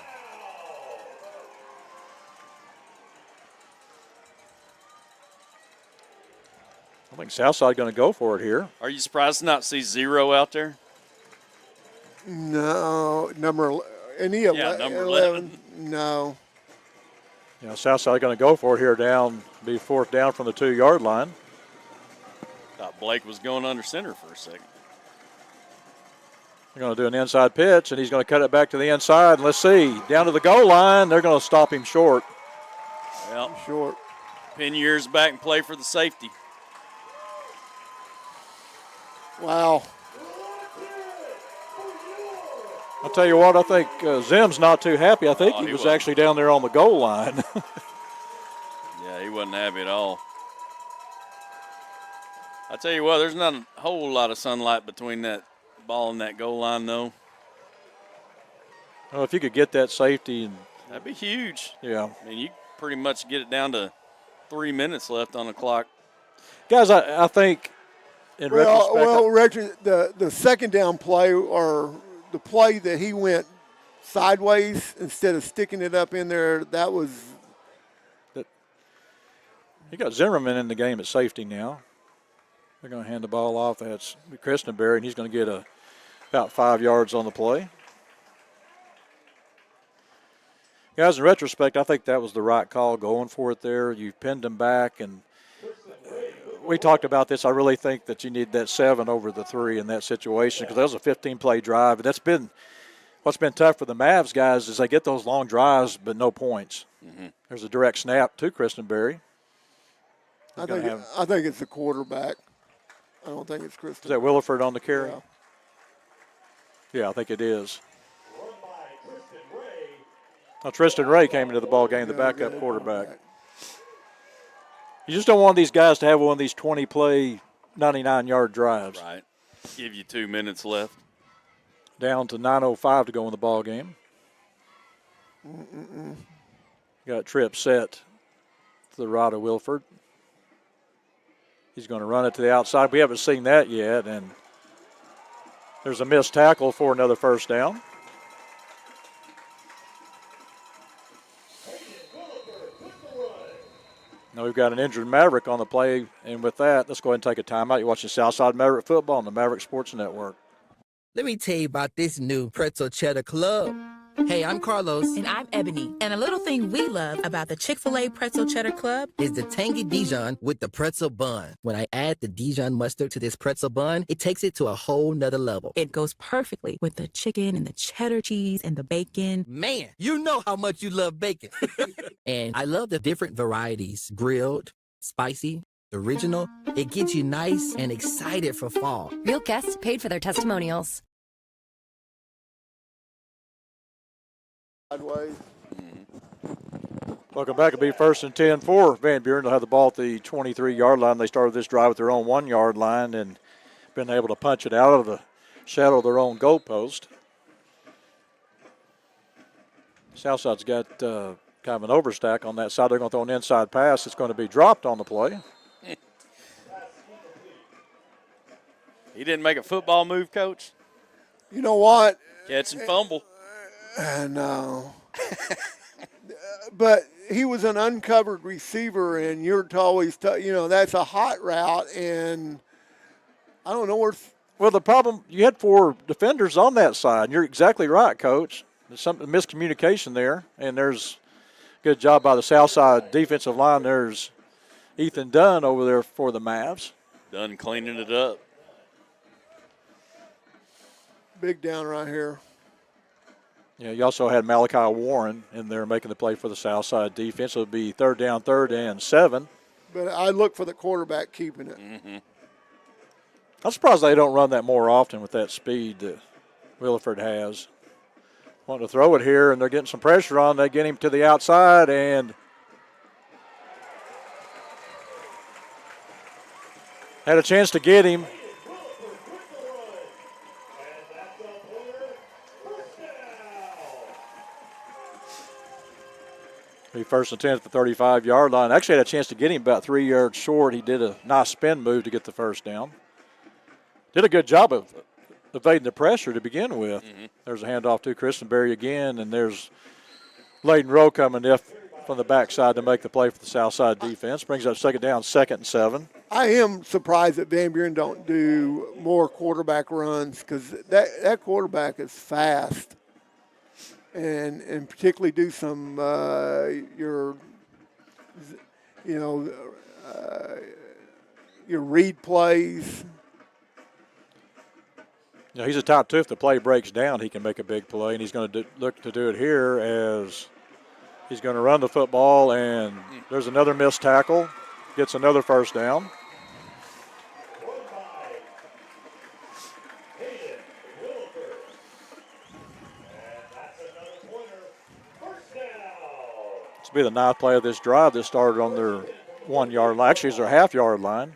S1: I think Southside going to go for it here.
S3: Are you surprised to not see 0 out there?
S2: No, number 11. No.
S1: Yeah, Southside going to go for it here down, be 4th down from the 2-yard line.
S3: Thought Blake was going under center for a second.
S1: They're going to do an inside pitch, and he's going to cut it back to the inside. And let's see, down to the goal line, they're going to stop him short.
S3: Well,
S2: short.
S3: Pin your ears back and play for the safety.
S2: Wow.
S1: I'll tell you what, I think Zim's not too happy. I think he was
S3: wasn't.
S1: actually down there on the goal line.
S3: Yeah, he wasn't happy at all. I tell you what, there's not a whole lot of sunlight between that ball and that goal line, though.
S1: Well, if you could get that safety.
S3: That'd be huge.
S1: Yeah.
S3: I mean, you pretty much get it down to 3 minutes left on the clock.
S1: Guys, I think in retrospect.
S2: The second down play, or the play that he went sideways instead of sticking it up in there, that was.
S1: You got Zimmerman in the game at safety now. They're going to hand the ball off. That's Christenberry, and he's going to get about 5 yards on the play. Guys, in retrospect, I think that was the right call going for it there. You pinned him back, and we talked about this. I really think that you need that 7 over the 3 in that situation because that was a 15-play drive. And that's been what's been tough for the Mavs guys is they get those long drives but no points. Mm-hmm. There's a direct snap to Christenberry.
S2: I think it's the quarterback. I don't think it's Christenberry.
S1: Is that Williford on the carry? Yeah, I think it is. Now, Tristan Ray came into the ball game, the backup quarterback. You just don't want these guys to have one of these 20-play, 99-yard drives.
S3: Right. Give you 2 minutes left.
S1: Down to 9:05 to go in the ball game. Got Tripp set to the right of Wilford. He's going to run it to the outside. We haven't seen that yet, and there's a missed tackle for another first down. Now we've got an injured Maverick on the play, and with that, let's go ahead and take a timeout. You're watching Southside Maverick football on the Maverick Sports Network.
S10: Let me tell you about this new pretzel cheddar club. Hey, I'm Carlos.
S11: And I'm Ebony. And a little thing we love about the Chick-fil-A Pretzel Cheddar Club
S10: Is the tangy Dijon with the pretzel bun. When I add the Dijon mustard to this pretzel bun, it takes it to a whole nother level.
S11: it goes perfectly with the chicken and the cheddar cheese and the bacon.
S10: Man, you know how much you love bacon. And I love the different varieties. Grilled, spicy, original. It gets you nice and excited for fall.
S15: Real guests paid for their testimonials.
S2: Sideways.
S1: Welcome back. It'll be 1st and 10 for Van Buren. They'll have the ball at the 23-yard line. They started this drive at their own 1-yard line and been able to punch it out of the shadow of their own goalpost. Southside's got kind of an overstack on that side. They're going to throw an inside pass. It's going to be dropped on the play.
S3: He didn't make a football move, Coach.
S2: You know what?
S3: Catch and fumble.
S2: No. But he was an uncovered receiver, and you're to always, that's a hot route, and I don't know where.
S1: Well, the problem, you had 4 defenders on that side. You're exactly right, Coach. There's some miscommunication there, and there's a good job by the Southside defensive line. There's Ethan Dunn over there for the Mavs.
S3: Dunn cleaning it up.
S2: Big down right here.
S1: Yeah, you also had Malachi Warren in there making the play for the Southside defense. It'll be 3rd down, 3rd and 7.
S2: But I look for the quarterback keeping it.
S3: Mm-hmm.
S1: I'm surprised they don't run that more often with that speed that Williford has. Wanting to throw it here, and they're getting some pressure on. They get him to the outside, and had a chance to get him. Be 1st and 10 at the 35-yard line. Actually had a chance to get him about 3 yards short. He did a nice spin move to get the first down. Did a good job of evading the pressure to begin with.
S3: Mm-hmm.
S1: There's a handoff to Christenberry again, and there's Layden Rowe coming from the backside to make the play for the Southside defense. Brings up 2nd down, 2nd and 7.
S2: I am surprised that Van Buren don't do more quarterback runs because that quarterback is fast. And particularly do some your read plays.
S1: You know, he's a type 2. If the play breaks down, he can make a big play, and he's going to look to do it here as he's going to run the football, and there's another missed tackle. Gets another first down. This will be the 9th play of this drive. This started on their 1-yard line. Actually, it's their half-yard line.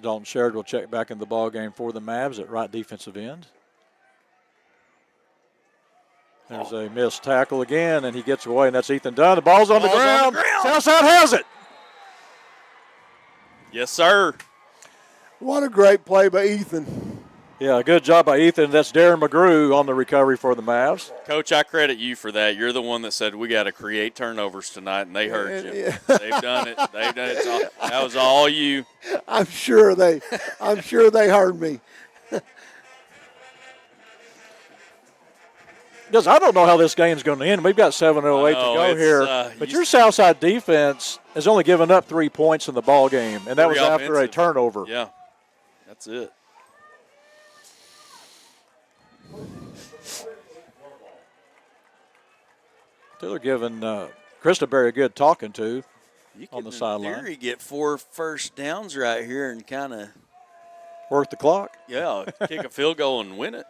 S1: Dalton Sherrod will check back in the ball game for the Mavs at right defensive end. There's a missed tackle again, and he gets away, and that's Ethan Dunn. The ball's on the ground. Southside has it.
S3: Yes, sir.
S2: What a great play by Ethan.
S1: Yeah, good job by Ethan. That's Darren McGrew on the recovery for the Mavs.
S3: Coach, I credit you for that. You're the one that said we got to create turnovers tonight, and they heard you.
S2: Yeah.
S3: They've done it. They've done it. That was all you.
S2: I'm sure they heard me.
S1: Because I don't know how this game's going to end. We've got 7:08 to go here. But your Southside defense has only given up 3 points in the ball game, and that was after a turnover.
S3: Yeah, that's it.
S1: They're giving Christenberry a good talking to on the
S3: In
S1: sideline.
S3: theory, get 4 first downs right here and kind of
S1: Work the clock.
S3: kick a field goal and win it.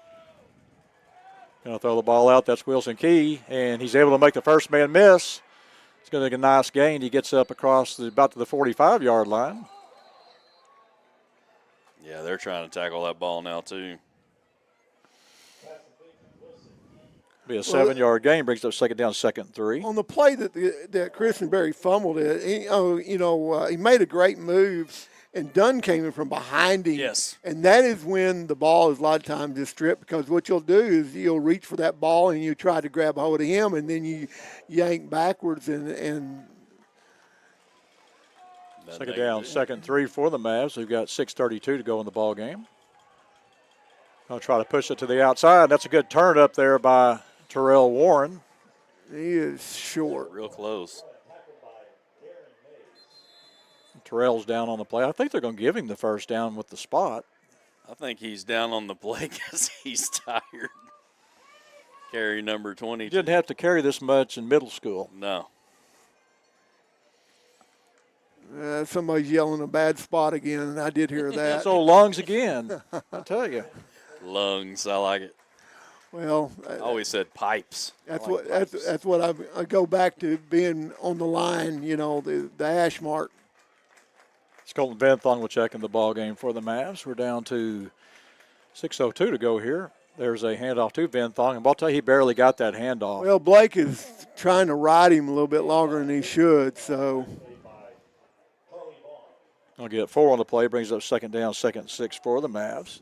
S1: Going to throw the ball out. That's Wilson Key, and he's able to make the first man miss. It's going to make a nice gain. He gets up across about to the 45-yard line.
S3: Yeah, they're trying to tackle that ball now too.
S1: Be a 7-yard gain. Brings up 2nd down, 2nd and 3.
S2: On the play that Christenberry fumbled it, he made a great move, and Dunn came in from behind him.
S3: Yes.
S2: And that is when the ball is a lot of times just stripped, because what you'll do is you'll reach for that ball and you try to grab hold of him, and then you yank backwards and
S1: 2nd down, 2nd and 3 for the Mavs. They've got 6:32 to go in the ball game. I'll try to push it to the outside. That's a good turn up there by Terrell Warren.
S2: He is short.
S3: Real close.
S1: Terrell's down on the play. I think they're going to give him the first down with the spot.
S3: I think he's down on the play because he's tired. Carry number 20.
S1: He didn't have to carry this much in middle school.
S3: No.
S2: Somebody's yelling a bad spot again, and I did hear that.
S1: So lungs again, I tell you.
S3: Lungs, I like it.
S2: Well,
S3: I always said pipes.
S2: That's
S3: like
S2: what
S3: pipes.
S2: that's what I go back to being on the line. You know, the hash mark.
S1: It's Colton Benthong will check in the ball game for the Mavs. We're down to 6:02 to go here. There's a handoff to Benthong, and I'll tell you, he barely got that handoff.
S2: Well, Blake is trying to ride him a little bit longer than he should, so.
S1: I'll get 4 on the play, brings up second down, 2nd and 6 for the Mavs.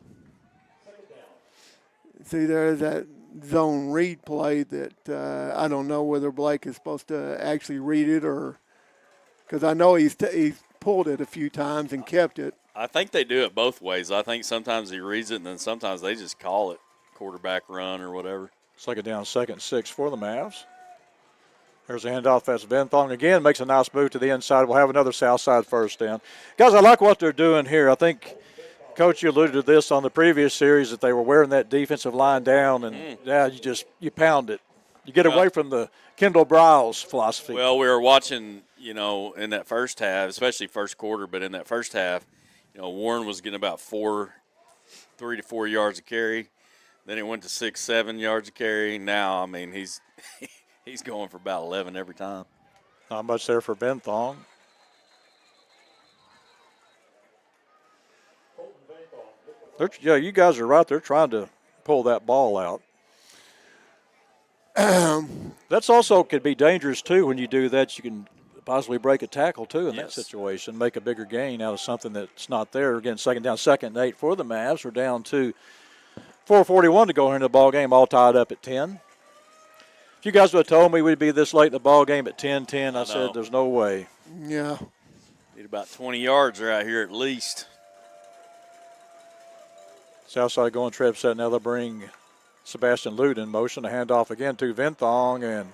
S2: See, there's that zone read play that I don't know whether Blake is supposed to actually read it or because I know he's pulled it a few times and kept it.
S3: I think they do it both ways. I think sometimes he reads it, and then sometimes they just call it quarterback run or whatever.
S1: Second down, 2nd and 6 for the Mavs. There's a handoff. That's Benthong again. Makes a nice move to the inside. We'll have another Southside first down. Guys, I like what they're doing here. I think, Coach, you alluded to this on the previous series that they were wearing that defensive line down, and you pound it. You get away from the Kendall Briles philosophy.
S3: Well, we were watching, in that first half, especially first quarter, but in that first half, Warren was getting about 3 to 4 yards a carry. Then it went to 6, 7 yards a carry. Now, I mean, he's he's going for about 11 every time.
S1: Not much there for Benthong. You guys are right. They're trying to pull that ball out. That's also could be dangerous, too, when you do that. You can possibly break a tackle, too, in that situation, make a bigger gain out of something that's not there. Again, second down, 2nd and 8 for the Mavs. We're down to 4:41 to go here in the ball game, all tied up at 10. If you guys would have told me we'd be this late in the ball game at 10-10, I said there's no way.
S2: Yeah.
S3: Need about 20 yards right here at least.
S1: Southside going trap set. Now they'll bring Sebastian Lute in motion. A handoff again to Benthong, and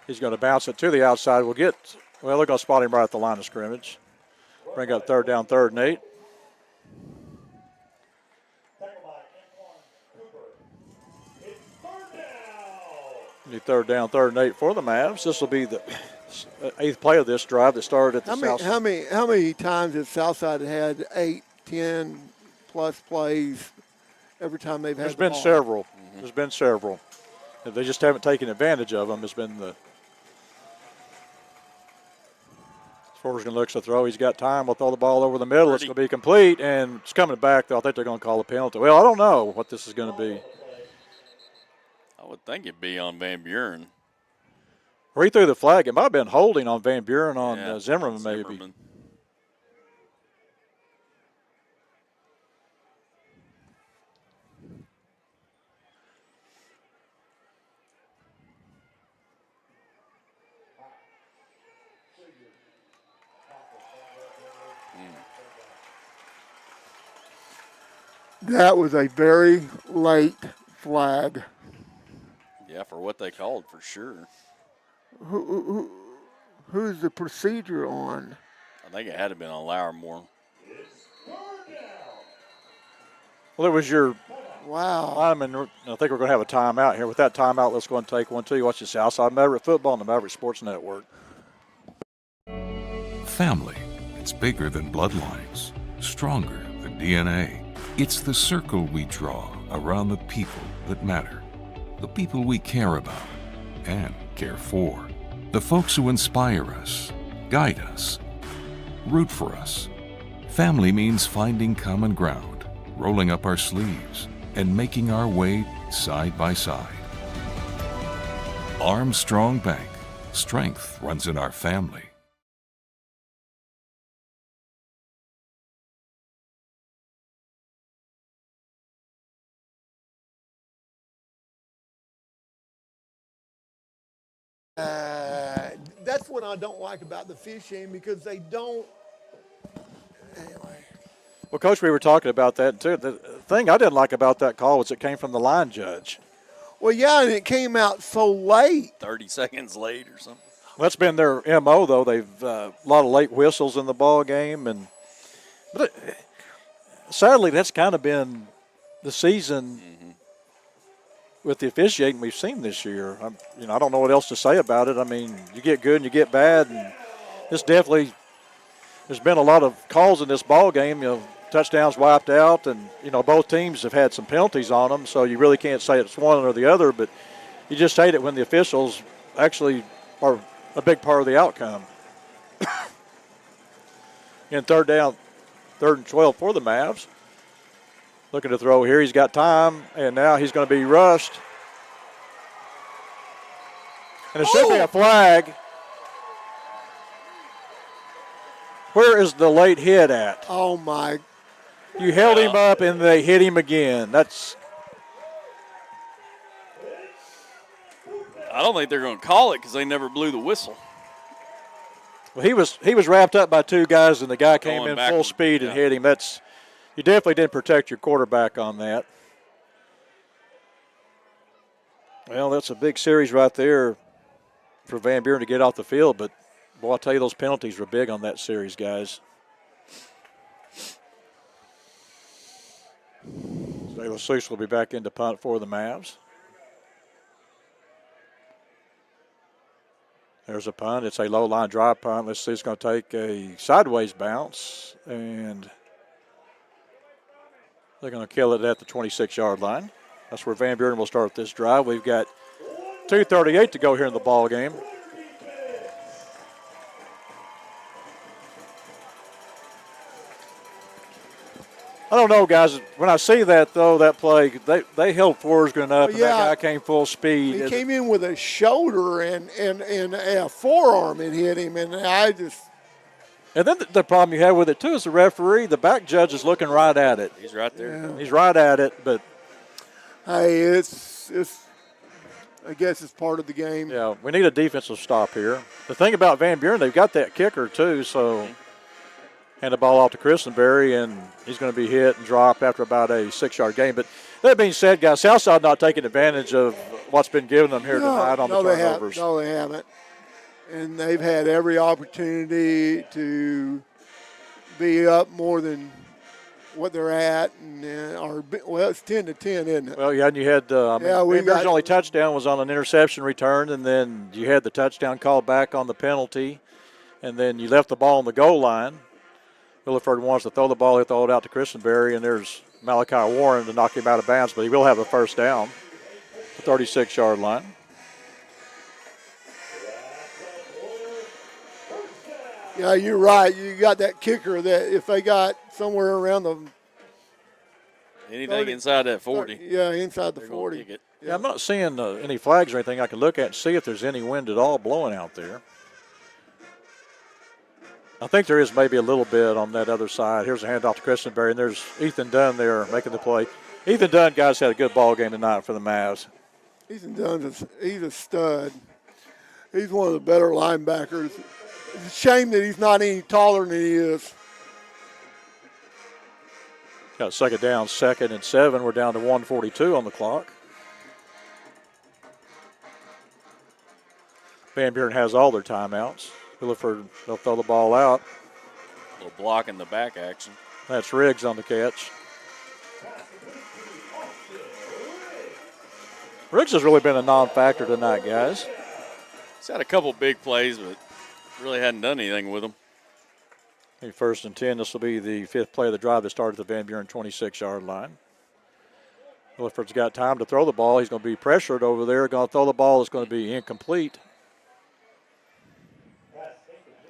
S1: he's going to bounce it to the outside. They're going to spot him right at the line of scrimmage. Bring up 3rd down, 3rd and 8. New 3rd down, 3rd and 8 for the Mavs. This will be the 8th play of this drive that started at the Southside.
S2: How many times has Southside had 8, 10 plus plays every time they've had
S1: There's been several. There's been several. If they just haven't taken advantage of them, has been the. Forward's going to look to throw. He's got time. We'll throw the ball over the middle. It's going to be complete, and it's coming back. I think they're going to call a penalty. Well, I don't know what this is going to be.
S3: I would think it'd be on Van Buren.
S1: Where he threw the flag, it might have been holding on Van Buren on Zimmerman, maybe.
S2: That was a very late flag.
S3: Yeah, for what they called, for sure.
S2: Who's the procedure on?
S3: I think it had to have been on Lourimore.
S1: Well, it was your
S2: lineman.
S1: I think we're going to have a timeout here. With that timeout, let's go and take one, too. You watch the Southside Maverick football on the Maverick Sports Network.
S4: Family, it's bigger than bloodlines, stronger than DNA. It's the circle we draw around the people that matter. The people we care about and care for. The folks who inspire us, guide us, root for us. Family means finding common ground, rolling up our sleeves, and making our way side by side. Armstrong Bank. Strength runs in our family.
S2: That's what I don't like about the fishing because they don't. Anyway.
S1: Well, Coach, we were talking about that, too. The thing I didn't like about that call was it came from the line judge.
S2: Well, yeah, and it came out so late.
S3: 30 seconds late or something.
S1: Well, that's been their MO, though. They've a lot of late whistles in the ball game. But sadly, that's kind of been the season with the officiating we've seen this year. I don't know what else to say about it. I mean, you get good and you get bad, and this definitely – there's been a lot of calls in this ball game, touchdowns wiped out, and, both teams have had some penalties on them, so you really can't say it's one or the other, but you just hate it when the officials actually are a big part of the outcome. And third and 12 for the Mavs. Looking to throw here. He's got time, and now he's going to be rushed. And it should be a flag. Where is the late hit at?
S2: Oh, my.
S1: You held him up, and they hit him again.
S3: I don't think they're going to call it because they never blew the whistle.
S1: Well, he was wrapped up by two guys, and the guy came
S3: Going
S1: in
S3: backward,
S1: full speed and hit him. You definitely didn't protect your quarterback on that. Well, that's a big series right there for Van Buren to get off the field, but, boy, I'll tell you, those penalties were big on that series, guys. Taylor Seuss will be back into punt for the Mavs. There's a punt. It's a low-line drive punt. Let's see, it's going to take a sideways bounce, and they're going to kill it at the 26-yard line. That's where Van Buren will start this drive. We've got 2:38 to go here in the ball game. I don't know, guys. When I see that, though, that play, they held Forsgren up, and that guy came full speed.
S2: He came in with a shoulder and a forearm and hit him, and I just.
S1: And then the problem you have with it, too, is the referee, the back judge is looking right at it.
S3: He's right there.
S2: Yeah.
S1: He's right at it, but.
S2: Hey, it's I guess it's part of the game.
S1: Yeah, we need a defensive stop here. The thing about Van Buren, they've got that kicker, too, so. Hand the ball off to Christenberry, and he's going to be hit and dropped after about a 6-yard gain. But that being said, guys, Southside not taking advantage of what's been given them here tonight on the turnovers.
S2: No, they haven't. And they've had every opportunity to be up more than what they're at. And it's 10-10, isn't it?
S1: Well, yeah, and you had Vander's only touchdown was on an interception return, and then you had the touchdown called back on the penalty, and then you left the ball on the goal line. Williford wants to throw the ball. He'll throw it out to Christenberry, and there's Malachi Warren to knock him out of bounds, but he will have a first down, the 36-yard line.
S2: Yeah, you're right. You got that kicker that if they got somewhere around the
S3: anything
S2: 30,
S3: inside that 40.
S2: Inside the 40.
S1: Yeah, I'm not seeing any flags or anything I can look at and see if there's any wind at all blowing out there. I think there is maybe a little bit on that other side. Here's a handoff to Christenberry, and there's Ethan Dunn there making the play. Ethan Dunn, guys, had a good ball game tonight for the Mavs.
S2: Ethan Dunn, he's a stud. He's one of the better linebackers. It's a shame that he's not any taller than he is.
S1: Got second down, 2nd and 7. We're down to 1:42 on the clock. Van Buren has all their timeouts. Williford, they'll throw the ball out.
S3: A little block in the back action.
S1: That's Riggs on the catch. Riggs has really been a non-factor tonight, guys.
S3: He's had a couple big plays, but really hadn't done anything with them.
S1: 1st and 10. This will be the 5th play of the drive that started at the Van Buren 26-yard line. Williford's got time to throw the ball. He's going to be pressured over there. Going to throw the ball. It's going to be incomplete.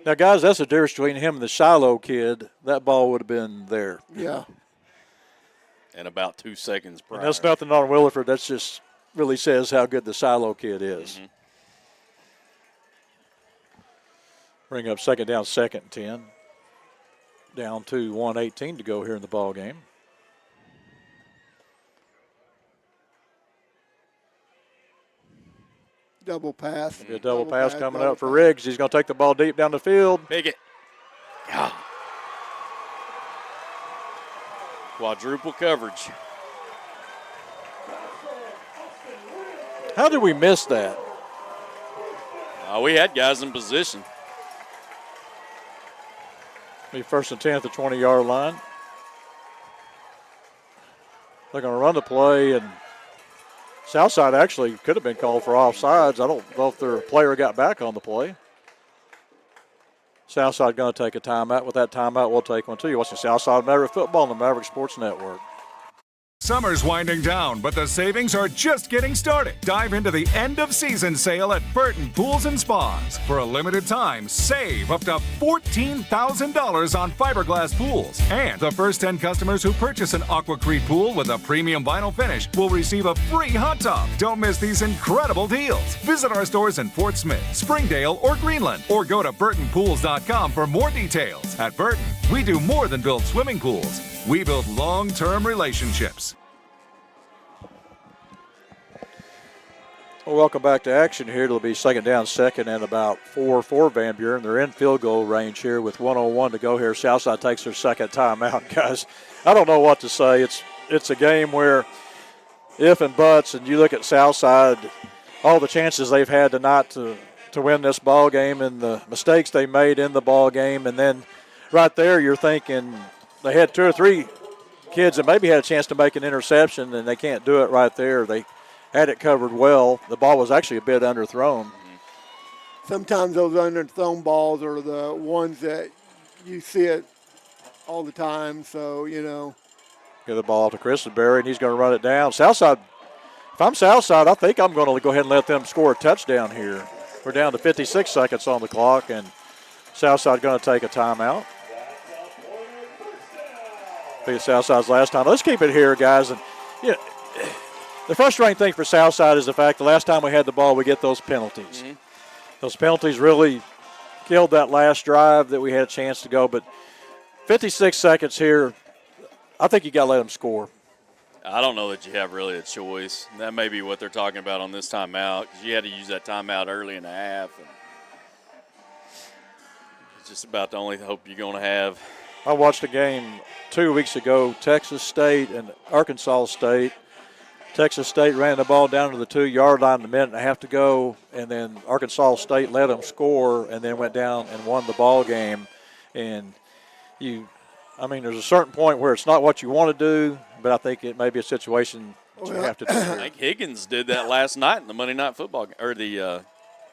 S1: Now, guys, that's the difference between him and the Shiloh kid. That ball would have been there.
S2: Yeah.
S3: And about 2 seconds prior.
S1: And that's nothing on Williford. That just really says how good the Shiloh kid is.
S3: Mm-hmm.
S1: Bring up second down, 2nd and 10. Down to 1:18 to go here in the ball game.
S2: Double pass.
S1: A double pass coming up for Riggs. He's going to take the ball deep down the field.
S3: Pick it. Yeah. Quadruple coverage.
S1: How did we miss that?
S3: We had guys in position.
S1: Be first and 10 at the 20-yard line. They're going to run the play, and Southside actually could have been called for offsides. I don't know if their player got back on the play. Southside going to take a timeout. With that timeout, we'll take one too. You're watching Southside Maverick football on the Maverick Sports Network.
S5: Summer's winding down, but the savings are just getting started. Dive into the end of season sale at Burton Pools and Spas. For a limited time, save up to $14,000 on fiberglass pools. And the first 10 customers who purchase an Aquacrete pool with a premium vinyl finish will receive a free hot tub. Don't miss these incredible deals. Visit our stores in Fort Smith, Springdale, or Greenland, or go to burtonpools.com for more details. At Burton, we do more than build swimming pools. We build long-term relationships.
S1: Well, welcome back to action here. It'll be second down, second, and about 4 for Van Buren. They're in field goal range here with 1:01 to go here. Southside takes their second timeout, guys. I don't know what to say. It's a game where if and buts, and you look at Southside, all the chances they've had tonight to win this ball game and the mistakes they made in the ball game, and then right there you're thinking they had 2 or 3 kids that maybe had a chance to make an interception, and they can't do it right there. They had it covered well. The ball was actually a bit underthrown.
S2: Sometimes those underthrown balls are the ones that you see it all the time. So, you know.
S1: Get the ball to Christenberry, and he's going to run it down. Southside, if I'm Southside, I think I'm going to go ahead and let them score a touchdown here. We're down to 56 seconds on the clock, and Southside going to take a timeout. I think it's Southside's last time. Let's keep it here, guys. And the frustrating thing for Southside is the fact the last time we had the ball, we get those penalties.
S3: Mm-hmm.
S1: Those penalties really killed that last drive that we had a chance to go. But 56 seconds here, I think you got to let them score.
S3: I don't know that you have really a choice. That may be what they're talking about on this timeout, because you had to use that timeout early in the half. And it's just about the only hope you're going to have.
S1: I watched a game 2 weeks ago, Texas State and Arkansas State. Texas State ran the ball down to the 2-yard line a minute and a half to go, and then Arkansas State let them score and then went down and won the ball game. And there's a certain point where it's not what you want to do, but I think it may be a situation that you have to do.
S3: I think Higgins did that last night in the Monday night football or the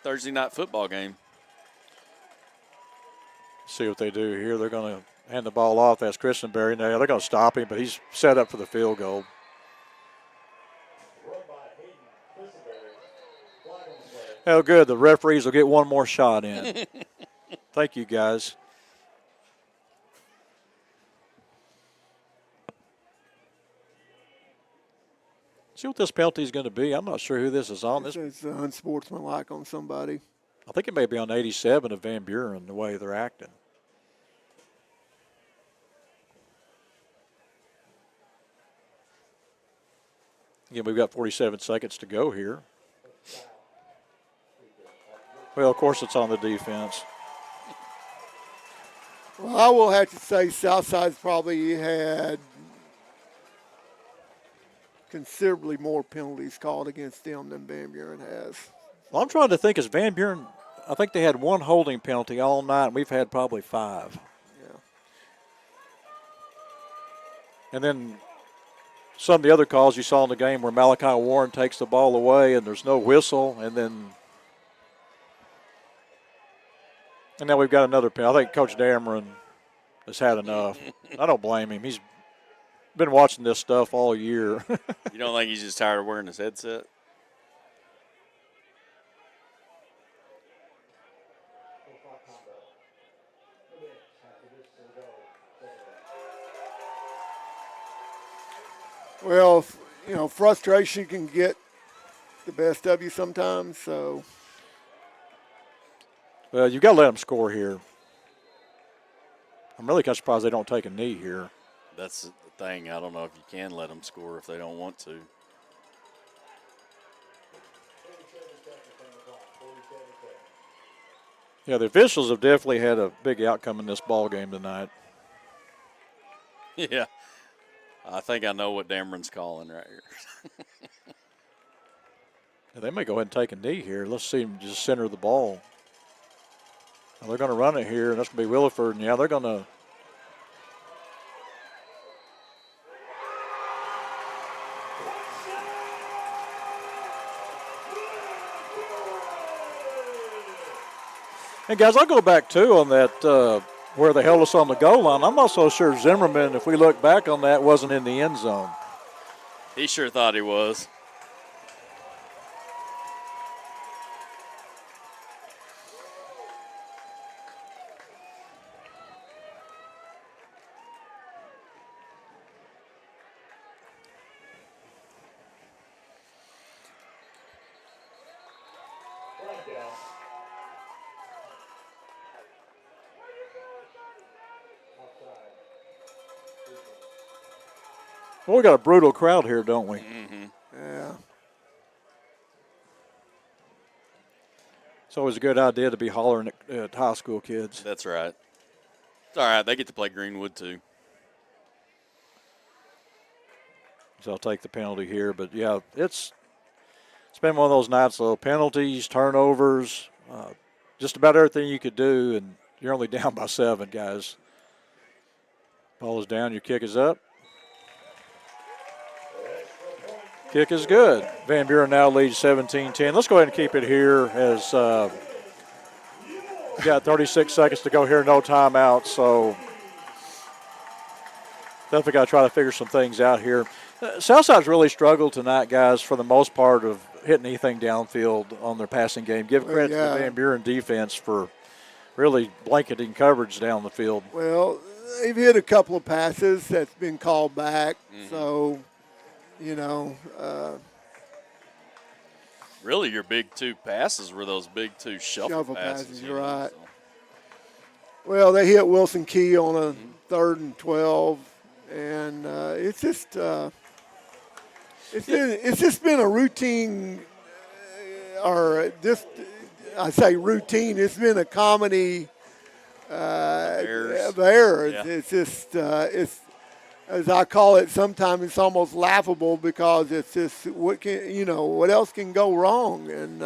S3: Thursday night football game.
S1: See what they do here. They're going to hand the ball off. That's Christenberry. Now they're going to stop him, but he's set up for the field goal. Oh, good. The referees will get one more shot in. Thank you, guys. See what this penalty is going to be. I'm not sure who this is on.
S2: It's unsportsmanlike on somebody.
S1: I think it may be on 87 of Van Buren, the way they're acting. Again, we've got 47 seconds to go here. Well, of course, it's on the defense.
S2: Well, I will have to say Southside's probably had considerably more penalties called against them than Van Buren has.
S1: Well, I'm trying to think, is Van Buren, I think they had one holding penalty all night, and we've had probably 5.
S2: Yeah.
S1: And then some of the other calls you saw in the game where Malachi Warren takes the ball away and there's no whistle, and now we've got another penalty. I think Coach Dameron has had enough. I don't blame him. He's been watching this stuff all year.
S3: You don't think he's just tired of wearing his headset?
S2: Well, frustration can get the best of you sometimes, so.
S1: Well, you've got to let them score here. I'm really kind of surprised they don't take a knee here.
S3: That's the thing. I don't know if you can let them score if they don't want to.
S1: Yeah, the officials have definitely had a big outcome in this ball game tonight.
S3: Yeah. I think I know what Dameron's calling right here.
S1: They may go ahead and take a knee here. Let's see him just center the ball. Now they're going to run it here, and that's going to be Williford. And, yeah, they're going to. And, guys, I'll go back, too, on that where they held us on the goal line. I'm not so sure Zimmerman, if we look back on that, wasn't in the end zone.
S3: He sure thought he was.
S1: Well, we got a brutal crowd here, don't we?
S3: Mm-hmm.
S2: Yeah.
S1: It's always a good idea to be hollering at high school kids.
S3: That's right. It's all right. They get to play Greenwood, too.
S1: So I'll take the penalty here. But, yeah, it's been one of those nights, though. Penalties, turnovers, just about everything you could do, and you're only down by 7, guys. Ball is down. Your kick is up. Kick is good. Van Buren now leads 17-10. Let's go ahead and keep it here as we got 36 seconds to go here, no timeout. So definitely got to try to figure some things out here. Southside's really struggled tonight, guys, for the most part of hitting anything downfield on their passing game. Give credit to the Van Buren defense for really blanketing coverage down the field.
S2: Well, they've hit a couple of passes that's been called back, so – you know.
S3: Really, your big 2 passes were those big 2 shuffle passes.
S2: You're right. So. Well, they hit Wilson Key on a 3rd and 12, and it's just it's just been a routine, or just I say routine. It's been a comedy of errors.
S3: Yeah.
S2: It's just it's. As I call it, sometimes it's almost laughable because it's just what else can go wrong, and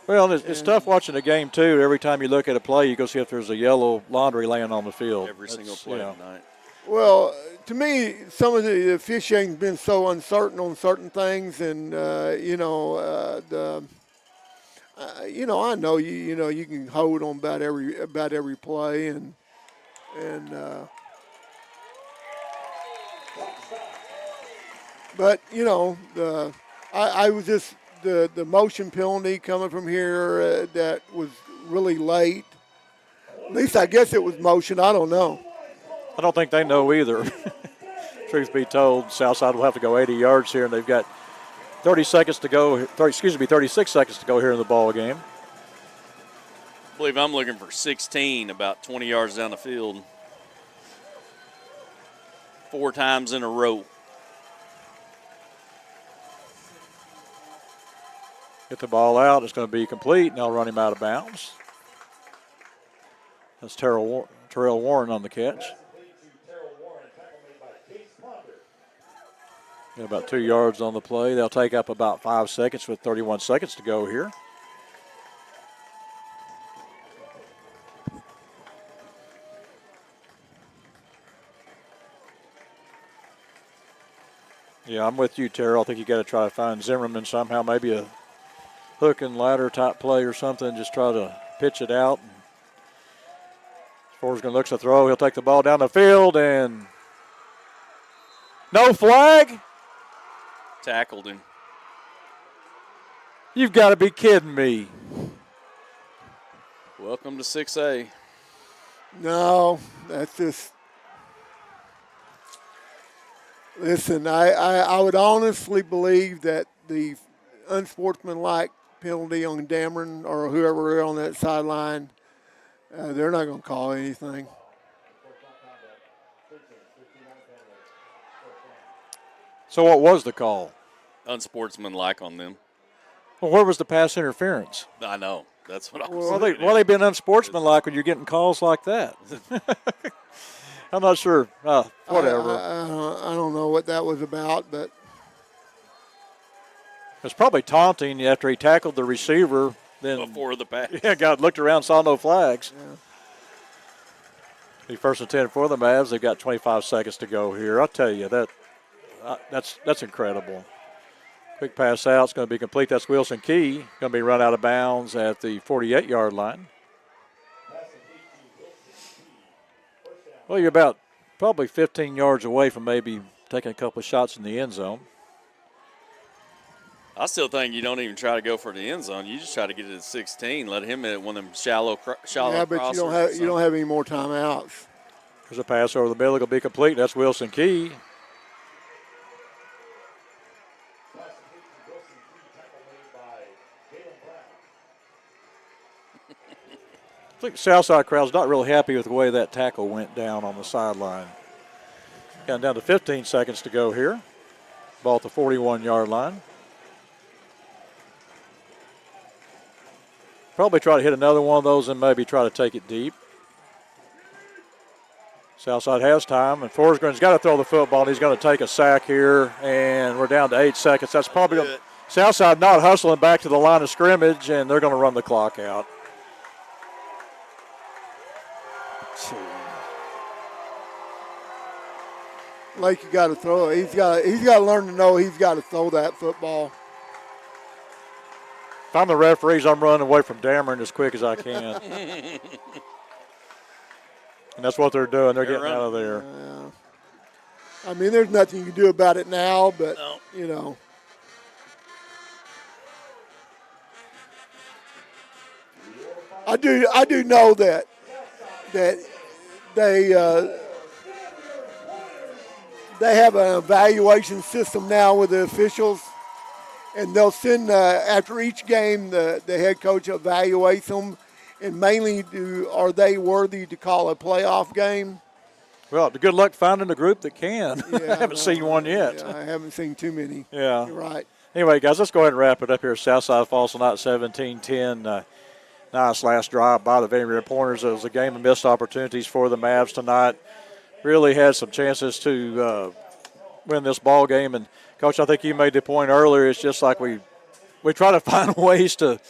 S1: well, it's tough watching a game too. Every time you look at a play, you go see if there's a yellow laundry laying on the field.
S3: Every single play tonight.
S2: Well, to me, some of the officiating's been so uncertain on certain things, and I know you can hold on about every play, and. But, I was just the motion penalty coming from here that was really late. At least I guess it was motion. I don't know.
S1: I don't think they know either. Truth be told, Southside will have to go 80 yards here, and they've got 36 seconds to go here in the ball game.
S3: I believe I'm looking for 16, about 20 yards down the field. 4 times in a row.
S1: Get the ball out. It's going to be complete, and they'll run him out of bounds. That's Terrell Warren on the catch. Got about 2 yards on the play. They'll take up about 5 seconds with 31 seconds to go here. Yeah, I'm with you, Terrell. I think you got to try to find Zimmerman somehow, maybe a hook and ladder type play or something. Just try to pitch it out. Ford's going to look to throw. He'll take the ball down the field, and no flag.
S3: Tackled him.
S1: You've got to be kidding me.
S3: Welcome to 6A.
S2: No, that's just. Listen, I would honestly believe that the unsportsmanlike penalty on Dameron or whoever on that sideline, they're not going to call anything.
S1: So what was the call?
S3: Unsportsmanlike on them.
S1: Well, where was the pass interference?
S3: I know. That's what I was
S1: Well, they've been unsportsmanlike when you're getting calls like that. I'm not sure. Whatever.
S2: I don't know what that was about, but
S1: it's probably taunting after he tackled the receiver. Then
S3: before the pass.
S1: Yeah, got looked around, saw no flags. Yeah. The first and 10 for the Mavs. They've got 25 seconds to go here. I'll tell you, that's incredible. Quick pass out. It's going to be complete. That's Wilson Key. Going to be run out of bounds at the 48-yard line. Well, you're about probably 15 yards away from maybe taking a couple of shots in the end zone.
S3: I still think you don't even try to go for the end zone. You just try to get it at 16. Let him hit one of them shallow
S2: yeah, but you don't have any more timeouts.
S1: There's a pass over the middle. It'll be complete. That's Wilson Key. I think the Southside crowd's not really happy with the way that tackle went down on the sideline. Got down to 15 seconds to go here. Ball at the 41-yard line. Probably try to hit another one of those and maybe try to take it deep. Southside has time, and Forsgren's got to throw the football, and he's going to take a sack here, and we're down to 8 seconds. That's probably Southside not hustling back to the line of scrimmage, and they're going to run the clock out.
S2: Lake, you got to throw it. He's got to learn to know he's got to throw that football.
S1: If I'm the referees, I'm running away from Dameron as quick as I can. And that's what they're doing. They're getting out of there.
S2: I mean, there's nothing you can do about it now, but, you know. I do know that they have an evaluation system now with the officials, and they'll send after each game the head coach evaluates them, and mainly are they worthy to call a playoff game?
S1: Well, good luck finding a group that can.
S2: Yeah,
S1: I haven't seen one yet.
S2: Yeah, I haven't seen too many.
S1: Yeah.
S2: You're right.
S1: Anyway, guys, let's go ahead and wrap it up here. Southside falls tonight 17-10. Nice last drive by the Van Buren Pointers. It was a game of missed opportunities for the Mavs tonight. Really had some chances to win this ball game. And, Coach, I think you made the point earlier. It's just like we try to find ways to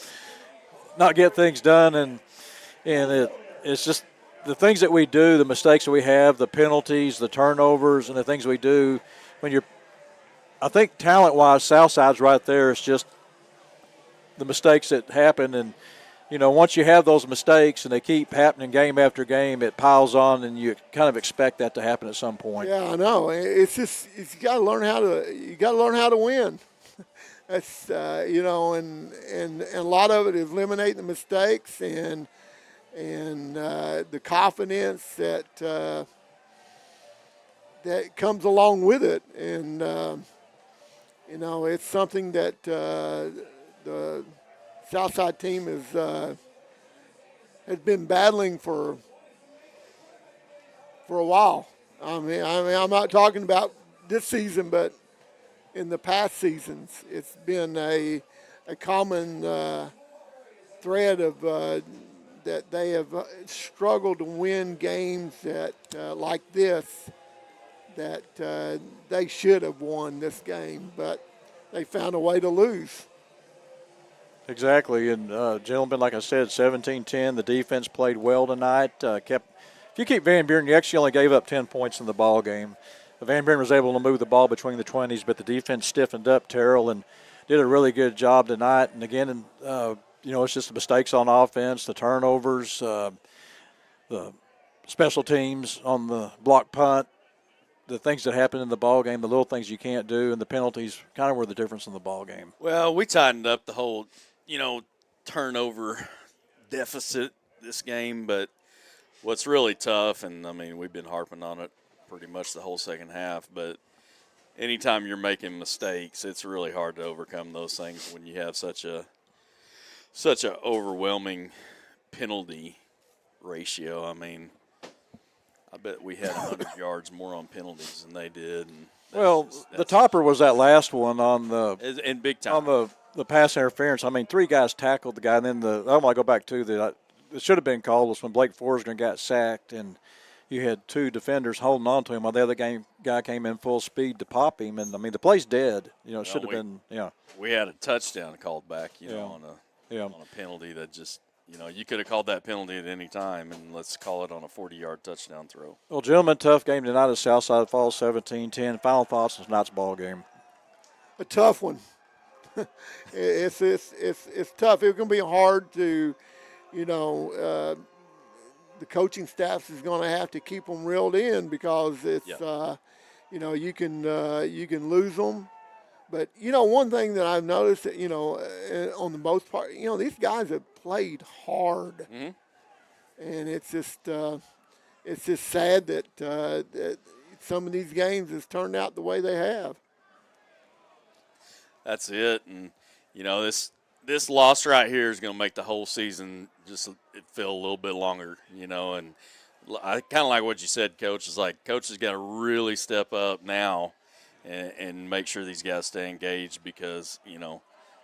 S1: not get things done, and it's just the things that we do, the mistakes that we have, the penalties, the turnovers, and the things we do. I think talent-wise, Southside's right there. It's just the mistakes that happen, and you know, once you have those mistakes and they keep happening game after game, it piles on, and you kind of expect that to happen at some point.
S2: Yeah, I know. It's just you got to learn how to win. That's you know, and a lot of it is eliminating the mistakes and the confidence that comes along with it, and you know, it's something that the Southside team has been battling for a while. I mean, I'm not talking about this season, but in the past seasons, it's been a common thread of that they have struggled to win games that like this, that they should have won this game, but they found a way to lose.
S1: Exactly, and gentlemen, like I said, 17-10. The defense played well tonight. If you keep Van Buren, you actually only gave up 10 points in the ball game. Van Buren was able to move the ball between the 20s, but the defense stiffened up Terrell and did a really good job tonight. And again, you know, it's just the mistakes on offense, the turnovers, the special teams on the block punt, the things that happen in the ball game, the little things you can't do, and the penalties kind of were the difference in the ball game.
S3: Well, we tightened up the whole, you know, turnover deficit this game, but what's really tough, and I mean, we've been harping on it pretty much the whole second half, but anytime you're making mistakes, it's really hard to overcome those things when you have such a overwhelming penalty ratio. I mean, I bet we had 100 yards more on penalties than they did. And
S1: the topper was that last one on the
S3: in big time
S1: on the pass interference. I mean, 3 guys tackled the guy, and then I want to go back to it should have been called was when Blake Forsgren got sacked, and you had two defenders holding on to him while the other guy came in full speed to pop him. And, I mean, the play's dead. It should have been,
S3: We had a touchdown called back, on a penalty that just, you could have called that penalty at any time, and let's call it on a 40-yard touchdown throw.
S1: Well, gentlemen, tough game tonight at Southside Falls, 17-10. Final thoughts on tonight's ball game?
S2: A tough one. It's tough. It's going to be hard to, the coaching staff is going to have to keep them reeled in because it's, you can lose them. But, one thing that I've noticed that, on the most part, these guys have played hard.
S3: Mm-hmm.
S2: And it's just sad that some of these games has turned out the way they have.
S3: That's it. And, this loss right here is going to make the whole season just feel a little bit longer, and I kind of like what you said, Coach, is like Coach has got to really step up now and make sure these guys stay engaged because,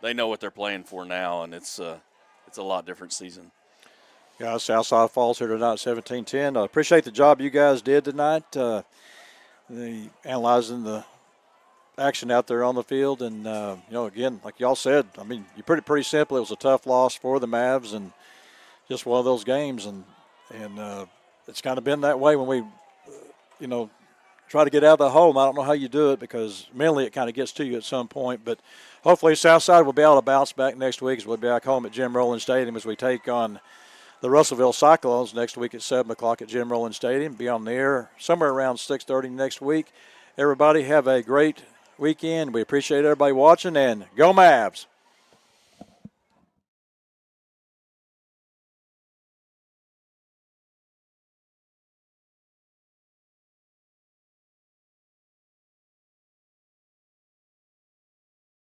S3: they know what they're playing for now, and it's a lot different season.
S1: Yeah, Southside Falls here tonight, 17-10. I appreciate the job you guys did tonight, analyzing the action out there on the field. And, again, like y'all said, I mean, you put it pretty simple. It was a tough loss for the Mavs and just one of those games. And it's kind of been that way when we, try to get out of the hole. And I don't know how you do it because mentally it kind of gets to you at some point. But hopefully Southside will be able to bounce back next week as we'll be back home at Jim Rowland Stadium as we take on the Russellville Cyclones next week at 7 o'clock at Jim Rowland Stadium. Be on the air somewhere around 6:30 next week. Everybody have a great weekend. We appreciate everybody watching, and go Mavs.